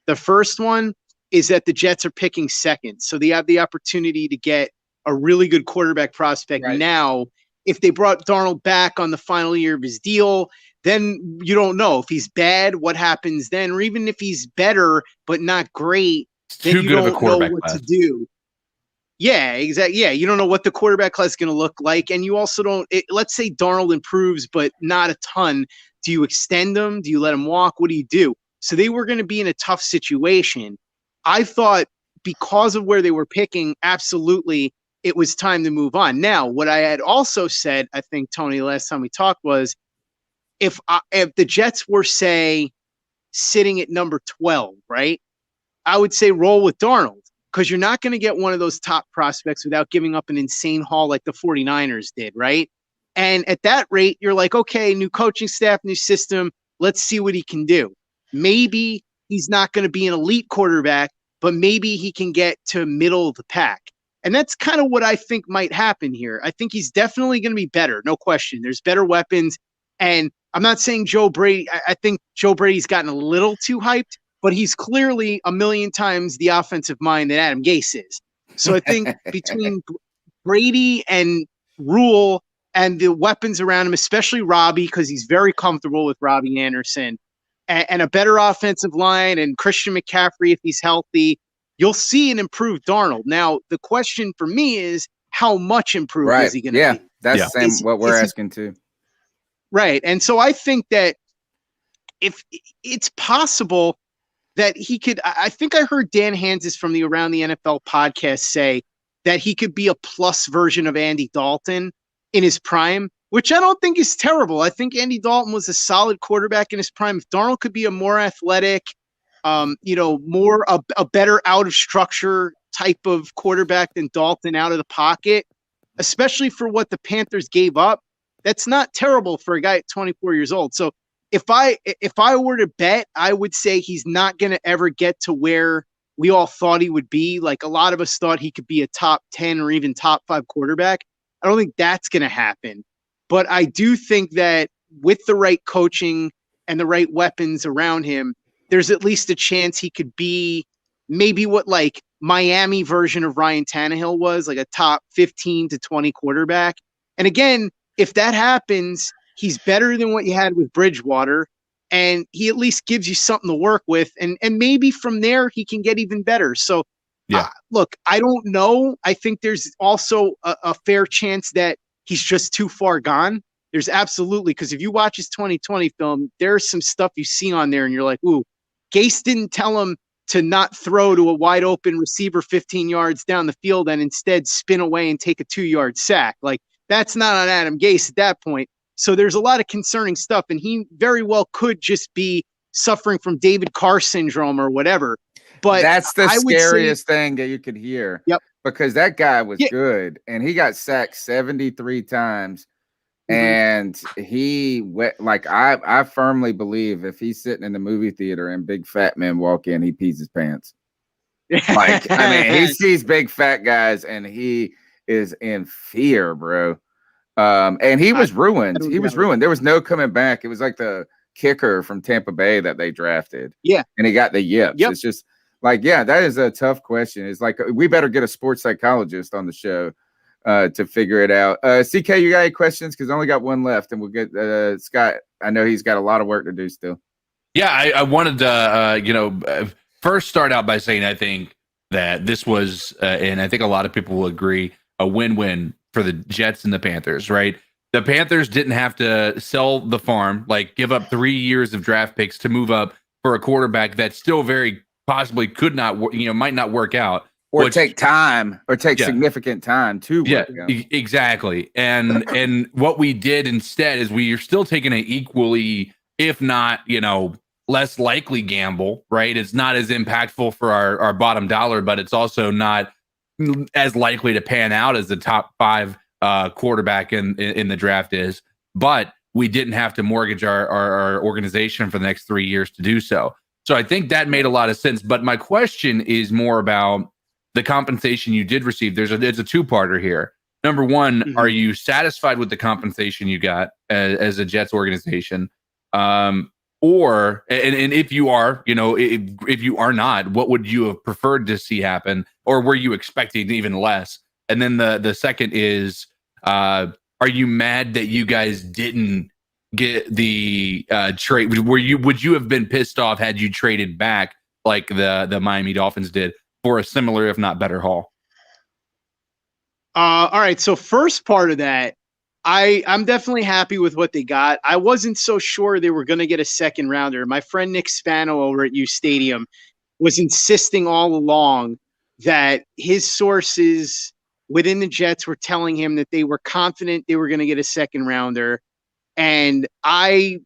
The first one is that the Jets are picking second, so they have the opportunity to get a really good quarterback prospect now. If they brought Darnold back on the final year of his deal, then you don't know if he's bad, what happens then, or even if he's better but not great, then you don't know what to do. Yeah, exactly. Yeah, you don't know what the quarterback class is going to look like, and you also don't. Let's say Darnold improves, but not a ton. Do you extend him? Do you let him walk? What do you do? So they were going to be in a tough situation. I thought because of where they were picking, absolutely, it was time to move on. Now, what I had also said, I think, Tony, last time we talked was if the Jets were, say, sitting at number 12, right, I would say roll with Darnold because you're not going to get one of those top prospects without giving up an insane haul like the 49ers did, right? And at that rate, you're like, okay, new coaching staff, new system. Let's see what he can do. Maybe he's not going to be an elite quarterback, but maybe he can get to middle of the pack. And that's kind of what I think might happen here. I think he's definitely going to be better. No question. There's better weapons. And I'm not saying Joe Brady. I think Joe Brady's gotten a little too hyped, but he's clearly a million times the offensive mind that Adam Gase is. So I think between Brady and Rule and the weapons around him, especially Robbie, because he's very comfortable with Robbie Anderson, and a better offensive line and Christian McCaffrey, if he's healthy, you'll see an improved Darnold. Now, the question for me is how much improved is he going to be? That's the same what we're asking too. Right. And so I think that if it's possible that he could, I think I heard Dan Hansis from the Around the NFL podcast say that he could be a plus version of Andy Dalton in his prime, which I don't think is terrible. I think Andy Dalton was a solid quarterback in his prime. If Darnold could be a more athletic, more a better out of structure type of quarterback than Dalton out of the pocket, especially for what the Panthers gave up, that's not terrible for a guy at 24 years old. So if I were to bet, I would say he's not going to ever get to where we all thought he would be. Like a lot of us thought he could be a top 10 or even top 5 quarterback. I don't think that's going to happen. But I do think that with the right coaching and the right weapons around him, there's at least a chance he could be maybe what like Miami version of Ryan Tannehill was, like a top 15 to 20 quarterback. And again, if that happens, he's better than what you had with Bridgewater, and he at least gives you something to work with. And maybe from there he can get even better. So look, I don't know. I think there's also a fair chance that he's just too far gone. There's absolutely, because if you watch his 2020 film, there's some stuff you see on there and you're like, ooh, Gase didn't tell him to not throw to a wide open receiver 15 yards down the field and instead spin away and take a 2-yard sack. Like that's not on Adam Gase at that point. So there's a lot of concerning stuff, and he very well could just be suffering from David Carr syndrome or whatever. But that's the scariest thing that you could hear. Yep. Because that guy was good, and he got sacked 73 times. And he went like I firmly believe if he's sitting in the movie theater and big fat men walk in, he pees his pants. Like I mean, he sees big fat guys and he is in fear, bro. And he was ruined. He was ruined. There was no coming back. It was like the kicker from Tampa Bay that they drafted. Yeah, and he got the yips. Yep. It's just like that is a tough question. It's like we better get a sports psychologist on the show. To figure it out. CK, you got any questions? Because I only got one left, and we'll get Scott. I know he's got a lot of work to do still. Yeah, I wanted to, first start out by saying I think that this was, and I think a lot of people will agree, a win-win for the Jets and the Panthers, right? The Panthers didn't have to sell the farm, like give up 3 years of draft picks to move up for a quarterback that still very possibly could not, might not work out. Or take time, or take significant time to work out. Exactly. And what we did instead is we are still taking an equally, if not, less likely gamble, right? It's not as impactful for our bottom dollar, but it's also not as likely to pan out as the top 5 quarterback in the draft is. But we didn't have to mortgage our organization for the next 3 years to do so. So I think that made a lot of sense. But my question is more about the compensation you did receive. There's a two-parter here. Number one, Mhm. are you satisfied with the compensation you got as a Jets organization? Or if you are, if you are not, what would you have preferred to see happen, or were you expecting even less? And then the second is, are you mad that you guys didn't get the trade? Would you have been pissed off had you traded back like the Miami Dolphins did for a similar, if not better, haul? All right. So first part of that, I'm definitely happy with what they got. I wasn't so sure they were going to get a second rounder. My friend Nick Spano over at U Stadium was insisting all along that his sources within the Jets were telling him that they were confident they were going to get a second rounder. And I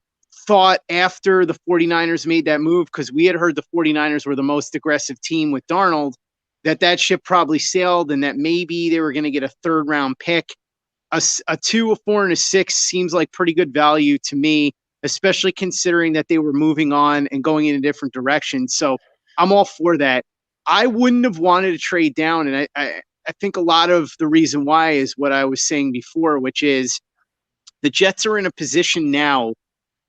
thought after the 49ers made that move, because we had heard the 49ers were the most aggressive team with Darnold, that ship probably sailed and that maybe they were going to get a third round pick. A 2, a 4, and a 6 seems like pretty good value to me, especially considering that they were moving on and going in a different direction. So I'm all for that. I wouldn't have wanted to trade down. And I think a lot of the reason why is what I was saying before, which is the Jets are in a position now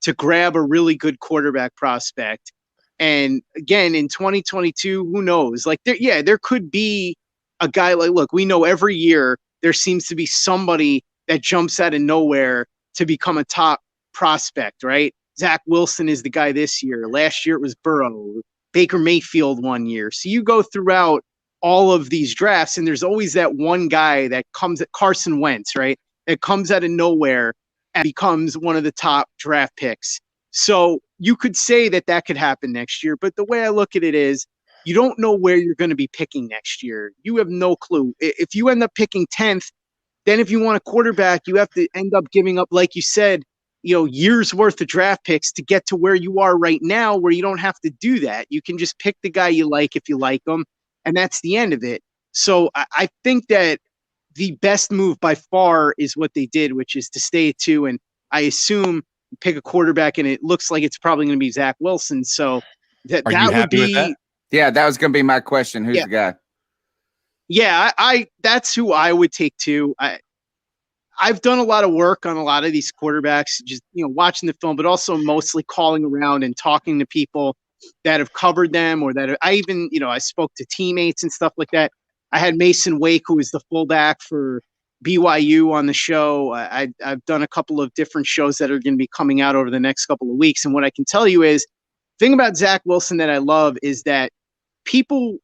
to grab a really good quarterback prospect. And again, in 2022, who knows? Like, there could be a guy like, look, we know every year there seems to be somebody that jumps out of nowhere to become a top prospect, right? Zach Wilson is the guy this year. Last year it was Burrow, Baker Mayfield one year. So you go throughout all of these drafts, and there's always that one guy that comes at Carson Wentz, right? That comes out of nowhere and becomes one of the top draft picks. So you could say that could happen next year. But the way I look at it is, you don't know where you're going to be picking next year. You have no clue. If you end up picking 10th, then if you want a quarterback, you have to end up giving up, like you said, years worth of draft picks to get to where you are right now, where you don't have to do that. You can just pick the guy you like if you like him, and that's the end of it. So I think that the best move by far is what they did, which is to stay at 2. And I assume pick a quarterback, and it looks like it's probably going to be Zach Wilson. So that would be. With that? Yeah, that was going to be my question. Who's the guy? Yeah, I that's who I would take too. I've done a lot of work on a lot of these quarterbacks, just watching the film, but also mostly calling around and talking to people that have covered them, or that I even I spoke to teammates and stuff like that. I had Mason Wake, who is the fullback for BYU, on the show. I've done a couple of different shows that are going to be coming out over the next couple of weeks, and what I can tell you is, the thing about Zach Wilson that I love is that people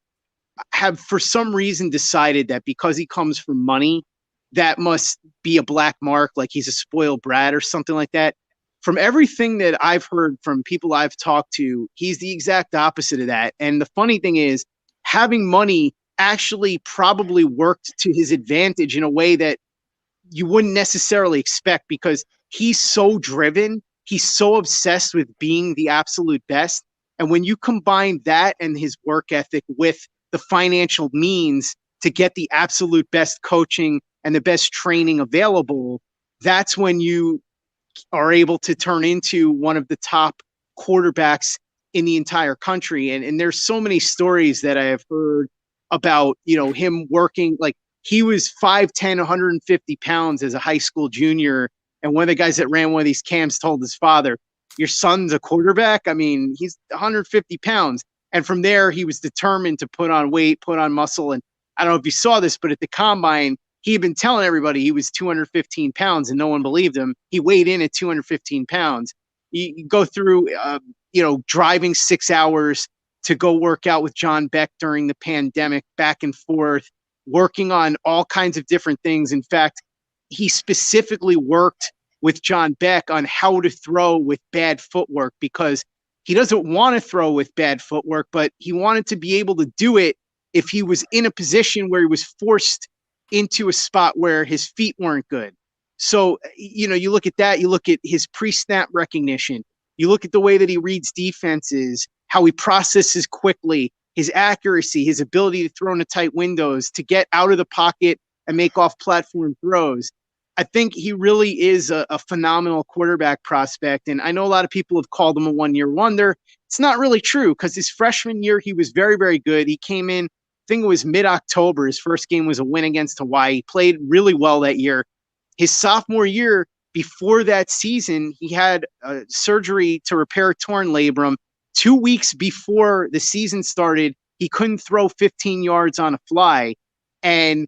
have for some reason decided that because he comes from money, that must be a black mark, like he's a spoiled brat or something like that. From everything that I've heard from people I've talked to, he's the exact opposite of that. And the funny thing is, having money actually probably worked to his advantage in a way that you wouldn't necessarily expect, because he's so driven. He's so obsessed with being the absolute best. And when you combine that and his work ethic with the financial means to get the absolute best coaching and the best training available, that's when you are able to turn into one of the top quarterbacks in the entire country. And there's so many stories that I have heard about, him working, like he was 5'10", 150 pounds as a high school junior. And one of the guys that ran one of these camps told his father, "Your son's a quarterback? I mean, he's 150 pounds. And from there, he was determined to put on weight, put on muscle. And I don't know if you saw this, but at the combine, he had been telling everybody he was 215 pounds and no one believed him. He weighed in at 215 pounds. You go through, driving 6 hours to go work out with John Beck during the pandemic, back and forth, working on all kinds of different things. In fact, he specifically worked with John Beck on how to throw with bad footwork, because he doesn't want to throw with bad footwork, but he wanted to be able to do it if he was in a position where he was forced into a spot where his feet weren't good. So, you look at that, you look at his pre-snap recognition, you look at the way that he reads defenses, how he processes quickly, his accuracy, his ability to throw into tight windows, to get out of the pocket and make off-platform throws. I think he really is a phenomenal quarterback prospect. And I know a lot of people have called him a one-year wonder. It's not really true, because his freshman year, he was very, very good. He came in think it was mid-October. His first game was a win against Hawaii. He played really well that year. His sophomore year, before that season, he had surgery to repair a torn labrum. 2 weeks before the season started, he couldn't throw 15 yards on a fly. And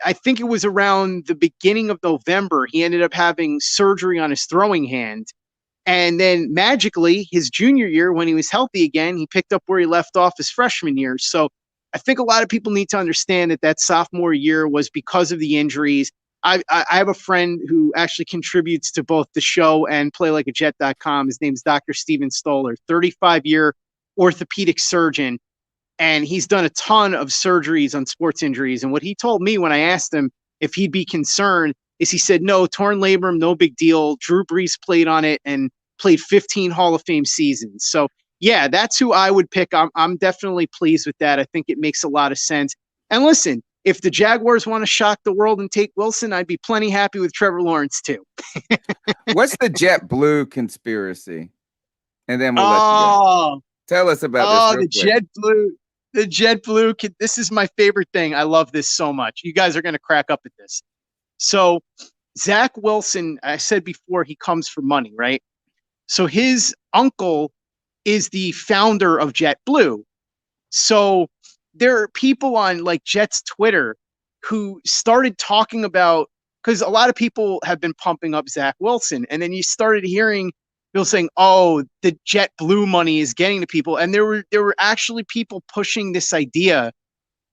I think it was around the beginning of November, he ended up having surgery on his throwing hand. And then magically, his junior year, when he was healthy again, he picked up where he left off his freshman year. So I think a lot of people need to understand that sophomore year was because of the injuries. I have a friend who actually contributes to both the show and PlayLikeAJet.com. His name's Dr. Steven Stoller, 35-year orthopedic surgeon. And he's done a ton of surgeries on sports injuries. And what he told me when I asked him if he'd be concerned is he said, no, torn labrum, no big deal. Drew Brees played on it and played 15 Hall of Fame seasons. So, yeah, that's who I would pick. I'm definitely pleased with that. I think it makes a lot of sense. And listen, if the Jaguars want to shock the world and take Wilson, I'd be plenty happy with Trevor Lawrence too. What's the JetBlue conspiracy? And then we'll let you go. Tell us about this. The JetBlue. This is my favorite thing. I love this so much. You guys are going to crack up at this. So Zach Wilson, I said before, he comes for money, right? So his uncle is the founder of JetBlue. So there are people on like Jets Twitter who started talking about, because a lot of people have been pumping up Zach Wilson, and then you started hearing people saying, "Oh, the JetBlue money is getting to people," and there were actually people pushing this idea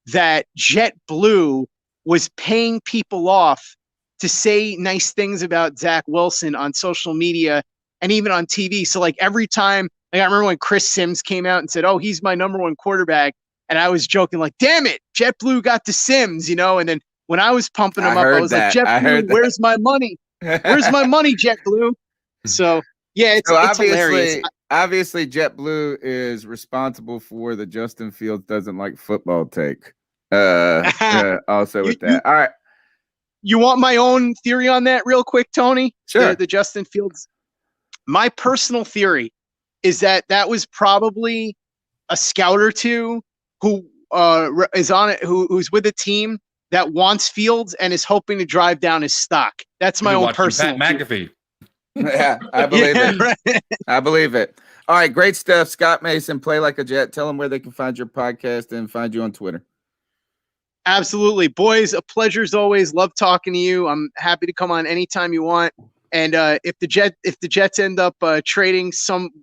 that JetBlue was paying people off to say nice things about Zach Wilson on social media and even on TV. So like every time, like I remember when Chris Sims came out and said, "Oh, he's my number one quarterback," and I was joking like, "Damn it, JetBlue got to Sims," you know. And then when I was pumping him up, I was like, "JetBlue, where's my money? Where's my money, JetBlue?" So yeah, it's hilarious. Obviously, JetBlue is responsible for the Justin Fields doesn't like football take. Also with that. All right. You want my own theory on that real quick, Tony? Sure. The Justin Fields. My personal theory is that was probably a scout or two who is on it, who's with a team that wants Fields and is hoping to drive down his stock. That's my own personal Pat McAfee. Yeah, I believe it. Right. I believe it. All right, great stuff. Scott Mason, Play Like a Jet. Tell them where they can find your podcast and find you on Twitter. Absolutely. Boys, a pleasure as always. Love talking to you. I'm happy to come on anytime you want. And if the Jets end up trading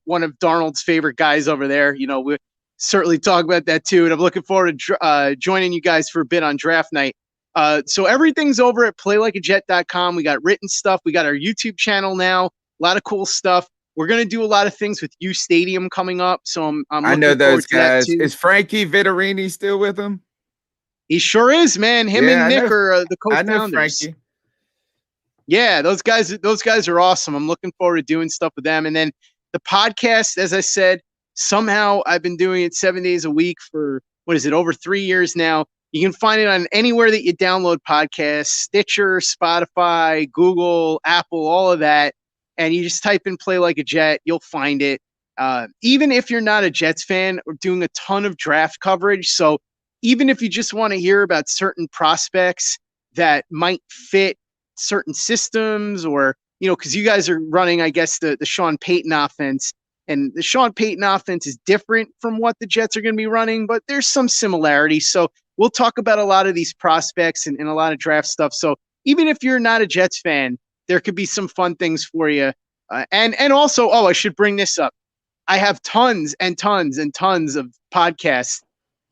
one of Darnold's favorite guys over there, you know, we'll certainly talk about that too. And I'm looking forward to joining you guys for a bit on draft night. So everything's over at PlayLikeAJet.com. We got written stuff. We got our YouTube channel now. A lot of cool stuff. We're going to do a lot of things with U Stadium coming up. So I'm I know those guys. Is Frankie Vittorini still with them? He sure is, man. Him and Nick are the co-founders. I know Frankie. Yeah, those guys are awesome. I'm looking forward to doing stuff with them. And then the podcast, as I said, somehow I've been doing it 7 days a week for, over 3 years now. You can find it on anywhere that you download podcasts, Stitcher, Spotify, Google, Apple, all of that. And you just type in Play Like a Jet, you'll find it. Even if you're not a Jets fan, we're doing a ton of draft coverage. So even if you just want to hear about certain prospects that might fit certain systems, or, you know, because you guys are running, I guess, the Sean Payton offense, and the Sean Payton offense is different from what the Jets are going to be running, but there's some similarities. So we'll talk about a lot of these prospects and a lot of draft stuff. So even if you're not a Jets fan, there could be some fun things for you. And also, I should bring this up. I have tons and tons and tons of podcasts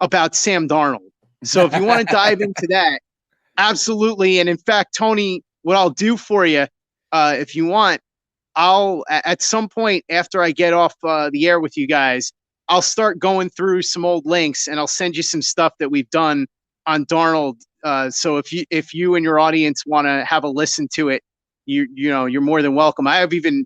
about Sam Darnold. So if you want to dive into that, absolutely. And in fact, Tony, what I'll do for you, if you want, I'll at some point after I get off the air with you guys, I'll start going through some old links and I'll send you some stuff that we've done on Darnold. So if you and your audience want to have a listen to it, you're more than welcome. I've even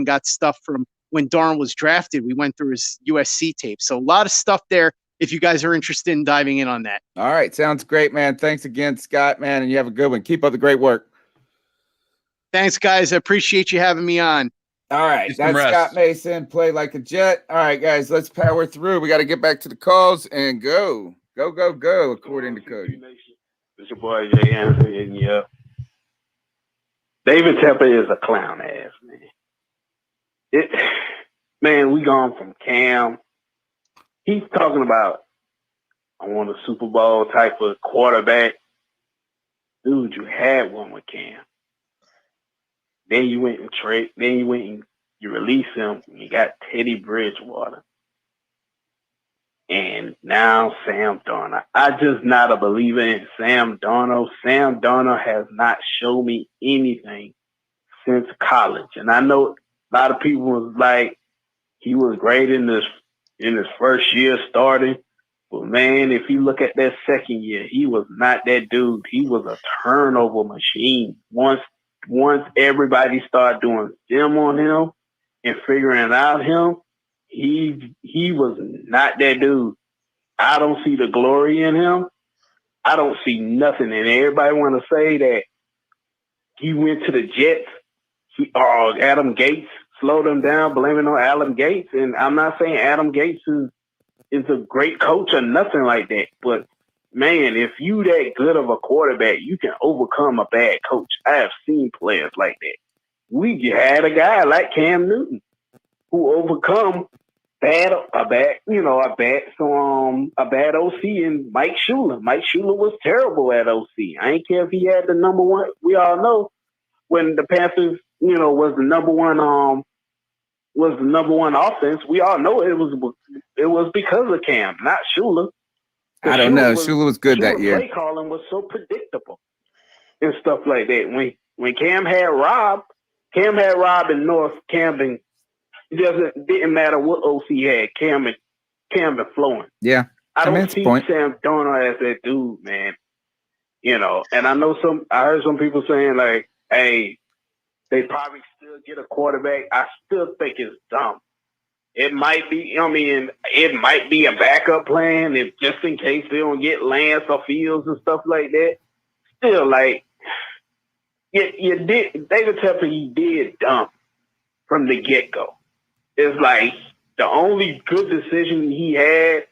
got stuff from when Darnold was drafted. We went through his USC tape. So a lot of stuff there if you guys are interested in diving in on that. All right. Sounds great, man. Thanks again, Scott, man. And you have a good one. Keep up the great work. Thanks, guys. I appreciate you having me on. All right. That's Scott Mason, Play Like a Jet. All right, guys, let's power through. We got to get back to the calls and go. Go, go, go, according to Cody. It's your boy Jay Anderson hitting you up. David Tepper is a clown ass, man. Man, we gone from Cam. He's talking about, I want a Super Bowl type of quarterback. Dude, you had one with Cam. Then you went and you released him, and you got Teddy Bridgewater. And now Sam Darnold. I just not a believer in Sam Darnold. Sam Darnold has not shown me anything since college. And I know a lot of people was like, he was great in his first year starting. But man, if you look at that second year, he was not that dude. He was a turnover machine. Once everybody started doing film on him and figuring out him, he was not that dude. I don't see the glory in him. I don't see nothing. And everybody want to say that he went to the Jets. Adam Gates slowed him down, blaming on Adam Gates. And I'm not saying Adam Gates is a great coach or nothing like that. But, man, if you that good of a quarterback, you can overcome a bad coach. I have seen players like that. We had a guy like Cam Newton who overcome a bad OC in Mike Shula. Mike Shula was terrible at OC. I ain't care if he had the number one. We all know when the Panthers, was the number one offense. We all know it was because of Cam, not Shula. I don't know. Shula was good that year. Play calling was so predictable and stuff like that. When Cam had Rob and North Camden. It didn't matter what OC had. Cam and flowing. Yeah. I don't see Sam Darnold as that dude, man. And I heard some people saying like, hey, they probably still get a quarterback. I still think it's dumb. It might be, it might be a backup plan if just in case they don't get Lance or Fields and stuff like that. Still, like, you did, David Tepper, he did dumb from the get-go. It's like the only good decision he had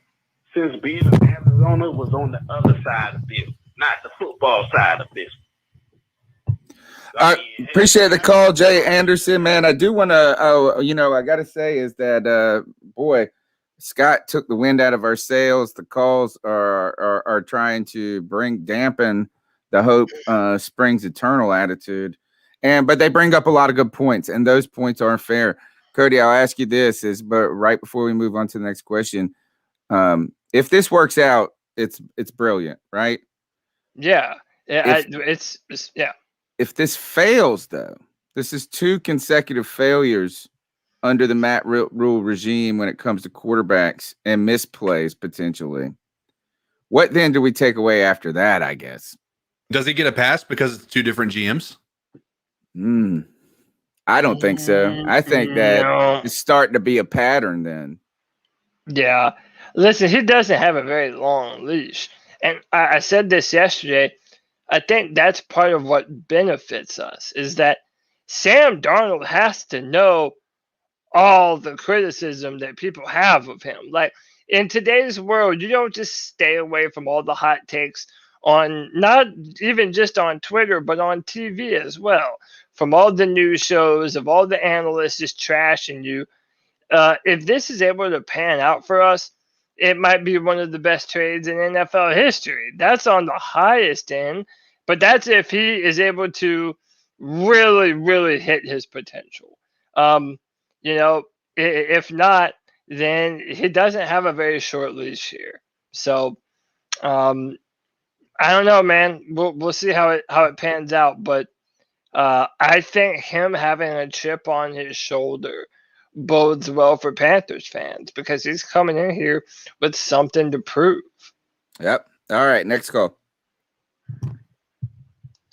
since being in Arizona was on the other side of this, not the football side of this. I appreciate the call, Jay Anderson, man. I do want to, I got to say is that, boy, Scott took the wind out of our sails. The calls are trying to dampen the hope springs eternal attitude. But they bring up a lot of good points, and those points aren't fair. Cody, I'll ask you this but right before we move on to the next question, if this works out, it's brilliant, right? Yeah. Yeah. If this fails, though, this is 2 consecutive failures under the Matt Rule regime when it comes to quarterbacks and misplays potentially. What then do we take away after that, I guess? Does he get a pass because it's 2 different GMs? I don't think so. I think that it's starting to be a pattern then. Yeah. Listen, he doesn't have a very long leash. And I said this yesterday. I think that's part of what benefits us is that Sam Darnold has to know all the criticism that people have of him. Like in today's world, you don't just stay away from all the hot takes on not even just on Twitter, but on TV as well. From all the news shows of all the analysts just trashing you. If this is able to pan out for us, it might be one of the best trades in NFL history. That's on the highest end, but that's if he is able to really, really hit his potential. If not, then he doesn't have a very short leash here. So, I don't know, man. We'll see how it pans out, but I think him having a chip on his shoulder bodes well for Panthers fans because he's coming in here with something to prove. Yep. All right, next call.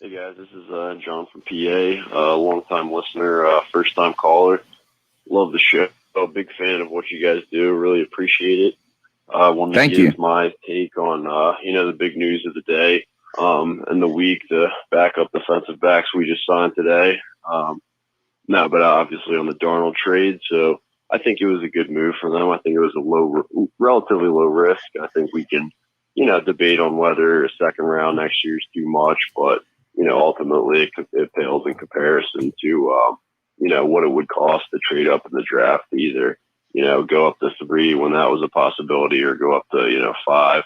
Hey guys, this is John from PA, long-time listener, first-time caller. Love the show. Big fan of what you guys do. Really appreciate it. I wanted to give my take on, the big news of the day and the week, the backup defensive backs we just signed today. But obviously on the Darnold trade. So I think it was a good move for them. I think it was a relatively low risk. I think we can, debate on whether a second round next year is too much, but ultimately it pales in comparison to what it would cost to trade up in the draft to either go up to 3 when that was a possibility or go up to 5.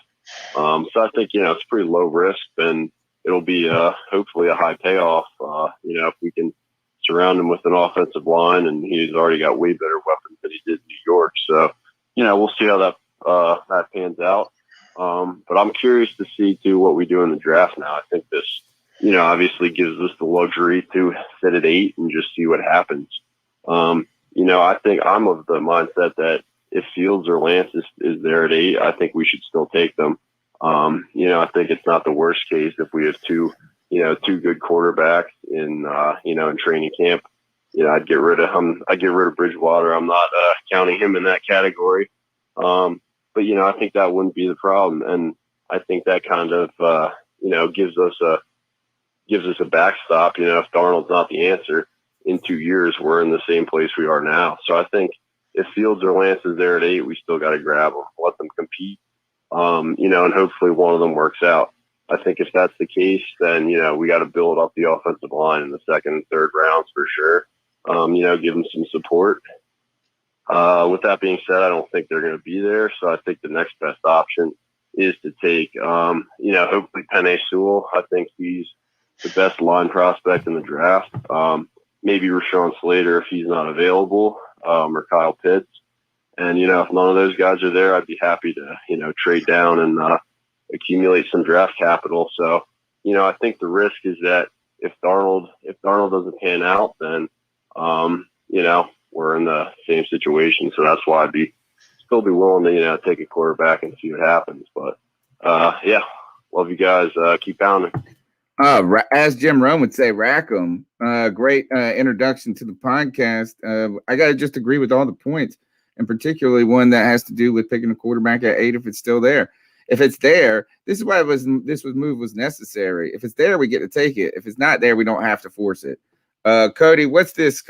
So I think it's pretty low risk, and it'll be hopefully a high payoff. If we can surround him with an offensive line, and he's already got way better weapons than he did in New York. So we'll see how that pans out. But I'm curious to see too what we do in the draft now. I think this obviously gives us the luxury to sit at 8 and just see what happens. I think I'm of the mindset that if Fields or Lance is there at 8, I think we should still take them. I think it's not the worst case if we have two good quarterbacks in training camp. I'd get rid of him. I'd get rid of Bridgewater. I'm not counting him in that category. But I think that wouldn't be the problem. And I think that kind of, gives us a backstop. If Darnold's not the answer in 2 years, we're in the same place we are now. So I think if Fields or Lance is there at 8, we still got to grab them, let them compete, and hopefully one of them works out. I think if that's the case, then, we got to build up the offensive line in the second and third rounds for sure. Give them some support. With that being said, I don't think they're going to be there. So I think the next best option is to take, hopefully Penei Sewell. I think he's the best line prospect in the draft. Maybe Rashawn Slater if he's not available, or Kyle Pitts. And, if none of those guys are there, I'd be happy to, trade down and accumulate some draft capital. So, I think the risk is that if Darnold doesn't pan out, then, we're in the same situation. So that's why I'd still be willing to, take a quarterback and see what happens. But, love you guys. Keep pounding. As Jim Rome would say, rack 'em. Great introduction to the podcast. I got to just agree with all the points, and particularly one that has to do with picking a quarterback at 8 if it's still there. If it's there, this is why this move was necessary. If it's there, we get to take it. If it's not there, we don't have to force it. Cody, what's this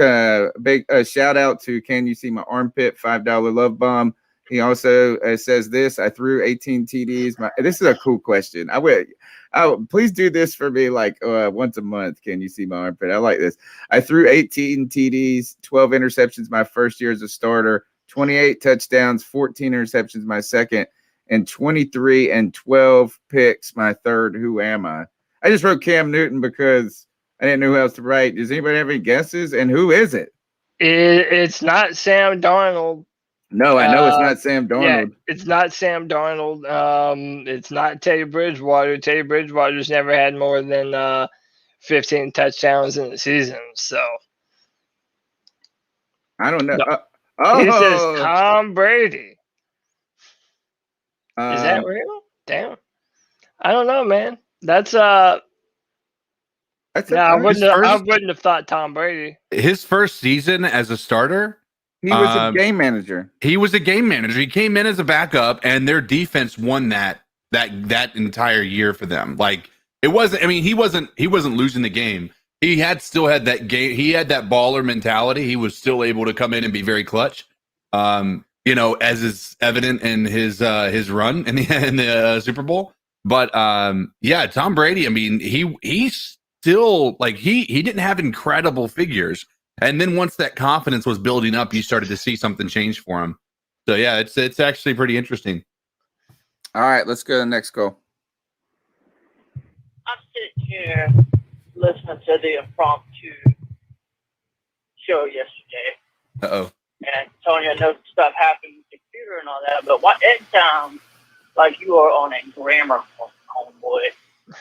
big shout out to Can You See My Armpit? $5 love bomb. He also says this: I threw 18 TDs. This is a cool question. Please do this for me like once a month. Can you see my armpit? I like this. I threw 18 TDs, 12 interceptions my first year as a starter, 28 touchdowns, 14 interceptions my second, and 23 and 12 picks my third. Who am I? I just wrote Cam Newton because I didn't know who else to write. Does anybody have any guesses? And who is it? It's not Sam Darnold. No, I know it's not Sam Darnold. Yeah, it's not Sam Darnold. It's not Teddy Bridgewater. Teddy Bridgewater's never had more than 15 touchdowns in the season. So I don't know. He says Tom Brady. Is that real? Damn. I don't know, man. I wouldn't have thought Tom Brady. His first season as a starter, he was a game manager. He was a game manager. He came in as a backup, and their defense won that entire year for them. Like it wasn't. I mean, he wasn't losing the game. He still had that game. He had that baller mentality. He was still able to come in and be very clutch. As is evident in his run in the Super Bowl. But Tom Brady. I mean, he's still like he didn't have incredible figures. And then once that confidence was building up, you started to see something change for him. So yeah, it's actually pretty interesting. All right, let's go to the next call. I'm sitting here listening to the impromptu show yesterday. Uh-oh. And Tony, I know stuff happened with the computer and all that, but it sounds like you are on a grammar course, homeboy.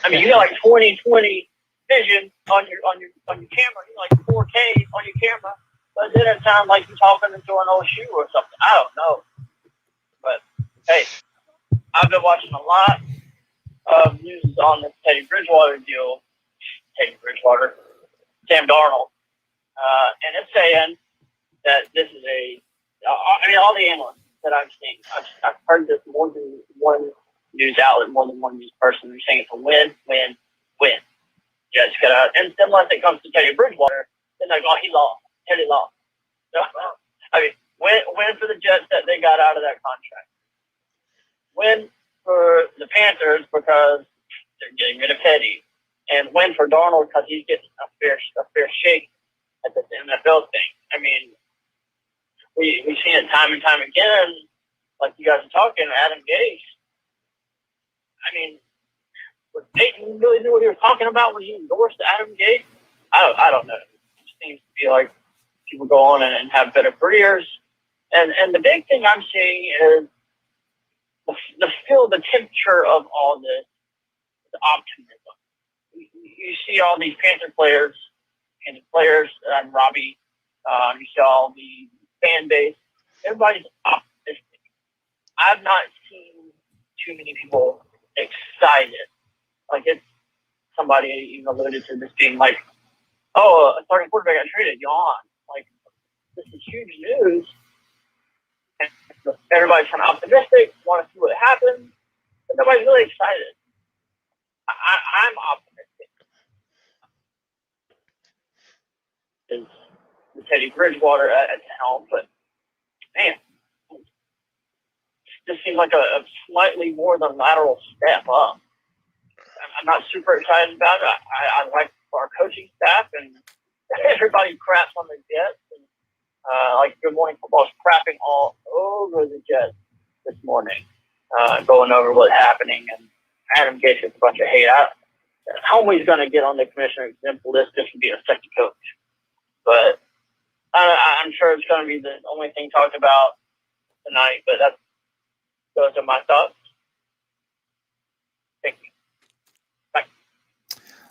I mean, you got like 20/20 vision on your camera. You like 4K on your camera, but then it sounds like you're talking into an old shoe or something. I don't know. But hey, I've been watching a lot of news on the Teddy Bridgewater deal. Sam Darnold, and it's saying that this is all the analysts that I've seen, I've heard this more than one news outlet, more than one news person. They're saying it's a win. Jets gotta, and unless it comes to Teddy Bridgewater, then they're like, he lost. Teddy lost. So, I mean, win for the Jets that they got out of that contract. Win for the Panthers because they're getting rid of Teddy, and win for Darnold because he's getting a fair shake at the NFL thing. I mean, we've seen it time and time again. Like you guys are talking, Adam Gase. I mean, was Peyton really knew what he was talking about when he endorsed Adam Gase? I don't know. It seems to be like people go on and have better careers. And the big thing I'm seeing is the temperature of all this is optimism. You see all these Panther players, and Robbie, you see all the fan base. Everybody's optimistic. I've not seen too many people excited. Like it's somebody even alluded to this being like, oh, a starting quarterback got traded, yawn. Like this is huge news. And everybody's kind of optimistic, want to see what happens, but nobody's really excited. I'm optimistic. Is the Teddy Bridgewater at the helm, but man, this seems like a slightly more than lateral step up. I'm not super excited about it. I like our coaching staff and everybody craps on the Jets. And, like Good Morning Football's crapping all over the Jets this morning, going over what's happening. And Adam Gase gets a bunch of hate. Homie's going to get on the commissioner exempt list just to be a second coach. But I'm sure it's going to be the only thing talked about tonight. But those are my thoughts. Thank you.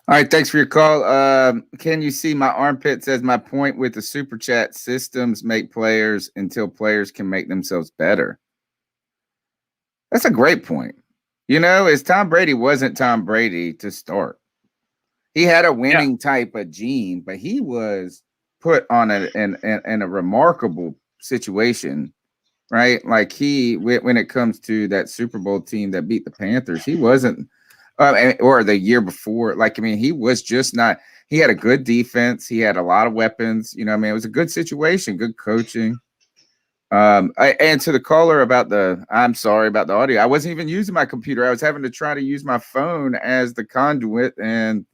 All right, thanks for your call. Can you see my armpit says my point with the super chat systems make players until players can make themselves better? That's a great point. You know, as Tom Brady wasn't Tom Brady to start. He had a winning type of gene, but he was put on in a remarkable situation, right? Like when it comes to that Super Bowl team that beat the Panthers, he wasn't. Or the year before, like, I mean, he was just not, he had a good defense. He had a lot of weapons, you know, I mean, it was a good situation, good coaching. And to the caller about I'm sorry about the audio. I wasn't even using my computer. I was having to try to use my phone as the conduit, and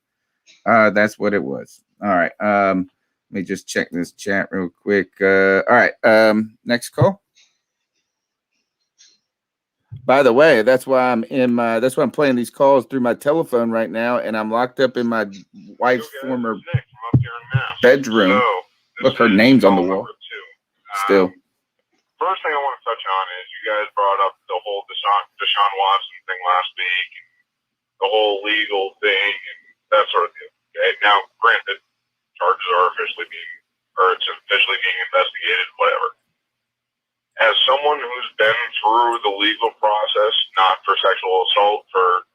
that's what it was. All right. Let me just check this chat real quick. All right. Next call. By the way, that's why I'm playing these calls through my telephone right now, and I'm locked up in my wife's former bedroom. Look, her name's on the wall. Still. First thing I want to touch on is you guys brought up the whole Deshaun Watson thing last week, the whole legal thing, and that sort of thing. Okay? Now, granted, charges are it's officially being investigated, whatever. As someone who's been through the legal process, not for sexual assault, for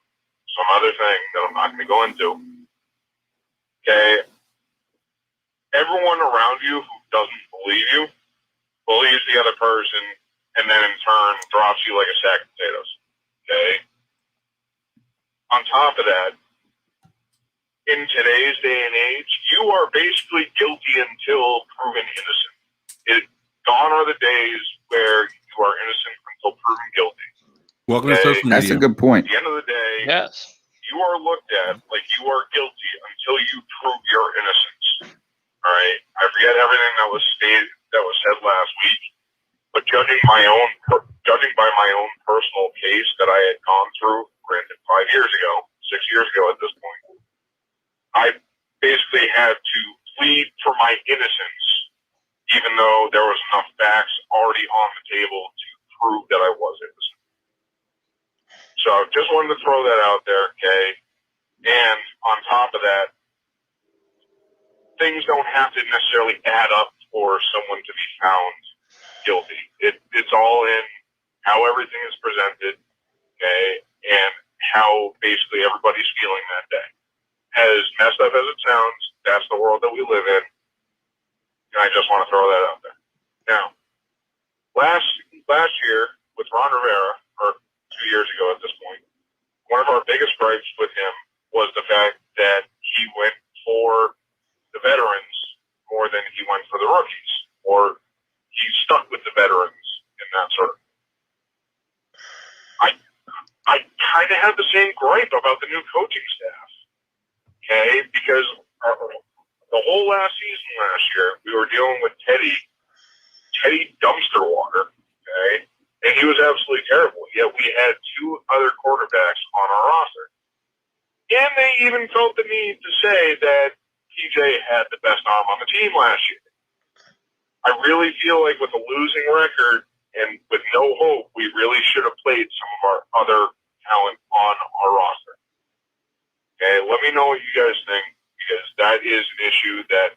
some other thing that I'm not going to go into, okay, everyone around you who doesn't believe you believes the other person and then in turn drops you like a sack of potatoes, okay? On top of that, in today's day and age, you are basically guilty until proven innocent. Gone are the days where you are innocent until proven guilty. Welcome to social media. That's a good point. At the end of the day, yes, you are looked at like you are guilty until you prove your innocence. All right? I forget everything that was said last week, but judging by my own personal case that I had gone through, granted 6 years ago at this point, I basically had to plead for my innocence, even though there was enough facts already on the table to prove that I was innocent. So just wanted to throw that out there, okay? And on top of that, things don't have to necessarily add up for someone to be found guilty. It's all in how everything is presented, okay, and how basically everybody's feeling that day. As messed up as it sounds, that's the world that we live in. And I just want to throw that out there. Now, last year with Ron Rivera, or 2 years ago at this point, one of our biggest gripes with him was the fact that he went for the veterans more than he went for the rookies, or he stuck with the veterans in that sort of. I kind of have the same gripe about the new coaching staff. Okay, because the whole last season last year, we were dealing with Teddy dumpster water. Okay, and he was absolutely terrible. Yet we had two other quarterbacks on our roster, and they even felt the need to say that PJ had the best arm on the team last year. I really feel like with a losing record and with no hope, we really should have played some of our other talent on our roster. Okay, let me know what you guys think, because that is an issue that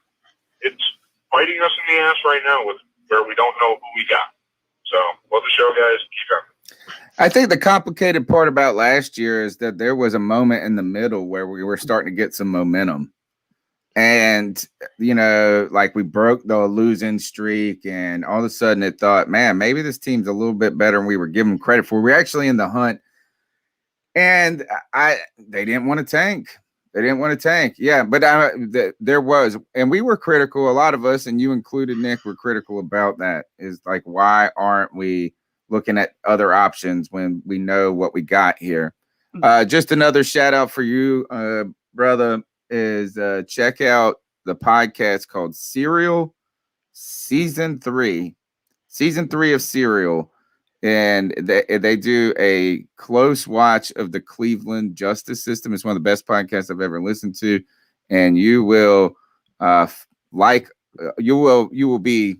it's biting us in the ass right now with where we don't know who we got. So, love the show, guys. Keep going. I think the complicated part about last year is that there was a moment in the middle where we were starting to get some momentum. And, like we broke the losing streak, and all of a sudden it thought, man, maybe this team's a little bit better than we were giving credit for. We're actually in the hunt. And they didn't want to tank. They didn't want to tank. Yeah, but there was, and we were critical. A lot of us, and you included, Nick, were critical about that. Is like, why aren't we looking at other options when we know what we got here? Just another shout out for you, brother, is check out the podcast called Serial Season 3 of Serial. And they do a close watch of the Cleveland justice system. It's one of the best podcasts I've ever listened to, and you will you will be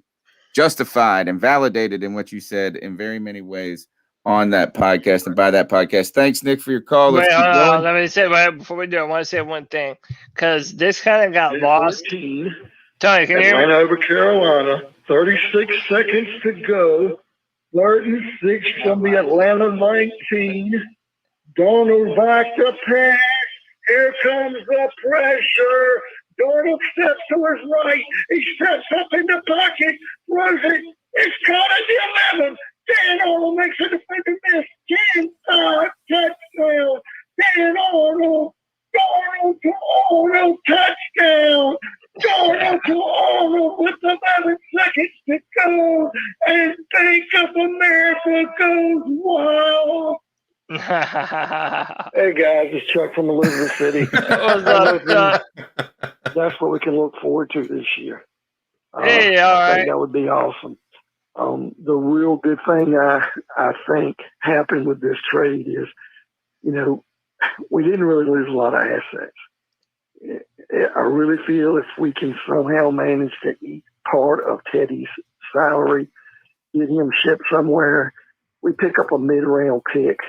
justified and validated in what you said in very many ways on that podcast and by that podcast. Thanks, Nick, for your call. Let's keep going. Let me say right before we do, I want to say one thing, because this kind of got lost. Tony, can you hear me? Atlanta over Carolina. 36 seconds to go. 36 from the Atlanta 19. Darnold back to pass. Here comes the pressure. Darnold steps to his right. He steps up in the pocket. Throws it. It's caught at the 11. Dan Arnold makes a defender miss. 10-5 touchdown. Dan Arnold. Darnold to Arnold touchdown. Darnold to Arnold with 11 seconds to go. And think of America goes wild. Hey guys, it's Chuck from Elizabeth City. What's up, Chuck? That's what we can look forward to this year. Hey, all I right. think that would be awesome. The real good thing I think happened with this trade is, we didn't really lose a lot of assets. I really feel if we can somehow manage to eat part of Teddy's salary, get him shipped somewhere, we pick up a mid-round pick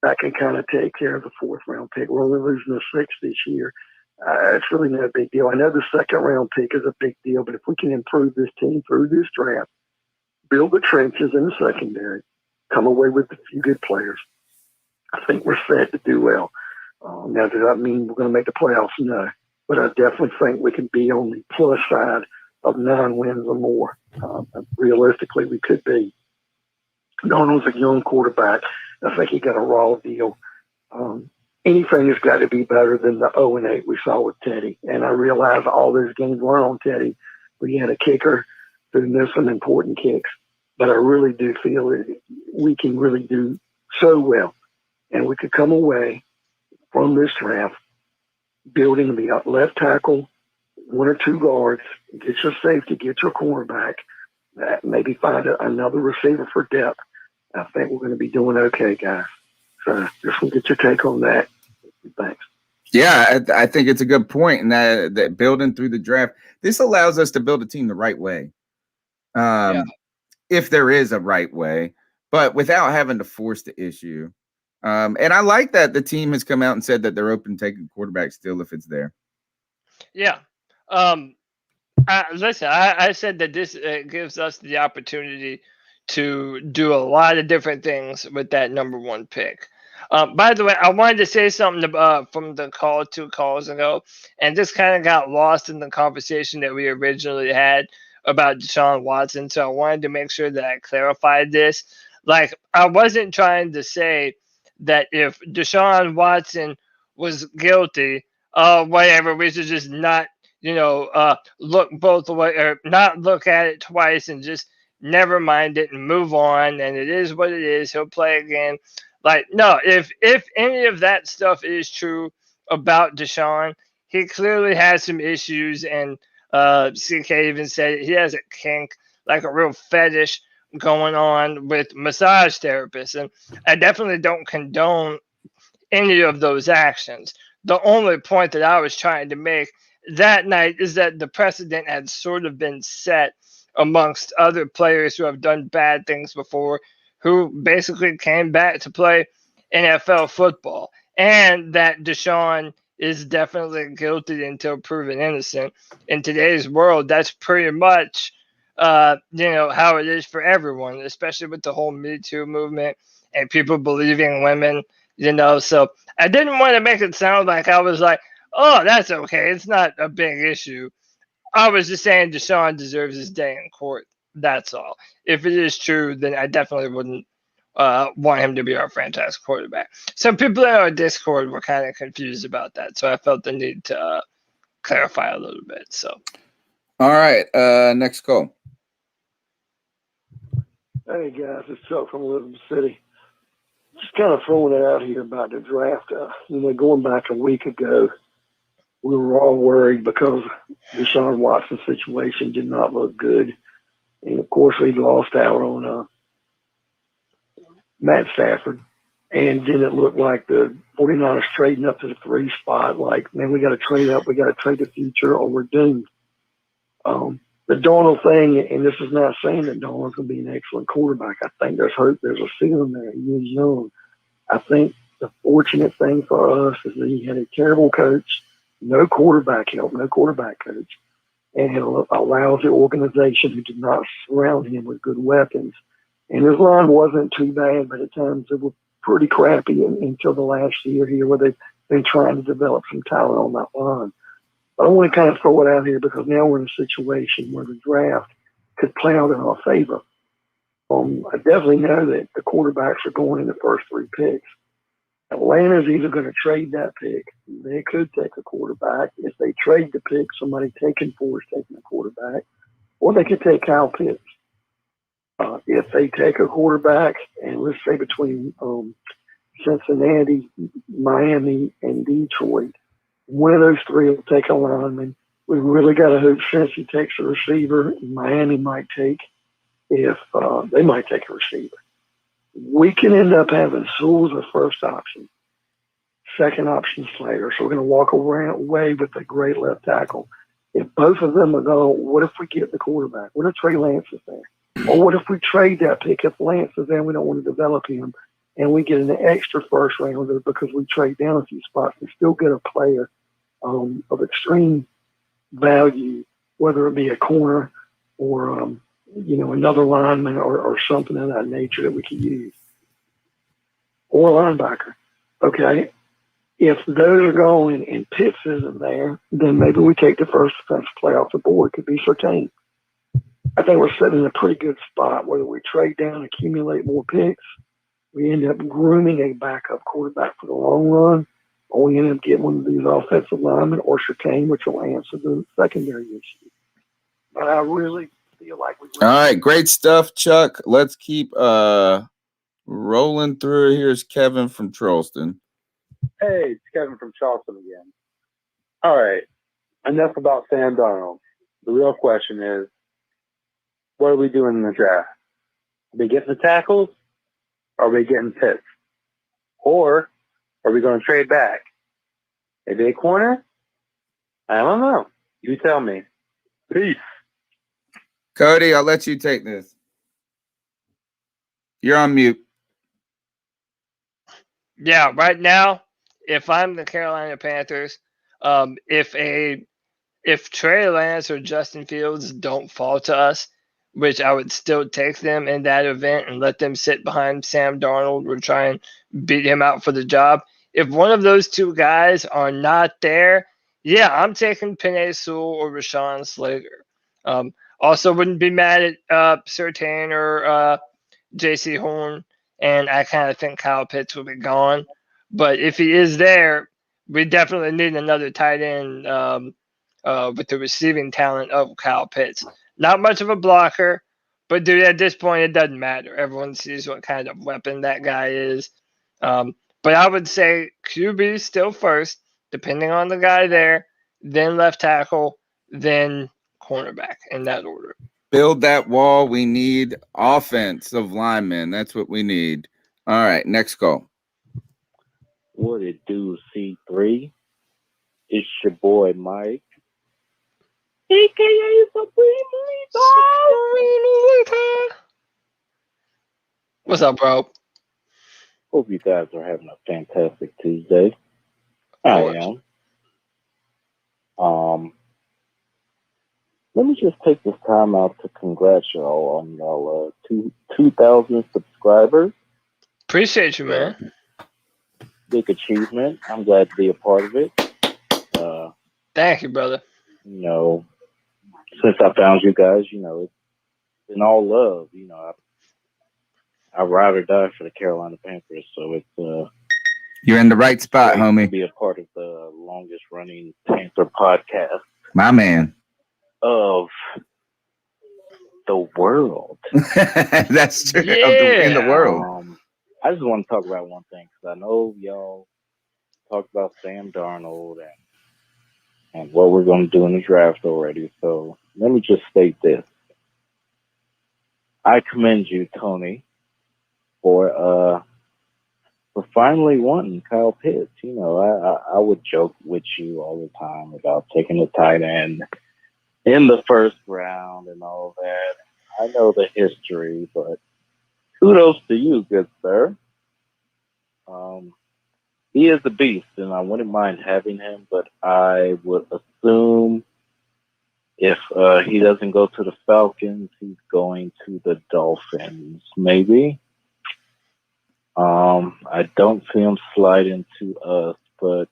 that can kind of take care of the fourth-round pick. We're only losing the sixth this year. It's really not a big deal. I know the second-round pick is a big deal, but if we can improve this team through this draft, build the trenches in the secondary, come away with a few good players, I think we're set to do well. Now, does that mean we're going to make the playoffs? No. But I definitely think we can be on the plus side of 9 wins or more. Realistically, we could be. Darnold's a young quarterback. I think he got a raw deal. Anything has got to be better than the 0-8 we saw with Teddy. And I realize all those games weren't on Teddy. We had a kicker who missed some important kicks. But I really do feel that we can really do so well. And we could come away from this draft building the left tackle, 1 or 2 guards, get your safety, get your cornerback, maybe find another receiver for depth. I think we're going to be doing okay, guys. So just want to get your take on that. Thanks. Yeah, I think it's a good point, and that building through the draft, this allows us to build a team the right way. If there is a right way, but without having to force the issue. And I like that the team has come out and said that they're open to taking quarterback still if it's there. Yeah. Listen, I said that this gives us the opportunity to do a lot of different things with that number 1 pick. By the way, I wanted to say something from the call 2 calls ago, and this kind of got lost in the conversation that we originally had about Deshaun Watson. So I wanted to make sure that I clarified this. Like, I wasn't trying to say that if Deshaun Watson was guilty, whatever, we should just not, look both ways, or not look at it twice and just never mind it and move on. And it is what it is. He'll play again. Like, no, if any of that stuff is true about Deshaun, he clearly has some issues, and CK even said he has a kink, like a real fetish going on with massage therapists, and I definitely don't condone any of those actions. The only point that I was trying to make that night is that the precedent had sort of been set amongst other players who have done bad things before, who basically came back to play NFL football, and that Deshaun is definitely guilty until proven innocent. In today's world, that's pretty much how it is for everyone, especially with the whole Me Too movement and people believing women, so I didn't want to make it sound like I was like, oh, that's okay, it's not a big issue. I was just saying Deshaun deserves his day in court. That's all. If it is true, then I definitely wouldn't want him to be our franchise quarterback. Some people in our Discord were kind of confused about that, so I felt the need to clarify a little bit. So, all right, next call. Hey guys, it's Chuck from Elizabeth City. Just kind of throwing it out here about the draft. Going back a week ago, we were all worried because Deshaun Watson's situation did not look good. And of course, we lost out on Matt Stafford. And then it looked like the 49ers trading up to the 3 spot. Like, man, we got to trade up. We got to trade the future or we're doomed. The Darnold thing, and this is not saying that Darnold's going to be an excellent quarterback. I think there's hope. There's a ceiling there. He is young. I think the fortunate thing for us is that he had a terrible coach, no quarterback help, no quarterback coach, and a lousy organization who did not surround him with good weapons. And his line wasn't too bad, but at times it was pretty crappy until the last year here where they've been trying to develop some talent on that line. But I want to kind of throw it out here because now we're in a situation where the draft could play out in our favor. I definitely know that the quarterbacks are going in the first 3 picks. Atlanta's either going to trade that pick. They could take a quarterback. If they trade the pick, somebody taking 4 is taking a quarterback. Or they could take Kyle Pitts. If they take a quarterback, and let's say between Cincinnati, Miami, and Detroit, one of those 3 will take a lineman. We really got to hope Cincy takes a receiver. Miami might take they might take a receiver. We can end up having Sewell as a first option, second option Slater. So we're going to walk away with a great left tackle. If both of them are gone, what if we get the quarterback? What if Trey Lance is there? Or what if we trade that pick if Lance is there and we don't want to develop him and we get an extra first rounder because we trade down a few spots and still get a player of extreme value, whether it be a corner or another lineman or something of that nature that we could use, or a linebacker. Okay, if those are going and Pitts isn't there, then maybe we take the first defensive player off the board. Could be Surtain. I think we're sitting in a pretty good spot. Whether we trade down, accumulate more picks, we end up grooming a backup quarterback for the long run, or we end up getting one of these offensive linemen or Surtain, which will answer the secondary issue. But I really feel like we. All right, great stuff, Chuck. Let's keep rolling through. Here's Kevin from Charleston. Hey, it's Kevin from Charleston again. All right, enough about Sam Darnold. The real question is, what are we doing in the draft? Are we getting the tackles? Or are we getting Pitts? Or are we going to trade back? Maybe a corner? I don't know. You tell me. Peace. Cody, I'll let you take this. You're on mute. Yeah, right now, if I'm the Carolina Panthers, if Trey Lance or Justin Fields don't fall to us, which I would still take them in that event and let them sit behind Sam Darnold or try and beat him out for the job. If one of those 2 guys are not there, yeah, I'm taking Penei Sewell or Rashawn Slater. Also wouldn't be mad at Surtain or J.C. Horn, and I kind of think Kyle Pitts will be gone. But if he is there, we definitely need another tight end with the receiving talent of Kyle Pitts. Not much of a blocker, but dude, at this point, it doesn't matter. Everyone sees what kind of weapon that guy is. But I would say QB still first, depending on the guy there, then left tackle, then cornerback in that order. Build that wall. We need offensive linemen. That's what we need. All right, next call. What it do, C3? It's your boy Mike, aka Supreme Leader. What's up, bro? Hope you guys are having a fantastic Tuesday. I am. Let me just take this time out to congratulate y'all on y'all 2,000 subscribers. Appreciate you, man. Big achievement. I'm glad to be a part of it. Thank you, brother. You know, since I found you guys, you know, it's been all love. You know, I ride or die for the Carolina Panthers, so it's You're in the right spot, great homie. to be a part of the longest running Panther podcast My man. of the world. That's true. Yeah. In the world. I just want to talk about one thing because I know y'all talked about Sam Darnold and what we're going to do in the draft already. So let me just state this. I commend you, Tony, for finally wanting Kyle Pitts. You know, I would joke with you all the time about taking the tight end in the first round and all that. I know the history, but kudos to you, good sir. He is a beast, and I wouldn't mind having him, but I would assume if he doesn't go to the Falcons, he's going to the Dolphins, maybe. I don't see him sliding to us, but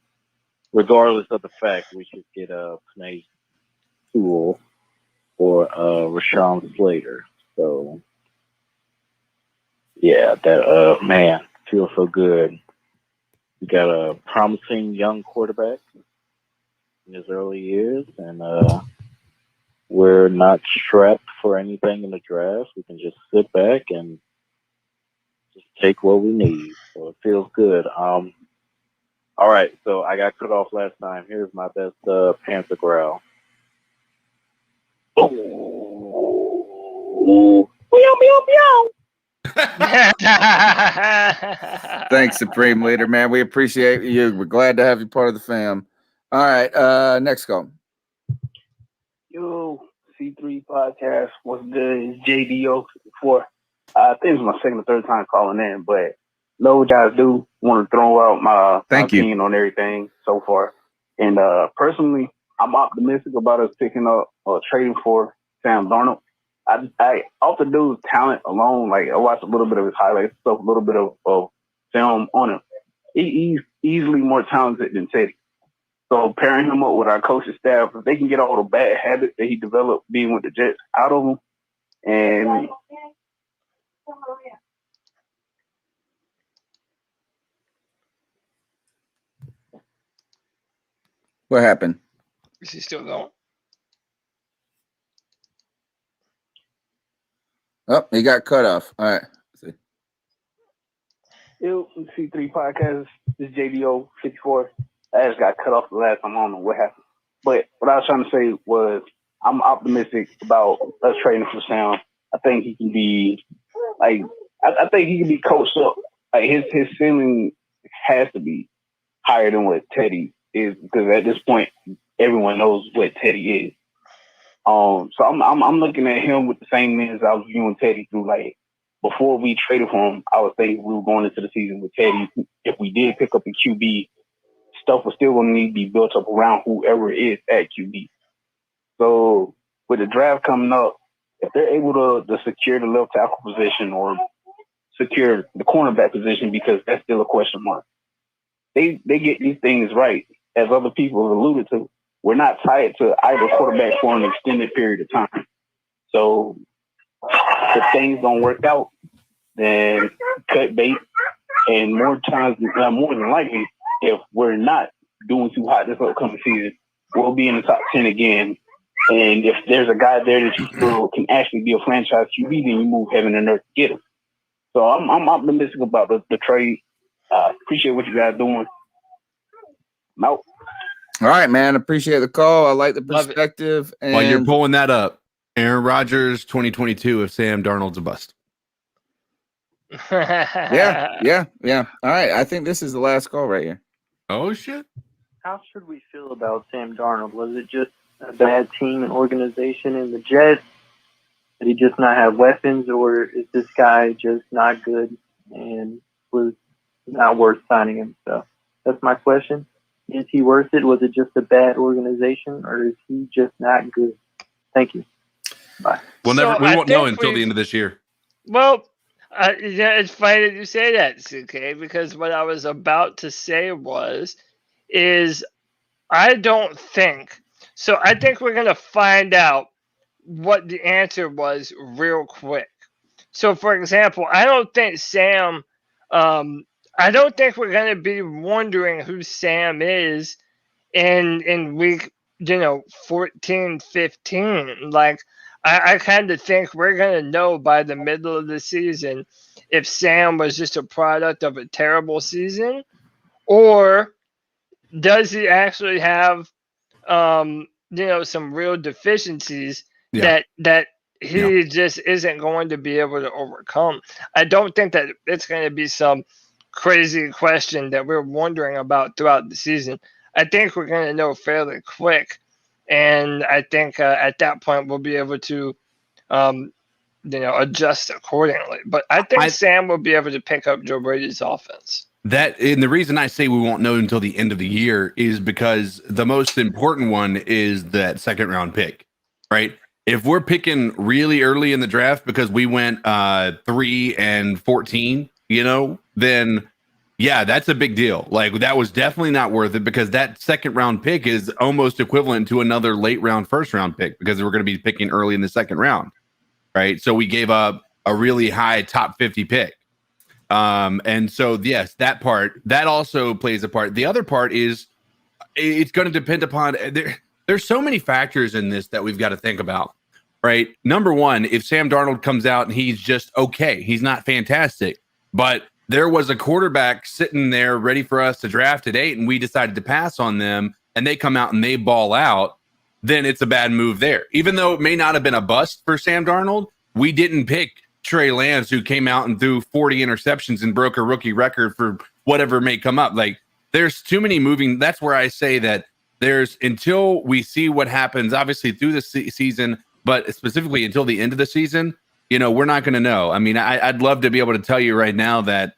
regardless of the fact, we should get a Panay Sewell or Rashawn Slater. So, yeah, that man feels so good. We got a promising young quarterback in his early years, and we're not strapped for anything in the draft. We can just sit back and just take what we need. So it feels good. All right, so I got cut off last time. Here's my best Panther growl. Oh. Thanks, Supreme Leader, man. We appreciate you. We're glad to have you part of the fam. All right, next call. Yo, C3 podcast. What's good? It's JDO before. I think it's my second or third time calling in, but no, guys do want to throw out my opinion on everything so far. And personally, I'm optimistic about us picking up or trading for Sam Darnold. I off the dude's talent alone, like I watched a little bit of his highlights stuff, a little bit of film on him. He's easily more talented than Teddy. So pairing him up with our coaching staff, if they can get all the bad habits that he developed being with the Jets out of him, and What happened? Is he still going? Oh, he got cut off. All right. Let's see. Yo, C3 podcast, this is JDO 54. I just got cut off the last time. I don't know what happened. But what I was trying to say was I'm optimistic about us trading for Sam. I think he can be like I think he can be coached up. Like his ceiling has to be higher than what Teddy is, because at this point everyone knows what Teddy is. So I'm looking at him with the same lens I was viewing Teddy through. Like before we traded for him, I was thinking we were going into the season with Teddy. If we did pick up a QB, stuff was still going to need to be built up around whoever is at QB. So with the draft coming up, if they're able to secure the left tackle position or secure the cornerback position, because that's still a question mark, they get these things right. As other people have alluded to, we're not tied to either quarterback for an extended period of time. So if things don't work out, then cut bait. And more than likely, if we're not doing too hot this upcoming season, we'll be in the top 10 again. And if there's a guy there that you feel can actually be a franchise QB, then you move heaven and earth to get him. So I'm optimistic about the trade. Appreciate what you guys doing. I'm out. All right, man. Appreciate the call. I like the perspective. And While you're pulling that up, Aaron Rodgers 2022 if Sam Darnold's a bust. yeah. All right. I think this is the last call right here. Oh, shit. How should we feel about Sam Darnold? Was it just a bad team and organization in the Jets? Did he just not have weapons, or is this guy just not good and was not worth signing him? So that's my question. Is he worth it? Was it just a bad organization, or is he just not good? Thank you. Bye. We won't know until the end of this year. Well, yeah, it's funny that you say that, CK, because what I was about to say is I don't think so. I think we're gonna find out what the answer was real quick. So, for example, I don't think Sam. I don't think we're gonna be wondering who Sam is in week 14, 15. Like, I kind of think we're going to know by the middle of the season if Sam was just a product of a terrible season, or does he actually have, some real deficiencies that he just isn't going to be able to overcome. I don't think that it's going to be some crazy question that we're wondering about throughout the season. I think we're going to know fairly quick. And I think at that point we'll be able to, adjust accordingly. But I think Sam will be able to pick up Joe Brady's offense. And the reason I say we won't know until the end of the year is because the most important one is that second round pick, right? If we're picking really early in the draft because we went 3 and 14, then yeah, that's a big deal. Like, that was definitely not worth it because that second round pick is almost equivalent to another late round first round pick because we're going to be picking early in the second round, right? So we gave up a really high top 50 pick. And so, yes, that also plays a part. The other part is it's going to depend upon there's so many factors in this that we've got to think about, right? Number one, if Sam Darnold comes out and he's just okay, he's not fantastic, but there was a quarterback sitting there ready for us to draft at 8 and we decided to pass on them and they come out and they ball out, then it's a bad move there. Even though it may not have been a bust for Sam Darnold, we didn't pick Trey Lance, who came out and threw 40 interceptions and broke a rookie record for whatever may come up. Like, there's too many moving. That's where I say that until we see what happens, obviously through the season, but specifically until the end of the season, we're not going to know. I mean, I'd love to be able to tell you right now that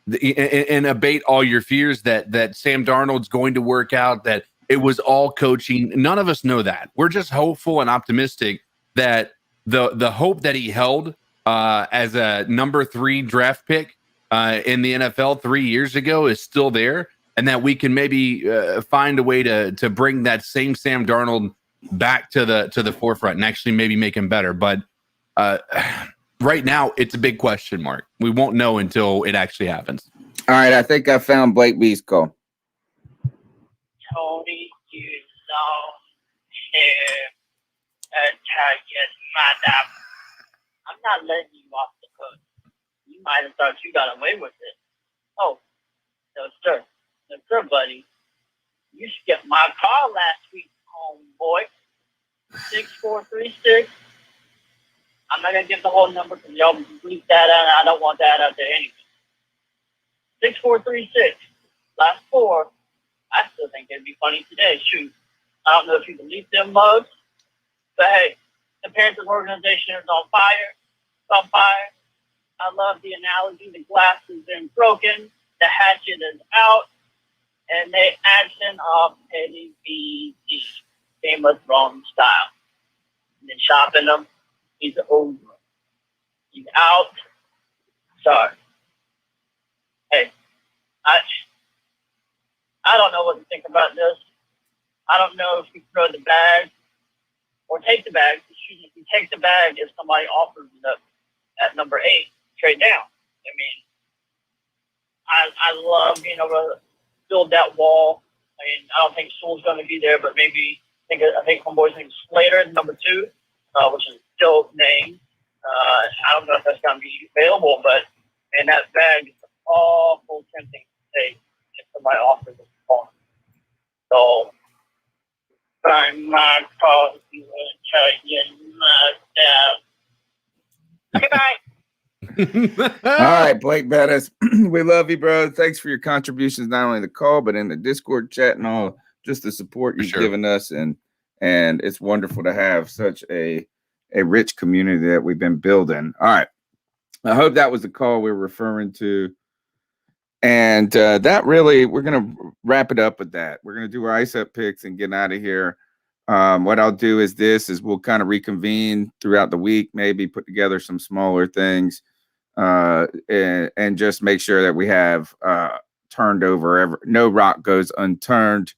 and abate all your fears that Sam Darnold's going to work out, that it was all coaching. None of us know that. We're just hopeful and optimistic that the hope that he held as a number 3 draft pick in the NFL 3 years ago is still there, and that we can maybe find a way to bring that same Sam Darnold back to the forefront and actually maybe make him better. But right now, it's a big question mark. We won't know until it actually happens. All right, I think I found Blake B's call. Tony, you long hair, Italian madam. I'm not letting you off the hook. You might have thought you got away with it. Oh, no, sir. No, sir, buddy. You skipped my call last week, homeboy. 6436. I'm not going to give the whole number because y'all bleep that out, and I don't want that out there anyway. 6436. Last 4. I still think it'd be funny today. Shoot. I don't know if you believe them mugs, but hey, the Panthers organization is on fire. It's on fire. I love the analogy. The glass has been broken. The hatchet is out. And they action of Eddie B. Game of Thrones style. And then chopping them. He's over. He's out. Sorry. Hey, I don't know what to think about this. I don't know if we throw the bag or take the bag. Excuse me, if we take the bag if somebody offers it up at number 8, trade down. I mean, I love being able to build that wall. I mean, I don't think Sewell's going to be there, but maybe I think homeboy's named Slater, number 2, which is still named. I don't know if that's going to be available, but and that bag is awful tempting. my office is fun. So, I'm not calling you and tell you my Goodbye. All right, Blake Bettis. We love you, bro. Thanks for your contributions, not only in the call, but in the Discord chat and all, just the support you've given us. And it's wonderful to have such a rich community that we've been building. All right. I hope that was the call we were referring to. And that really, we're going to wrap it up with that. We're going to do our ice up picks and get out of here. What I'll do is we'll kind of reconvene throughout the week, maybe put together some smaller things. And just make sure that we have turned over no rock goes unturned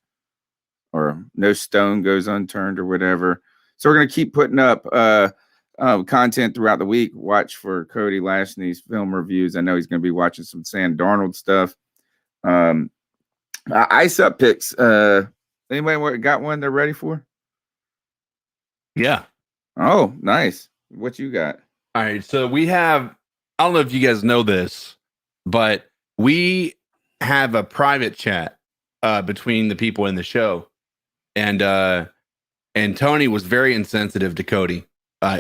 or no stone goes unturned or whatever. So we're going to keep putting up content throughout the week. Watch for Cody Lashney's film reviews. I know he's going to be watching some Sam Darnold stuff. Ice up picks. Anybody got one they're ready for? Yeah. Oh, nice. What you got? All right. So we have, I don't know if you guys know this, but we have a private chat between the people in the show. And Tony was very insensitive to Cody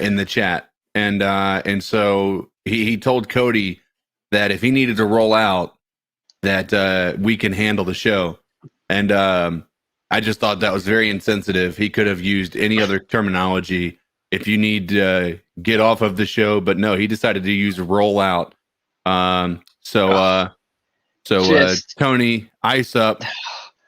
in the chat. And so he told Cody that if he needed to roll out, that we can handle the show. And I just thought that was very insensitive. He could have used any other terminology. If you need to get off of the show, but no, he decided to use roll out. So Tony, ice up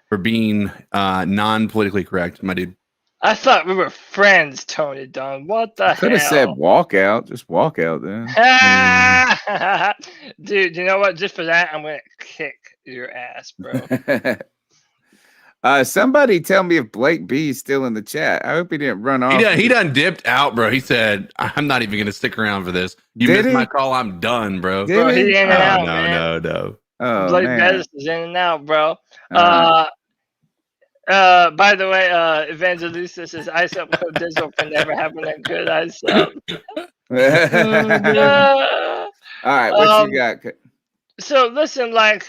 for being non-politically correct, my dude. I thought we were friends, Tony Dunn. What the hell? Could have said walk out. Just walk out then. Dude, you know what? Just for that, I'm going to kick your ass, bro. Somebody tell me if Blake B is still in the chat. I hope he didn't run off. He done dipped out, bro. He said, "I'm not even gonna stick around for this. You missed my call. I'm done, bro." Bro, he in and out, No. Oh, Blake man. Bettis is in and out, bro. By the way, Evangelista says ice up code Dizzle can never happen that good ice up. All right, what you got? So listen, like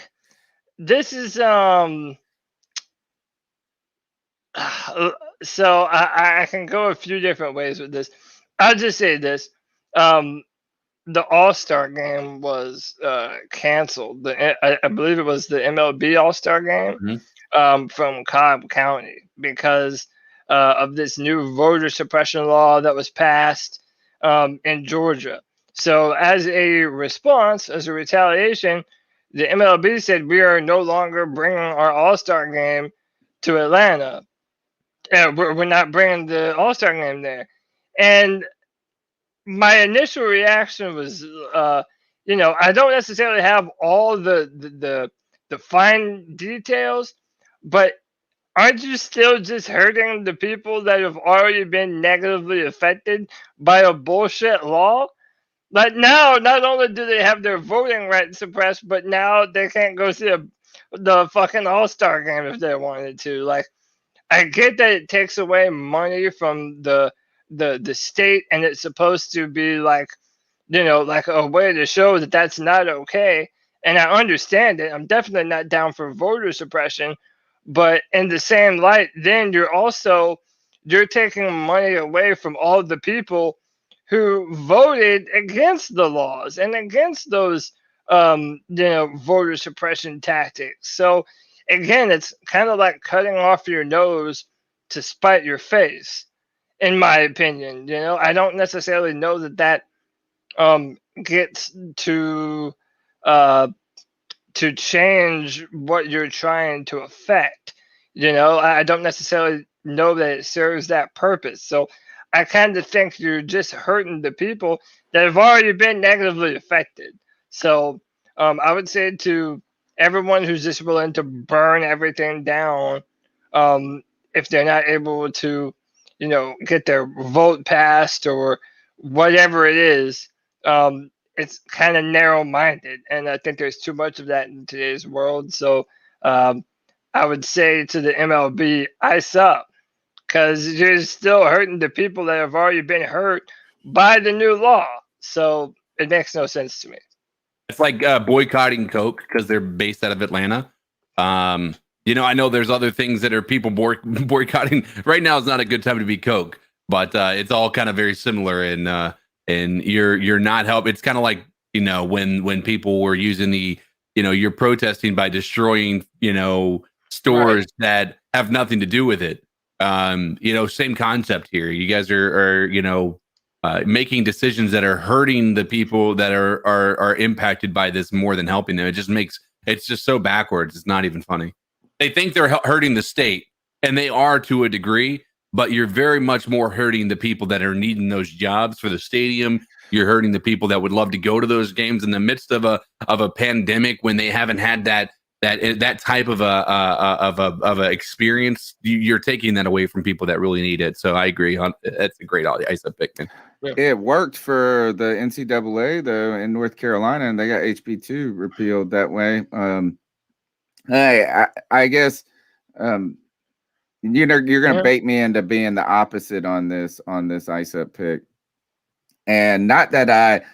this is so I can go a few different ways with this. I'll just say this. The All-Star game was canceled. I believe it was the MLB All-Star game from Cobb County because of this new voter suppression law that was passed in Georgia. So as a response, as a retaliation, the MLB said we are no longer bringing our All-Star game to Atlanta. We're not bringing the All-Star game there. And my initial reaction was, I don't necessarily have all the fine details, but aren't you still just hurting the people that have already been negatively affected by a bullshit law? Like now, not only do they have their voting rights suppressed, but now they can't go see the fucking All-Star game if they wanted to. Like, I get that it takes away money from the state, and it's supposed to be like, like a way to show that that's not okay. And I understand it. I'm definitely not down for voter suppression, but in the same light, then you're taking money away from all the people who voted against the laws and against those voter suppression tactics. So again, it's kind of like cutting off your nose to spite your face, in my opinion. I don't necessarily know that gets to change what you're trying to affect. I don't necessarily know that it serves that purpose. So I kind of think you're just hurting the people that have already been negatively affected. So I would say to everyone who's just willing to burn everything down, if they're not able to, get their vote passed or whatever it is, it's kind of narrow-minded, and I think there's too much of that in today's world. So I would say to the MLB, ice up, because you're still hurting the people that have already been hurt by the new law. So it makes no sense to me. It's like boycotting Coke because they're based out of Atlanta. I know there's other things that are people boycotting. Right now is not a good time to be Coke, but it's all kind of very similar. And you're not help. It's kind of like when people were using you're protesting by destroying stores that have nothing to do with it. Same concept here. You guys are making decisions that are hurting the people that are impacted by this more than helping them. It's just so backwards. It's not even funny. They think they're hurting the state, and they are to a degree, but you're very much more hurting the people that are needing those jobs for the stadium. You're hurting the people that would love to go to those games in the midst of a pandemic when they haven't had that type of a experience. You're taking that away from people that really need it. So I agree. That's a great ISA pick, man. It worked for the NCAA though in North Carolina, and they got HB2 repealed that way. Hey, I guess you're gonna bait me into being the opposite on this ISA pick, and not that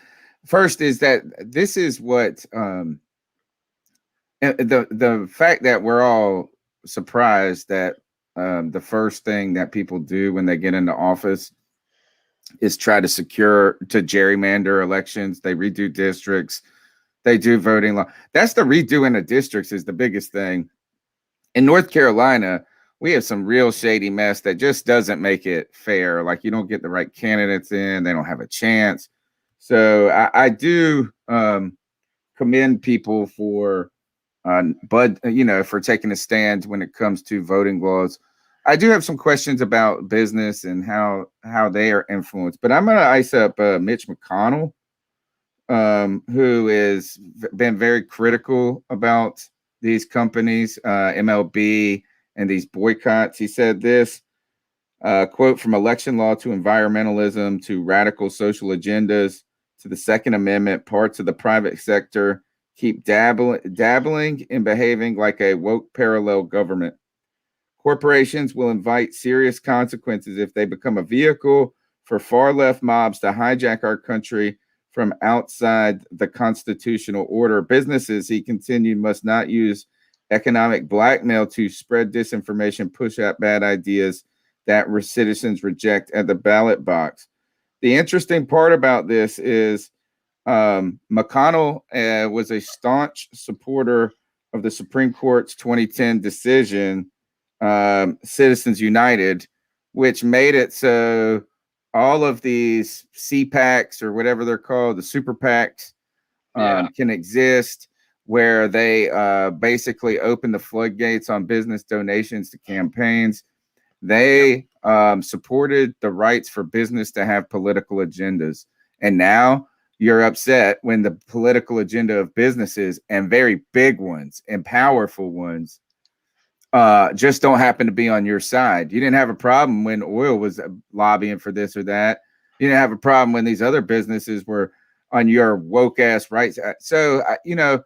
first is that this is what the fact that we're all surprised that the first thing that people do when they get into office is try to gerrymander elections. They redo districts. They do voting law. That's the redoing of districts is the biggest thing. In North Carolina, we have some real shady mess that just doesn't make it fair. Like you don't get the right candidates in. They don't have a chance. So I do commend people for for taking a stand when it comes to voting laws. I do have some questions about business and how they are influenced, but I'm going to ice up Mitch McConnell, who has been very critical about these companies, MLB, and these boycotts. He said this, quote, "From election law to environmentalism to radical social agendas to the Second Amendment, parts of the private sector keep dabbling and behaving like a woke parallel government. Corporations will invite serious consequences if they become a vehicle for far left mobs to hijack our country from outside the constitutional order. Businesses," he continued, "must not use economic blackmail to spread disinformation, push out bad ideas that citizens reject at the ballot box." The interesting part about this is McConnell was a staunch supporter of the Supreme Court's 2010 decision, Citizens United, which made it so all of these CPACs or whatever they're called, the super PACs, can exist, where they basically open the floodgates on business donations to campaigns. They supported the rights for business to have political agendas. And now you're upset when the political agenda of businesses, and very big ones and powerful ones, just don't happen to be on your side. You didn't have a problem when oil was lobbying for this or that. You didn't have a problem when these other businesses were on your woke ass rights. So, you get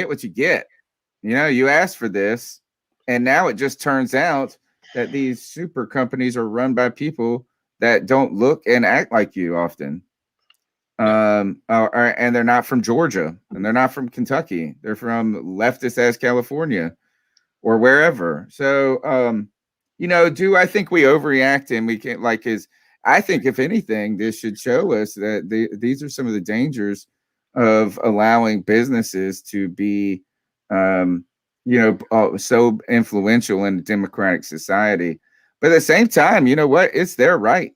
what you get. You asked for this, and now it just turns out that these super companies are run by people that don't look and act like you often. And they're not from Georgia, and they're not from Kentucky. They're from leftist ass California or wherever. So, do I think we overreact and we can't I think if anything, this should show us that these are some of the dangers of allowing businesses to be, so influential in a democratic society. But at the same time, you know what? It's their right.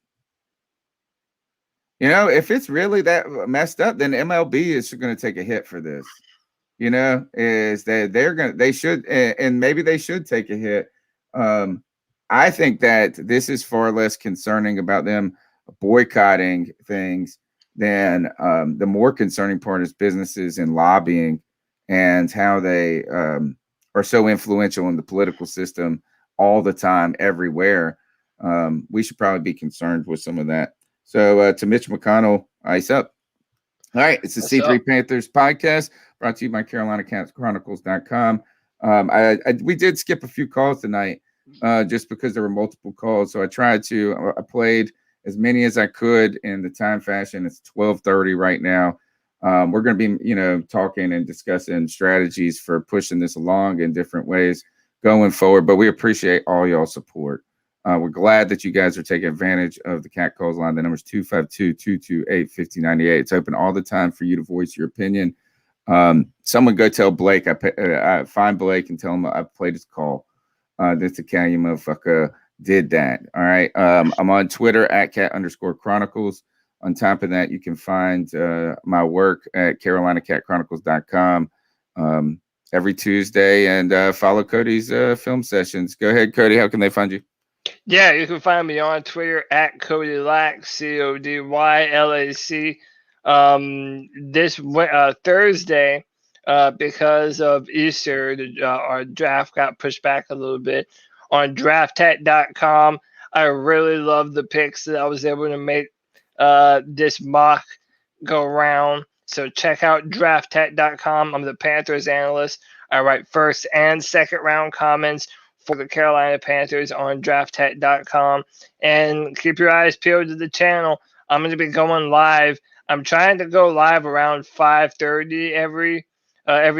If it's really that messed up, then MLB is going to take a hit for this. Is that they should, and maybe they should take a hit. I think that this is far less concerning about them boycotting things than the more concerning part is businesses and lobbying and how they are so influential in the political system all the time, everywhere. We should probably be concerned with some of that. So to Mitch McConnell, ice up. All right, it's the C3 Panthers podcast brought to you by CarolinaChronicles.com. We did skip a few calls tonight just because there were multiple calls. So I played as many as I could in the time fashion. It's 12:30 right now. We're going to be, talking and discussing strategies for pushing this along in different ways going forward. But we appreciate all y'all's support. We're glad that you guys are taking advantage of the Cat Calls line. The number is 252-228-5098. It's open all the time for you to voice your opinion. Someone go tell Blake. I find Blake and tell him I played his call. This Italian motherfucker did that. All right. I'm on Twitter at @cat_chronicles. On top of that, you can find my work at carolinacatchronicles.com every Tuesday, and follow Cody's film sessions. Go ahead, Cody. How can they find you? Yeah, you can find me on Twitter at CodyLac, CodyLac. This Thursday, because of Easter, our draft got pushed back a little bit. On drafttech.com, I really love the picks that I was able to make this mock go around. So check out drafttech.com. I'm the Panthers analyst. I write first and second round comments for the Carolina Panthers on drafttech.com. And keep your eyes peeled to the channel. I'm going to be going live. I'm trying to go live around 5:30 every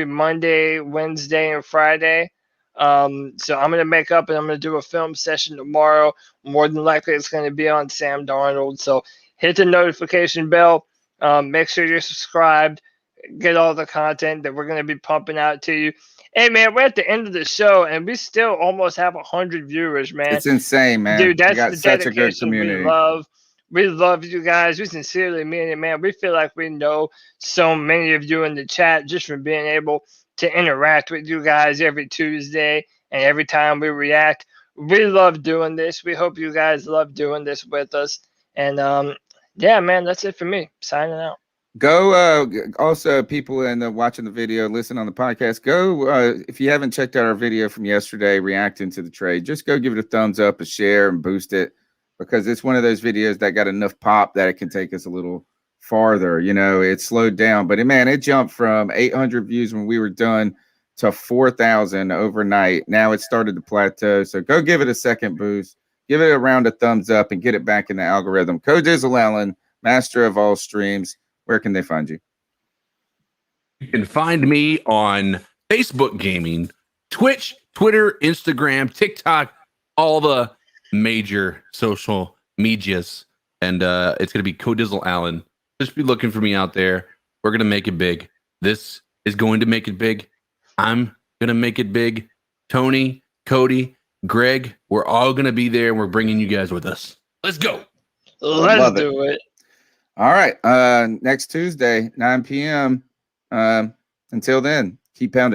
Monday, Wednesday, and Friday. So I'm going to make up and I'm going to do a film session tomorrow. More than likely, it's going to be on Sam Darnold. So hit the notification bell. Make sure you're subscribed. Get all the content that we're going to be pumping out to you. Hey, man, we're at the end of the show, and we still almost have 100 viewers, man. It's insane, man. Dude, that's we got the such a good dedication community. we love. We love you guys. We sincerely mean it, man. We feel like we know so many of you in the chat just from being able to interact with you guys every Tuesday and every time we react. We love doing this. We hope you guys love doing this with us. And, yeah, man, that's it for me. Signing out. Go also people watching the video, listen on the podcast. Go if you haven't checked out our video from yesterday reacting to the trade, just go give it a thumbs up, a share, and boost it, because it's one of those videos that got enough pop that it can take us a little farther. It slowed down, but man, it jumped from 800 views when we were done to 4,000 overnight. Now it started to plateau, so go give it a second boost, give it a round of thumbs up, and get it back in the algorithm. Dizzle Allen, master of all streams. Where can they find you? You can find me on Facebook Gaming, Twitch, Twitter, Instagram, TikTok, all the major social medias. And it's going to be Dizzle Allen. Just be looking for me out there. We're going to make it big. This is going to make it big. I'm going to make it big. Tony, Cody, Greg, we're all going to be there. We're bringing you guys with us. Let's go. Let's do it. All right. Next Tuesday, 9 p.m. Until then, keep pounding.